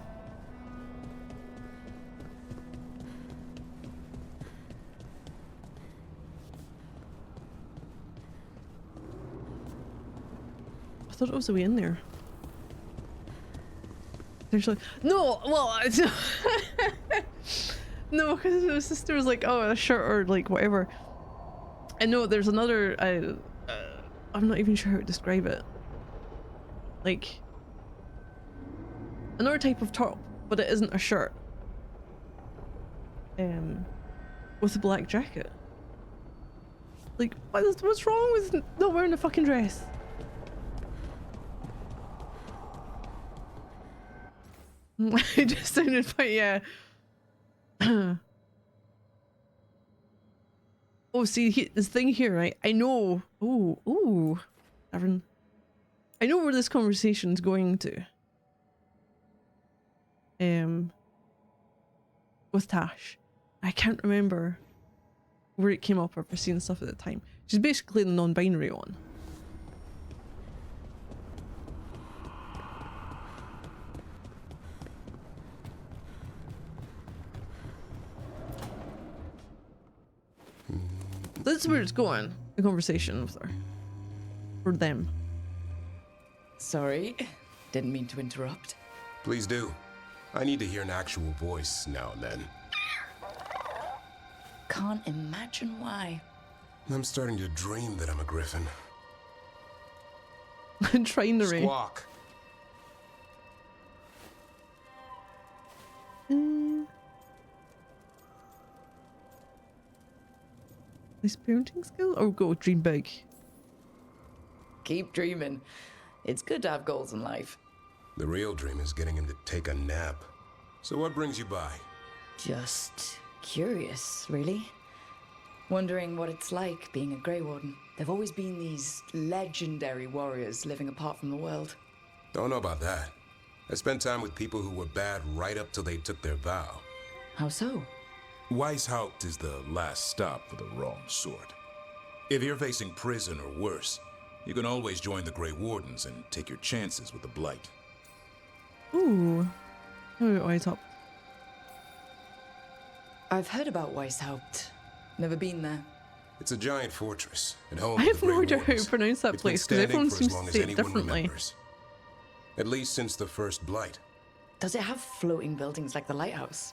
I thought it was a way in there. Actually, no, well, no, because my sister was like, oh, a shirt or like whatever. And no, there's another, I'm not even sure how to describe it. Like, another type of top, but it isn't a shirt. With a black jacket. Like, what's wrong with not wearing a fucking dress? It just sounded like, yeah. Oh, see, this thing here, right? I know. Ooh, Evan. I know where this conversation's going to. With Tash. I can't remember where it came up or if I've seen stuff at the time. She's basically the non-binary one. That's where it's going. The conversation with her. For them. Sorry, didn't mean to interrupt. Please do. I need to hear an actual voice now and then. Can't imagine why. I'm starting to dream that I'm a griffin. Trinery. Squawk. This parenting skill? Or go dream big. Keep dreaming. It's good to have goals in life. The real dream is getting him to take a nap. So what brings you by? Just curious, really. Wondering what it's like being a Grey Warden. There've always been these legendary warriors living apart from the world. Don't know about that. I spent time with people who were bad right up till they took their vow. How so? Weishaupt is the last stop for the wrong sort. If you're facing prison or worse, you can always join the Grey Wardens and take your chances with the Blight. Ooh. Oh, Weishaupt. I've heard about Weishaupt. Never been there. It's a giant fortress. At home, I have no idea how to pronounce that It's been place because everyone standing seems for as to long as say it anyone differently. remembers. At least since the first Blight. Does it have floating buildings like the lighthouse?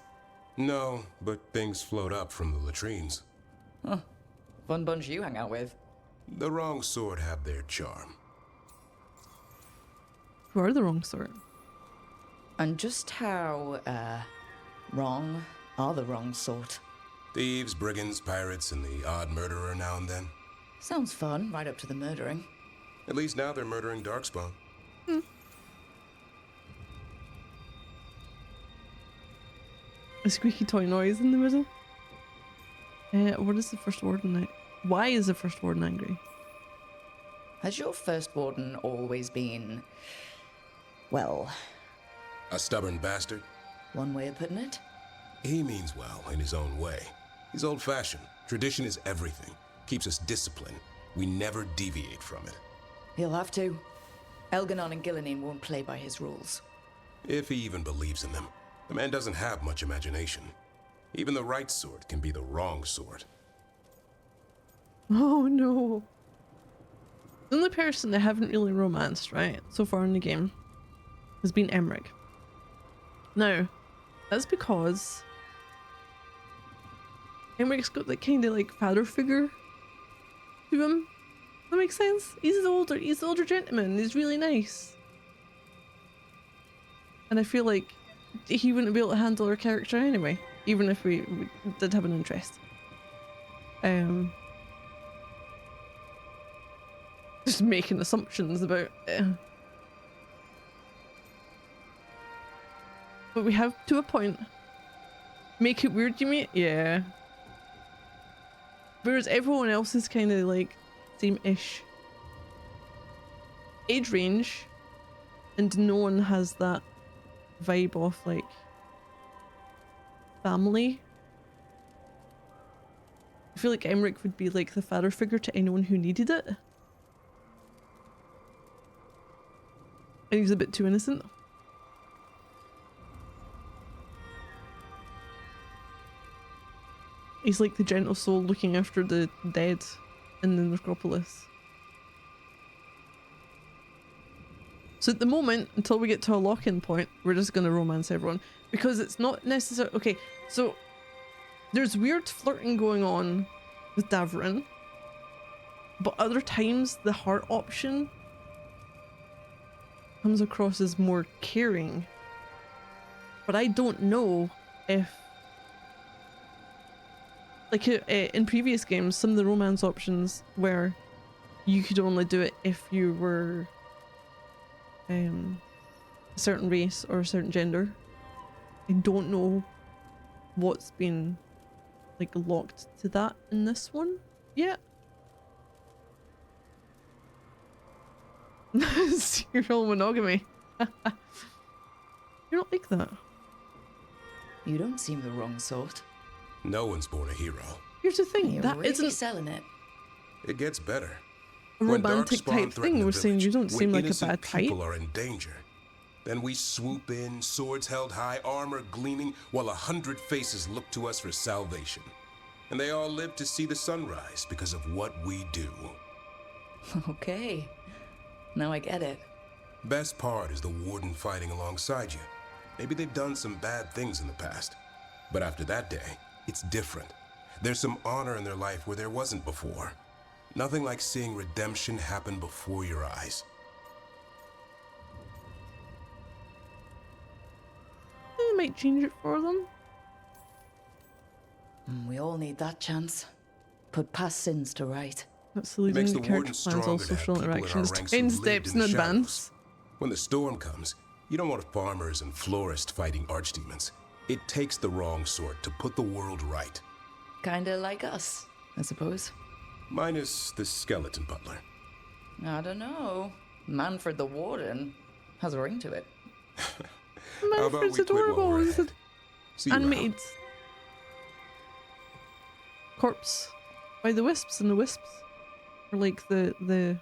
No, but things float up from the latrines. Huh. Fun bunch you hang out with. The wrong sort have their charm. Who are the wrong sort? And just how, wrong are the wrong sort? Thieves, brigands, pirates, and the odd murderer now and then. Sounds fun, right up to the murdering. At least now they're murdering Darkspawn. A squeaky toy noise in the middle. What is the first warden? Why is the first warden angry? Has your first warden always been, well... A stubborn bastard? One way of putting it? He means well in his own way. He's old-fashioned. Tradition is everything. Keeps us disciplined. We never deviate from it. He'll have to. Elganon and Gillenane won't play by his rules. If he even believes in them. The man doesn't have much imagination. Even the right sort can be the wrong sort. Oh no. The only person they haven't really romanced, right, so far in the game has been Emmerich. Now, that's because Emmerich's got that kind of like father figure to him. That makes sense? He's the older gentleman. He's really nice. And I feel like he wouldn't be able to handle our character anyway, even if we did have an interest. Just making assumptions about but we have to a point. Make it weird, you mean? Yeah. Whereas everyone else is kind of like same-ish age range, and no one has that vibe of like family. I feel like Emmerich would be like the father figure to anyone who needed it. And he's a bit too innocent. He's like the gentle soul looking after the dead in the necropolis. So at the moment, until we get to a lock-in point, we're just going to romance everyone. Because it's not necessary. Okay, so there's weird flirting going on with Davrin. But other times, the heart option comes across as more caring. But I don't know if... Like in previous games, some of the romance options where you could only do it if you were a certain race or a certain gender. I don't know what's been like locked to that in this one yet. Serial monogamy. You're not like that. You don't seem the wrong sort. No one's born a hero. Here's the thing, You're that really isn't selling it. It gets better. a When romantic Darkspawn type threaten thing. the We're saying you don't village, seem when like a innocent bad type. people are in danger. Then we swoop in, swords held high, armor gleaming, while 100 faces look to us for salvation. And they all live to see the sunrise because of what we do. Okay. Now I get it. Best part is the warden fighting alongside you. Maybe they've done some bad things in the past. But after that day, it's different. There's some honor in their life where there wasn't before. Nothing like seeing redemption happen before your eyes. They might change it for them. We all need that chance. Put past sins to right. Absolutely. Makes the Character Warden plans, all stronger to have social people in our interactions, ranks 10 who lived steps in in the advance. shadows. When the storm comes, you don't want farmers and florists fighting archdemons. It takes the wrong sort to put the world right. Kinda like us, I suppose. Minus the skeleton butler. I don't know. Manfred the Warden has a ring to it. How about Manfred's we quit while adorable. we're Is ahead? it See you around. animated? Corpse by the wisps, and the wisps are like the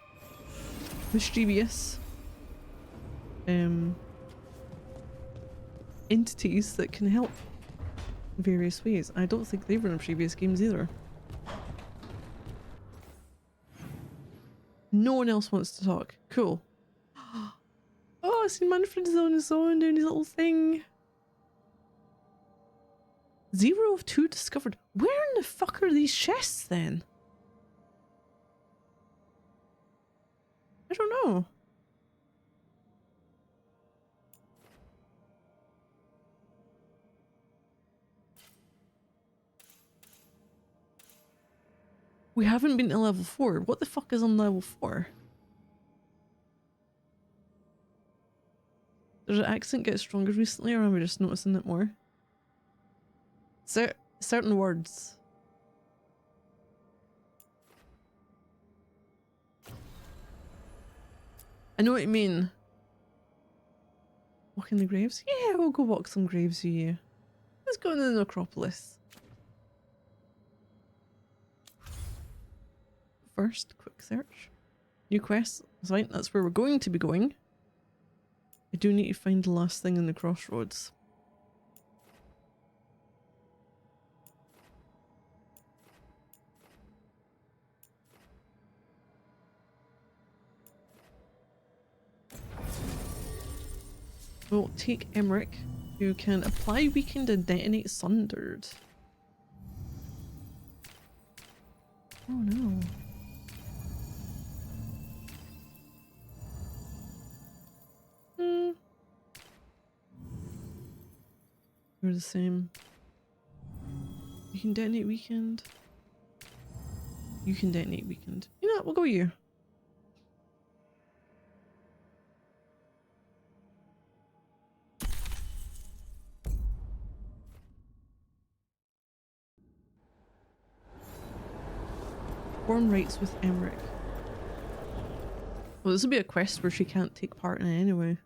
mischievous entities that can help in various ways. I don't think they've run previous games either. No one else wants to talk. Cool. Oh, I see Manfred's on his own doing his little thing. 0 of 2 discovered. Where in the fuck are these chests then? I don't know. We haven't been to level 4. What the fuck is on level 4? Does the accent get stronger recently, or am I just noticing it more? Certain words. I know what you mean. Walking the graves? Yeah, we'll go walk some graves with you. Let's go to the necropolis. First, quick search. New quest. That's fine, that's where we're going to be going. I do need to find the last thing in the crossroads. We'll take Emmerich, who can apply weakened and detonate sundered. Oh no. We're the same. You can detonate weakened. You can detonate weakened. You know what, we'll go you. Born rights with Emmerich. Well, this will be a quest where she can't take part in it anyway.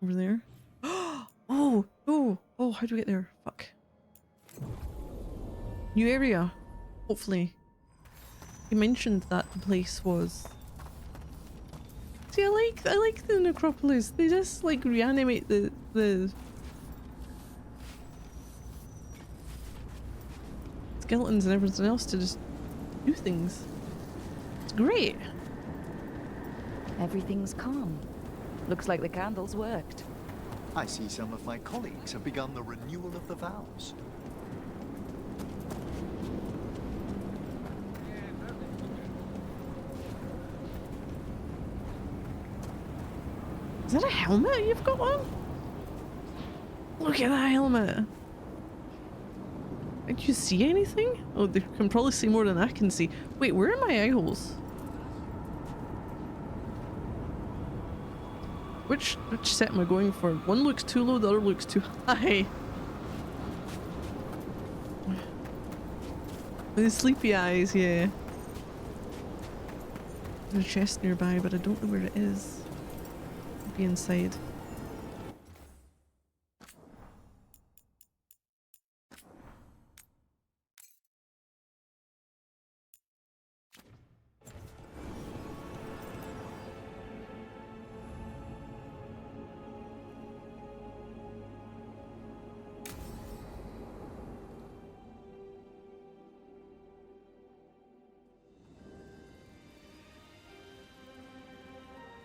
Over there. Oh, how do we get there? Fuck. New area. Hopefully. You mentioned that the place was... See, I like the necropolis. They just like reanimate the skeletons and everything else to just do things. It's great. Everything's calm. Looks like the candles worked. I see some of my colleagues have begun the renewal of the vows. Is that a helmet you've got on? Look at that helmet. Did you see anything? Oh, they can probably see more than I can see. Wait, where are my eye holes? Which set am I going for? One looks too low, the other looks too high. The sleepy eyes, yeah. There's a chest nearby, but I don't know where it is. It'll be inside.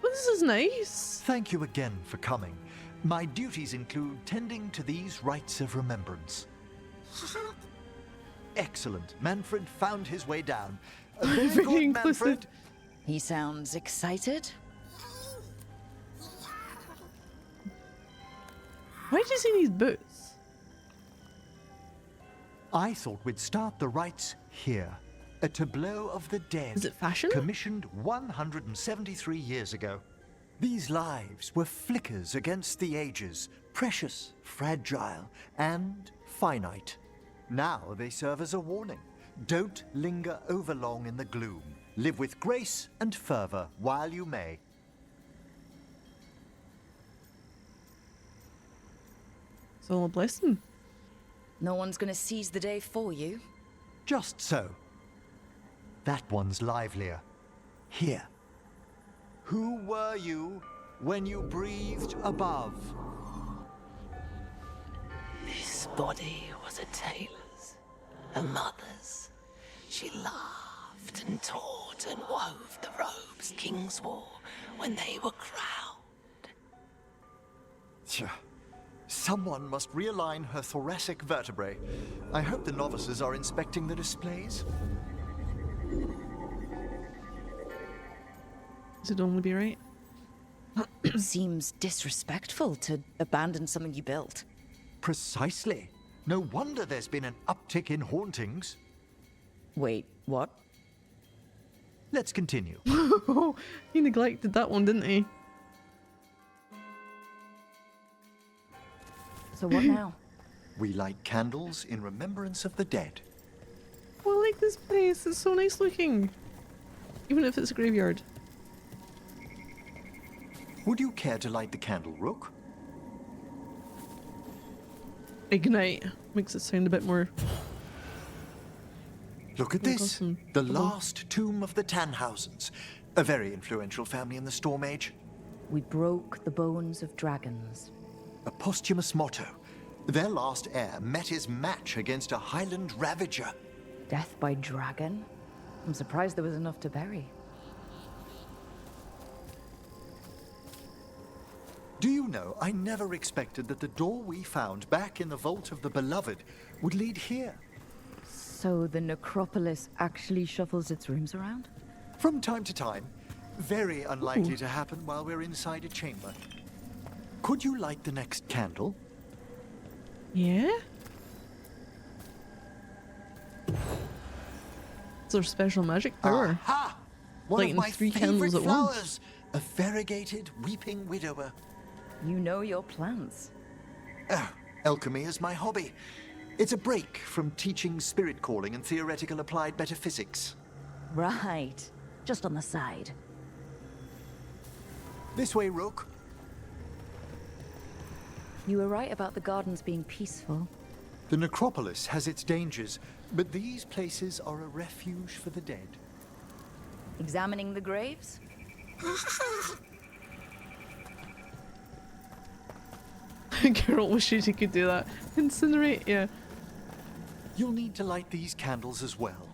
This is nice. Thank you again for coming. My duties include tending to these rites of remembrance. Excellent. Manfred found his way down. Very good, Manfred. He sounds excited. Why does he need boots? I thought we'd start the rites here. A tableau of the dead. Is it fashion? Commissioned 173 years ago. These lives were flickers against the ages, precious, fragile, and finite. Now they serve as a warning. Don't linger overlong in the gloom. Live with grace and fervor while you may. So I'll bless him. No one's gonna seize the day for you. Just so. That one's livelier. Here. Who were you when you breathed above? This body was a tailor's, a mother's. She laughed and taught and wove the robes kings wore when they were crowned. Tja. Someone must realign her thoracic vertebrae. I hope the novices are inspecting the displays. It'd only be right. Seems disrespectful to abandon something you built. Precisely. No wonder there's been an uptick in hauntings. Wait, what? Let's continue. He neglected that one, didn't he? So what now? We light candles in remembrance of the dead. Oh, I like this place. It's so nice looking. Even if it's a graveyard. Would you care to light the candle, Rook? Ignite. Makes it sound a bit more... Look at this. The last tomb of the Tannhausens. A very influential family in the Storm Age. We broke the bones of dragons. A posthumous motto. Their last heir met his match against a Highland Ravager. Death by dragon? I'm surprised there was enough to bury. Do you know, I never expected that the door we found back in the Vault of the Beloved would lead here. So the necropolis actually shuffles its rooms around? From time to time. Very unlikely to happen while we're inside a chamber. Could you light the next candle? Yeah? It's our special magic power. Aha! One Lighting of my 3 favorite candles at flowers. once. A variegated weeping widower. You know your plants. Alchemy is my hobby. It's a break from teaching spirit calling and theoretical applied metaphysics. Right. Just on the side. This way, Rook. You were right about the gardens being peaceful. The necropolis has its dangers, but these places are a refuge for the dead. Examining the graves? Carol wishes he could do that. Incinerate, yeah. You'll need to light these candles as well.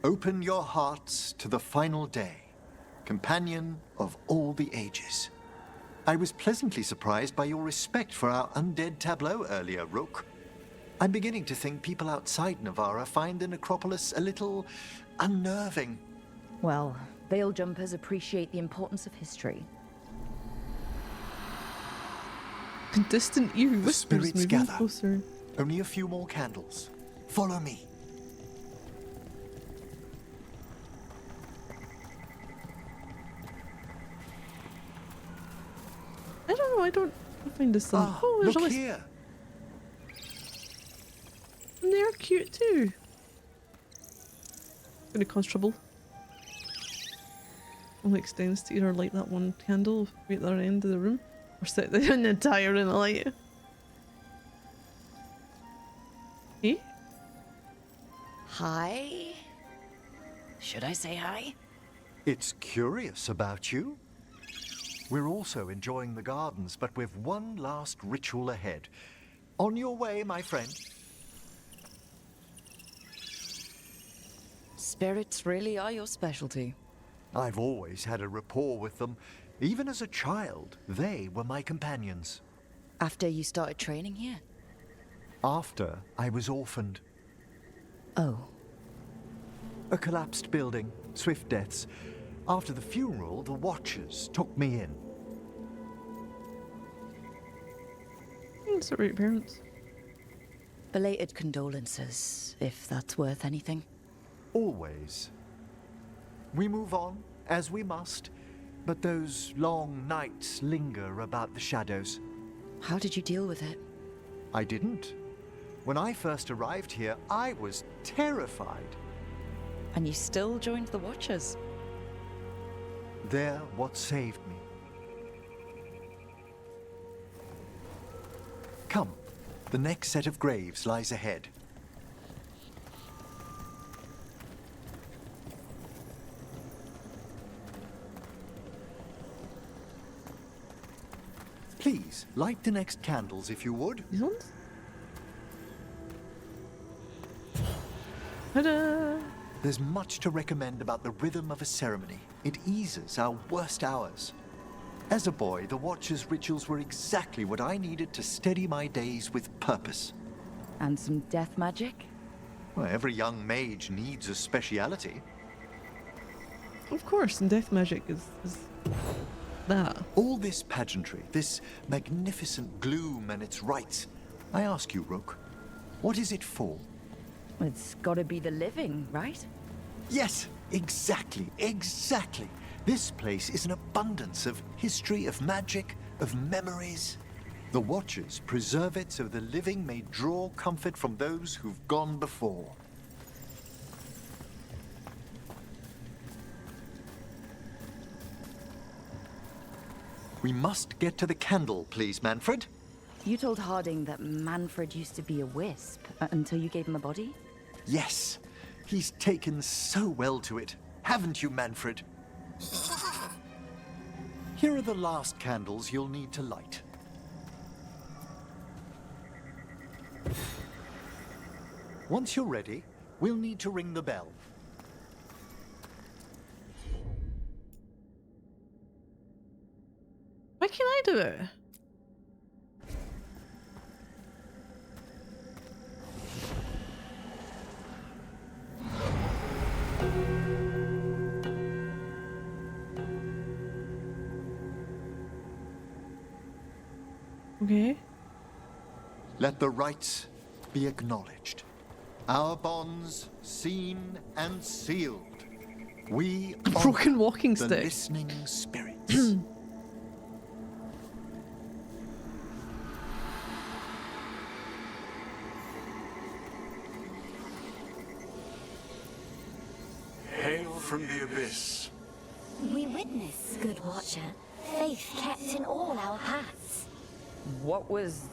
Open your hearts to the final day, companion of all the ages. I was pleasantly surprised by your respect for our undead tableau earlier, Rook. I'm beginning to think people outside Navarra find the necropolis a little unnerving. Well, veil jumpers appreciate the importance of history. Distant eerie The whispers spirits moving gather. closer. Only a few more candles. Follow me. I don't know, I don't find this one. Oh, there's look a list. here. And they're cute too. Gonna cause trouble. Only extends to either light that one candle right at the other end of the room, or set the entire room alight. Hey? Hi? Should I say hi? It's curious about you. We're also enjoying the gardens, but with one last ritual ahead. On your way, my friend. Spirits really are your specialty. I've always had a rapport with them. Even as a child, they were my companions. After you started training here? After I was orphaned. Oh. A collapsed building, swift deaths. After the funeral, the Watchers took me in. Sorry, parents. Belated condolences, if that's worth anything. Always. We move on, as we must, but those long nights linger about the shadows. How did you deal with it? I didn't. When I first arrived here, I was terrified. And you still joined the Watchers? They're what saved me. Come, the next set of graves lies ahead. Please, light the next candles if you would. These ones? Ta-da! There's much to recommend about the rhythm of a ceremony. It eases our worst hours. As a boy, the Watcher's rituals were exactly what I needed to steady my days with purpose. And some death magic? Well, every young mage needs a speciality. Of course, and death magic is that. All this pageantry, this magnificent gloom and its rites. I ask you, Rook, what is it for? It's gotta be the living, right? Yes, exactly. This place is an abundance of history, of magic, of memories. The Watchers preserve it so the living may draw comfort from those who've gone before. We must get to the candle, please, Manfred. You told Harding that Manfred used to be a wisp until you gave him a body? Yes, he's taken so well to it. Haven't you, Manfred? Here are the last candles you'll need to light. Once you're ready, we'll need to ring the bell. Why can't I do it? Okay. Let the rites be acknowledged. Our bonds seen and sealed. We A broken walking the stick. listening spirits. Hail from the abyss. We witness, good Watcher, faith kept in all our paths. What was...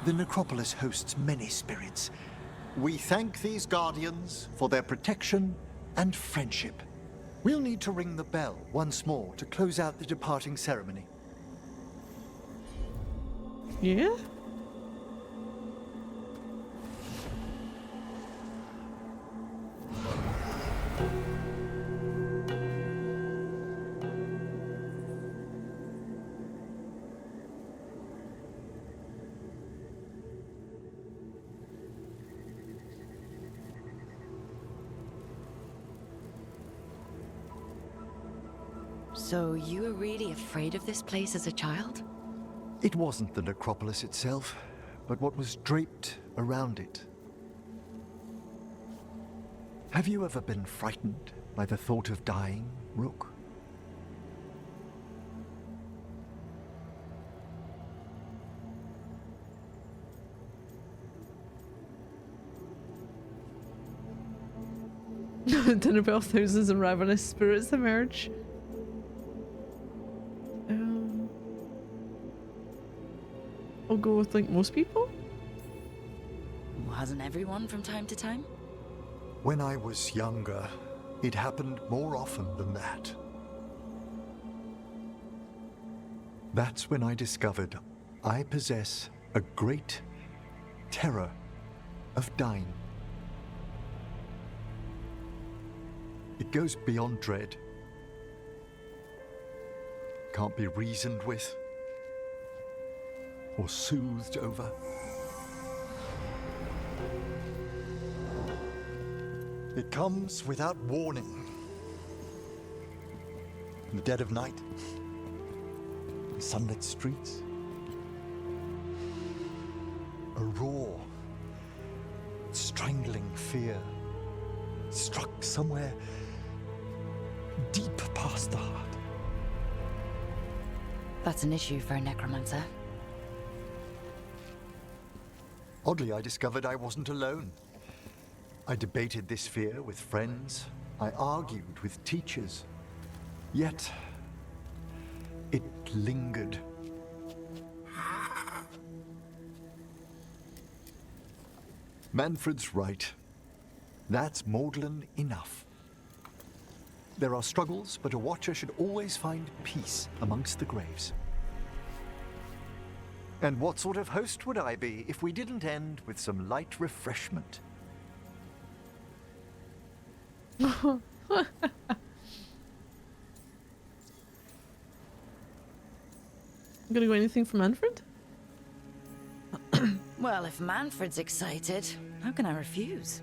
The necropolis hosts many spirits. We thank these guardians for their protection and friendship. We'll need to ring the bell once more to close out the departing ceremony. Yeah? So you were really afraid of this place as a child? It wasn't the necropolis itself, but what was draped around it. Have you ever been frightened by the thought of dying, Rook? Dinner bell, thousands of ravenous spirits emerge. I'll go with like most people. Hasn't everyone from time to time? When I was younger, it happened more often than that. That's when I discovered I possess a great terror of dying. It goes beyond dread. can't be reasoned with or soothed over. It comes without warning. In the dead of night, in sunlit streets, a raw, strangling fear struck somewhere deep past the heart. That's an issue for a necromancer. Oddly, I discovered I wasn't alone. I debated this fear with friends. I argued with teachers. Yet, it lingered. Manfred's right. That's maudlin enough. There are struggles, but a watcher should always find peace amongst the graves. And what sort of host would I be if we didn't end with some light refreshment? I'm gonna go anything for Manfred? Well, if Manfred's excited, how can I refuse?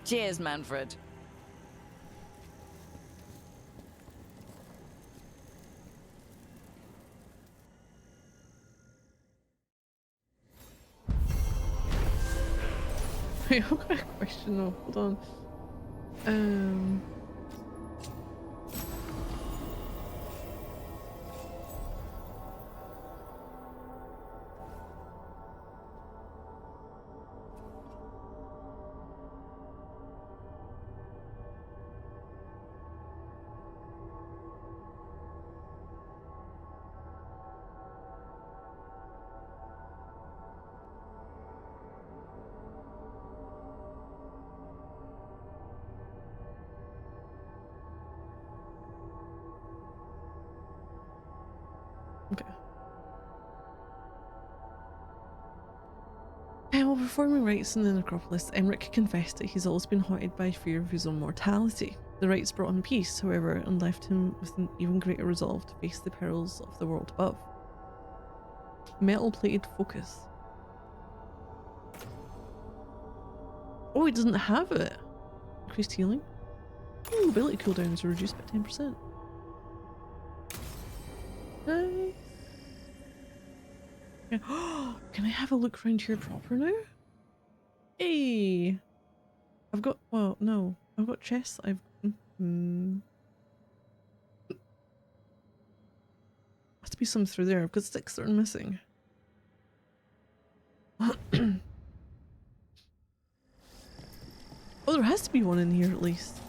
Cheers, Manfred. Wait, I've got a question though. Hold on. Okay. While performing rites in the necropolis, Emmerich confessed that he's always been haunted by fear of his own mortality. The rites brought him peace, however, and left him with an even greater resolve to face the perils of the world above. Metal-plated focus. Oh, he doesn't have it! Increased healing. Ooh, ability cooldowns are reduced by 10%. Nice. Yeah. Can I have a look around here proper now? Hey! I've got, well, no. I've got chests. Has to be some through there. I've got 6 that are missing. Oh, there has to be one in here at least.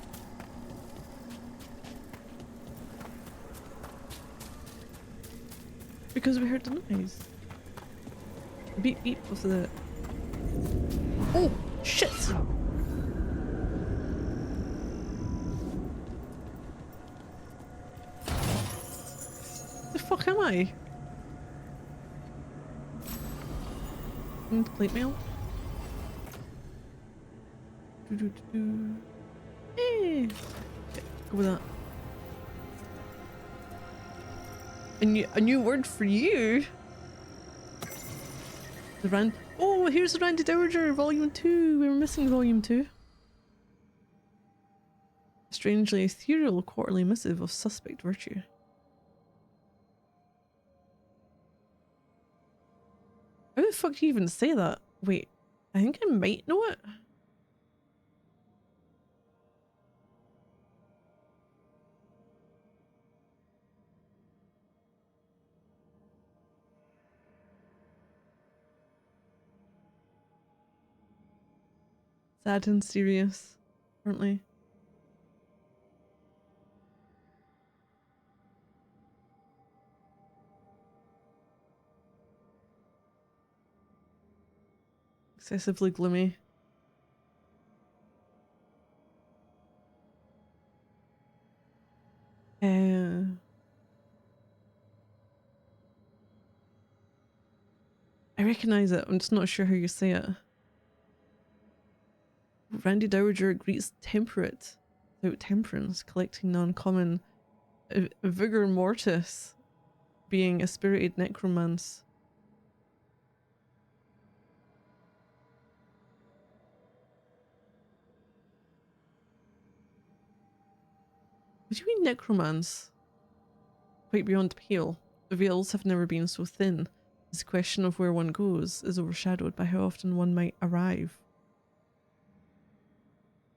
Because we heard the noise. Beep beep of the... Oh! Shit! The fuck am I? Plate mail? Hey! Okay, go with that. A new word for you. The Rand. Oh, here's the Randy Dowager, Volume 2. We were missing Volume 2. Strangely ethereal quarterly missive of suspect virtue. How the fuck do you even say that? Wait, I think I might know it. Sad and serious, apparently. Excessively gloomy. I recognize it, I'm just not sure how you say it. Randy Dowager greets temperate. without temperance, collecting the uncommon vigor mortis, being a spirited necromance. What do you mean necromance? Quite beyond pale. The veils have never been so thin. This question of where one goes is overshadowed by how often one might arrive.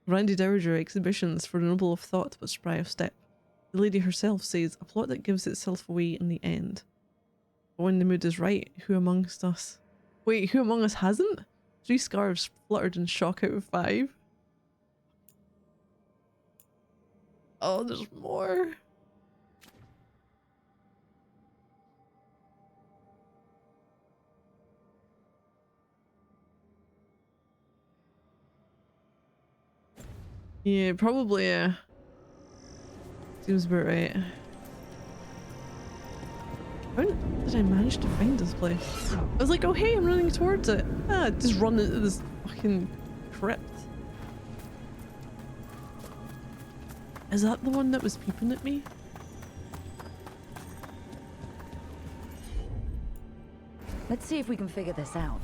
Randy Dowager exhibitions for the noble of thought but spry of step. The lady herself says, a plot that gives itself away in the end. But when the mood is right, who amongst us... Wait, who among us hasn't? 3 scarves fluttered in shock out of 5. Oh, there's more. Yeah, probably, seems about right. How did I manage to find this place? I was like, oh hey, I'm running towards it. Ah, just run into this fucking crypt. Is that the one that was peeping at me? Let's see if we can figure this out.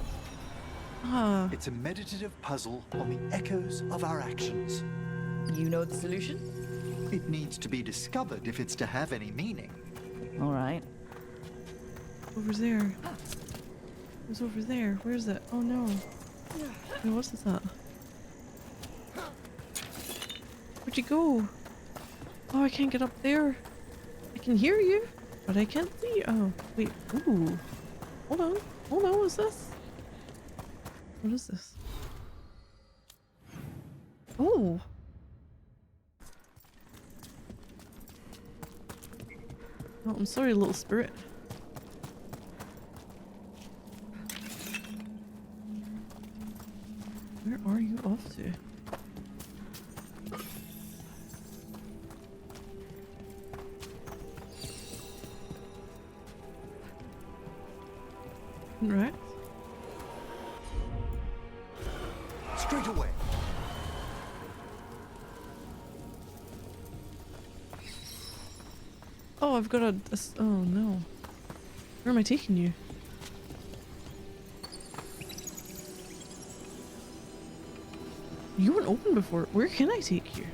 Ah. It's a meditative puzzle on the echoes of our actions. You know the solution? It needs to be discovered if it's to have any meaning. All right. Over there. It was over there. Where is it? Oh no. Wait, what's this at? Where'd you go? Oh, I can't get up there. I can hear you, but I can't see you. Oh, wait. Ooh. Hold on. Hold on, what's this? What is this? Oh. Oh, I'm sorry, little spirit. Where are you off to? Right. Straight away. Oh, I've got oh no. Where am I taking you? You weren't open before. Where can I take you?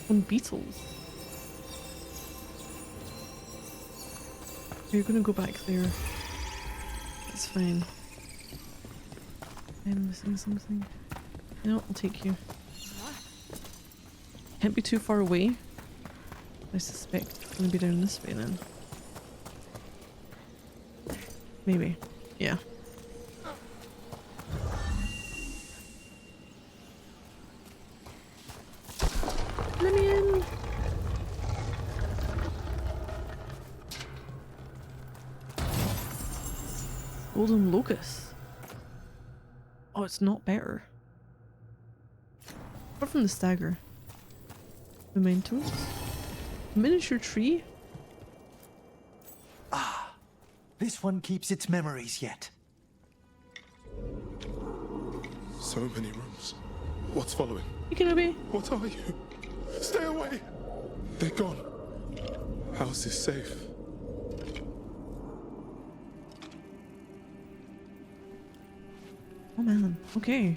On beetles. You're gonna go back there. That's fine. I'm missing something. No, I'll take you. Can't be too far away. I suspect it's gonna be down this way then. Maybe. Yeah. Let me in! Golden locust. Oh, it's not better. Apart from the stagger. Mementos. Miniature tree. Ah, this one keeps its memories yet. So many rooms. What's following? You can obey. What are you? Stay away! They're gone. House is safe. Oh man, okay.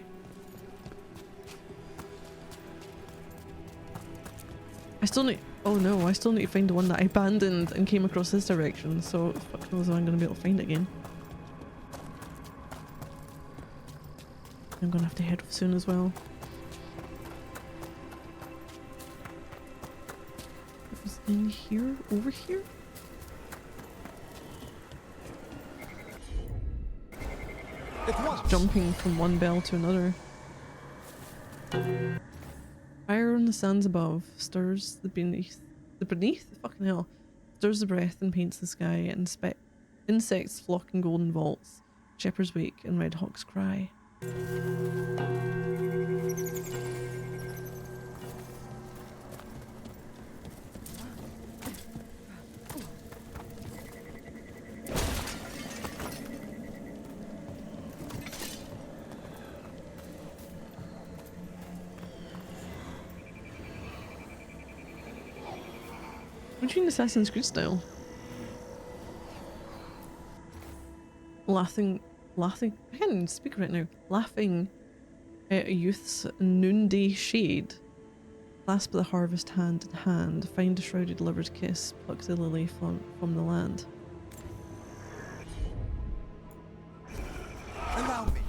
I still need— oh no, I still need to find the one that I abandoned and came across this direction, so fuck knows if I'm gonna be able to find it again. I'm gonna have to head off soon as well. It was in here? Over here? Jumping from one bell to another. Fire on the sands above stirs the beneath. Fucking hell. Stirs the breath and paints the sky, and insects flock in golden vaults. Shepherds wake and red hawks cry. What do you mean Assassin's Creed style? Laughing, I can't even speak right now. Laughing at a youth's noonday shade. Clasp the harvest hand in hand. Find a shrouded lover's kiss. Pluck the lily from the land. Allow me.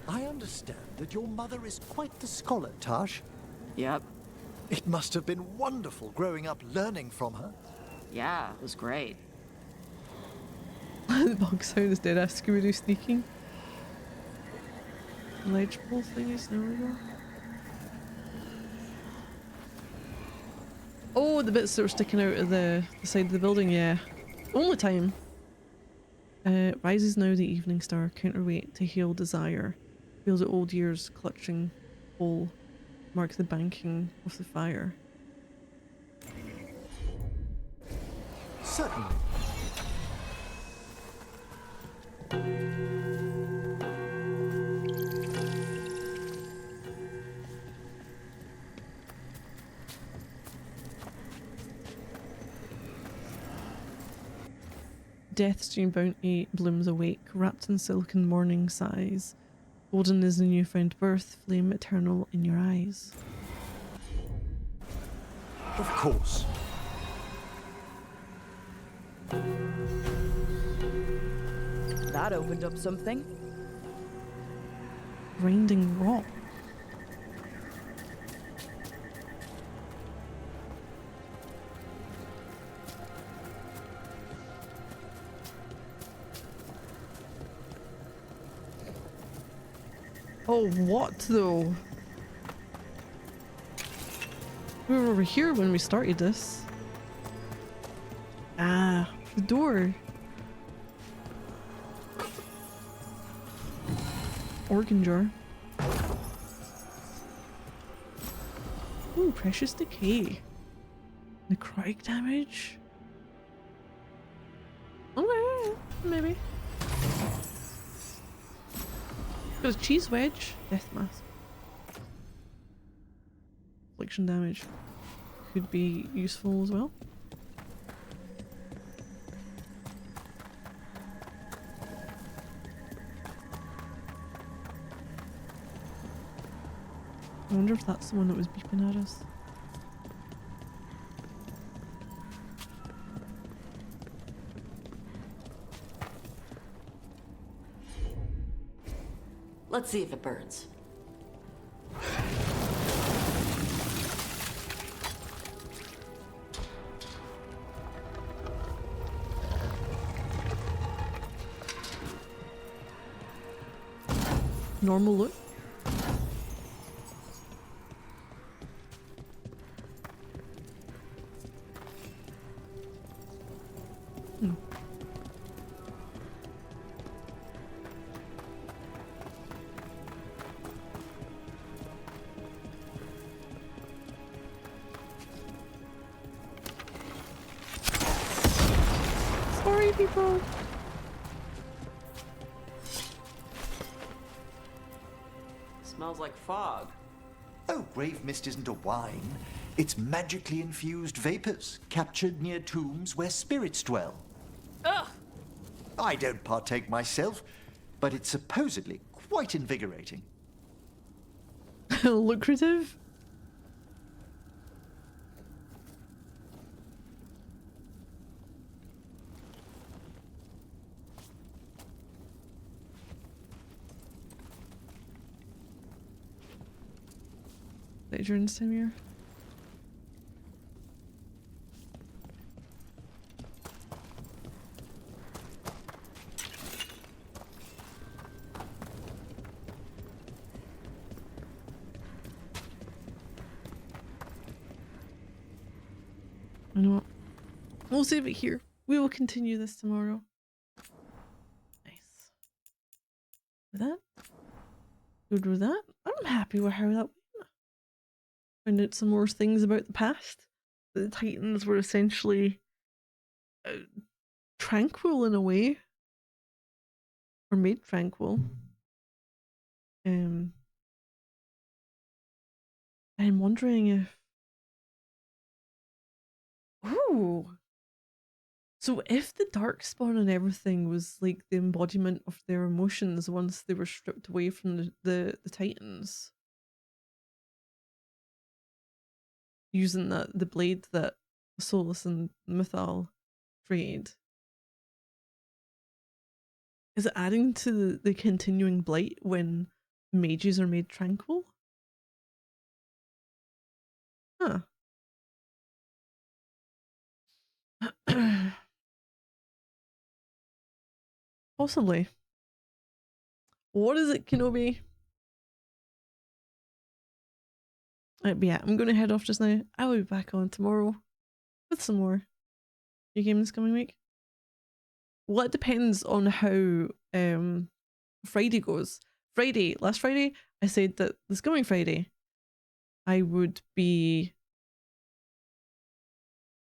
I understand that your mother is quite the scholar, Tash. Yep. It must have been wonderful growing up learning from her. Yeah, it was great. The bug sound is dead ass Scooby-Doo sneaking. Legible thingies, there we go. Oh, the bits that were sticking out of the side of the building, yeah. Only time. Rises now the evening star, counterweight to heal desire. Feels the old years clutching hole. Mark the banking of the fire. Certainly. Death's dream bounty blooms awake, wrapped in silken morning sighs. Golden is the newfound birth, flame eternal in your eyes. Of course. That opened up something. Grinding rock. Oh, what though? We were over here when we started this. Ah, the door. Organ jar. Ooh, precious decay. Necrotic damage. Okay, maybe. Got a cheese wedge. Death mask. Affliction damage. Could be useful as well. I wonder if that's the one that was beeping at us. Let's see if it burns. Normal look. Sorry, people. Smells like fog. Oh, grave mist isn't a wine. It's magically infused vapors, captured near tombs where spirits dwell. Ugh! I don't partake myself, but it's supposedly quite invigorating. Lucrative? During this time of year. You know what? We'll save it here. We will continue this tomorrow. Nice. With that? Good with that? I'm happy with how that went. Found out some more things about the past. The Titans were essentially tranquil in a way. or made tranquil. I'm wondering if... Ooh! So if the Darkspawn and everything was like the embodiment of their emotions once they were stripped away from the Titans, using the blade that Solus and Mythal trade, is it adding to the continuing blight when mages are made tranquil? Huh. Possibly. What is it, Kenobi? But yeah, I'm going to head off just now. I will be back on tomorrow with some more new game this coming week. Well, it depends on how Friday goes. Last Friday, I said that this coming Friday, I would be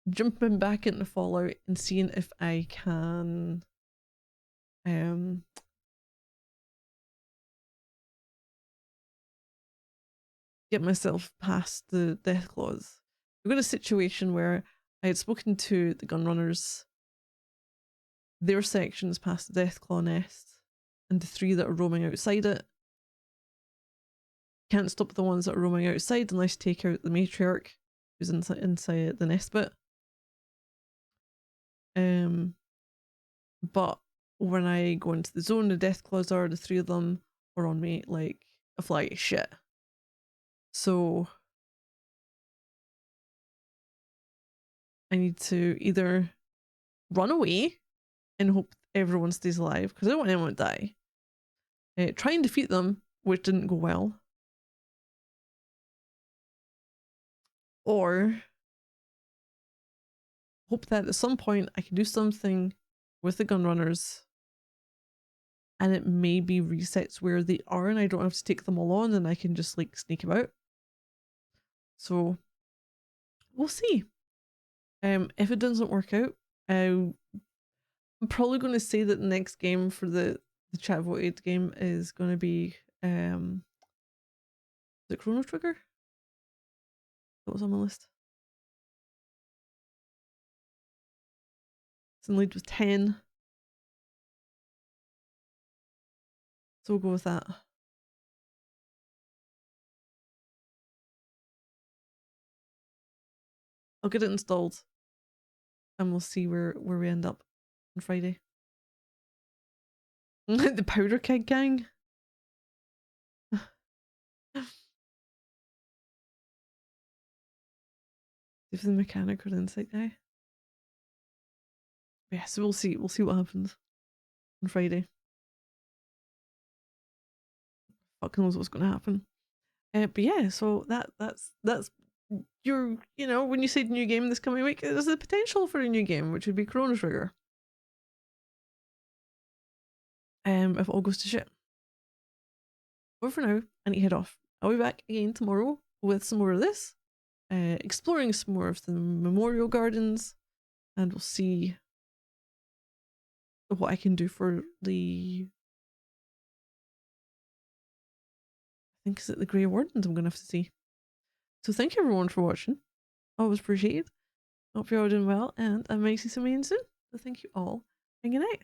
jumping back into Fallout and seeing if I can get myself past the death clause. We've got a situation where I had spoken to the gunrunners, their sections past the death claw nest, and the 3 that are roaming outside it. Can't stop the ones that are roaming outside unless you take out the matriarch who's inside the nest bit. But when I go into the zone, the death claws are, the 3 of them are on me like a fly of shit. So I need to either run away and hope everyone stays alive, because I don't want anyone to die. Try and defeat them, which didn't go well. Or hope that at some point I can do something with the gunrunners and it maybe resets where they are and I don't have to take them all on and I can just like sneak about. So we'll see. If it doesn't work out, I'm probably going to say that the next game for the chat voted game is going to be the Chrono Trigger. That was on my list. It's in lead with 10. So we'll go with that. I'll get it installed and we'll see where we end up on Friday. The Powder Keg Gang. If the mechanic or the insight guy. Yeah, so we'll see what happens on Friday. Fuck knows what's gonna happen. But yeah, so that's your, you know, when you say new game this coming week, there's the potential for a new game, which would be Chrono Trigger. If it all goes to shit. But for now, I need to head off. I'll be back again tomorrow with some more of this, exploring some more of the memorial gardens, and we'll see what I can do for the... I think is it the Grey Wardens I'm gonna have to see. So thank you everyone for watching. Always appreciated. Hope you're all doing well, and I might see some of you soon. So thank you all, and good night.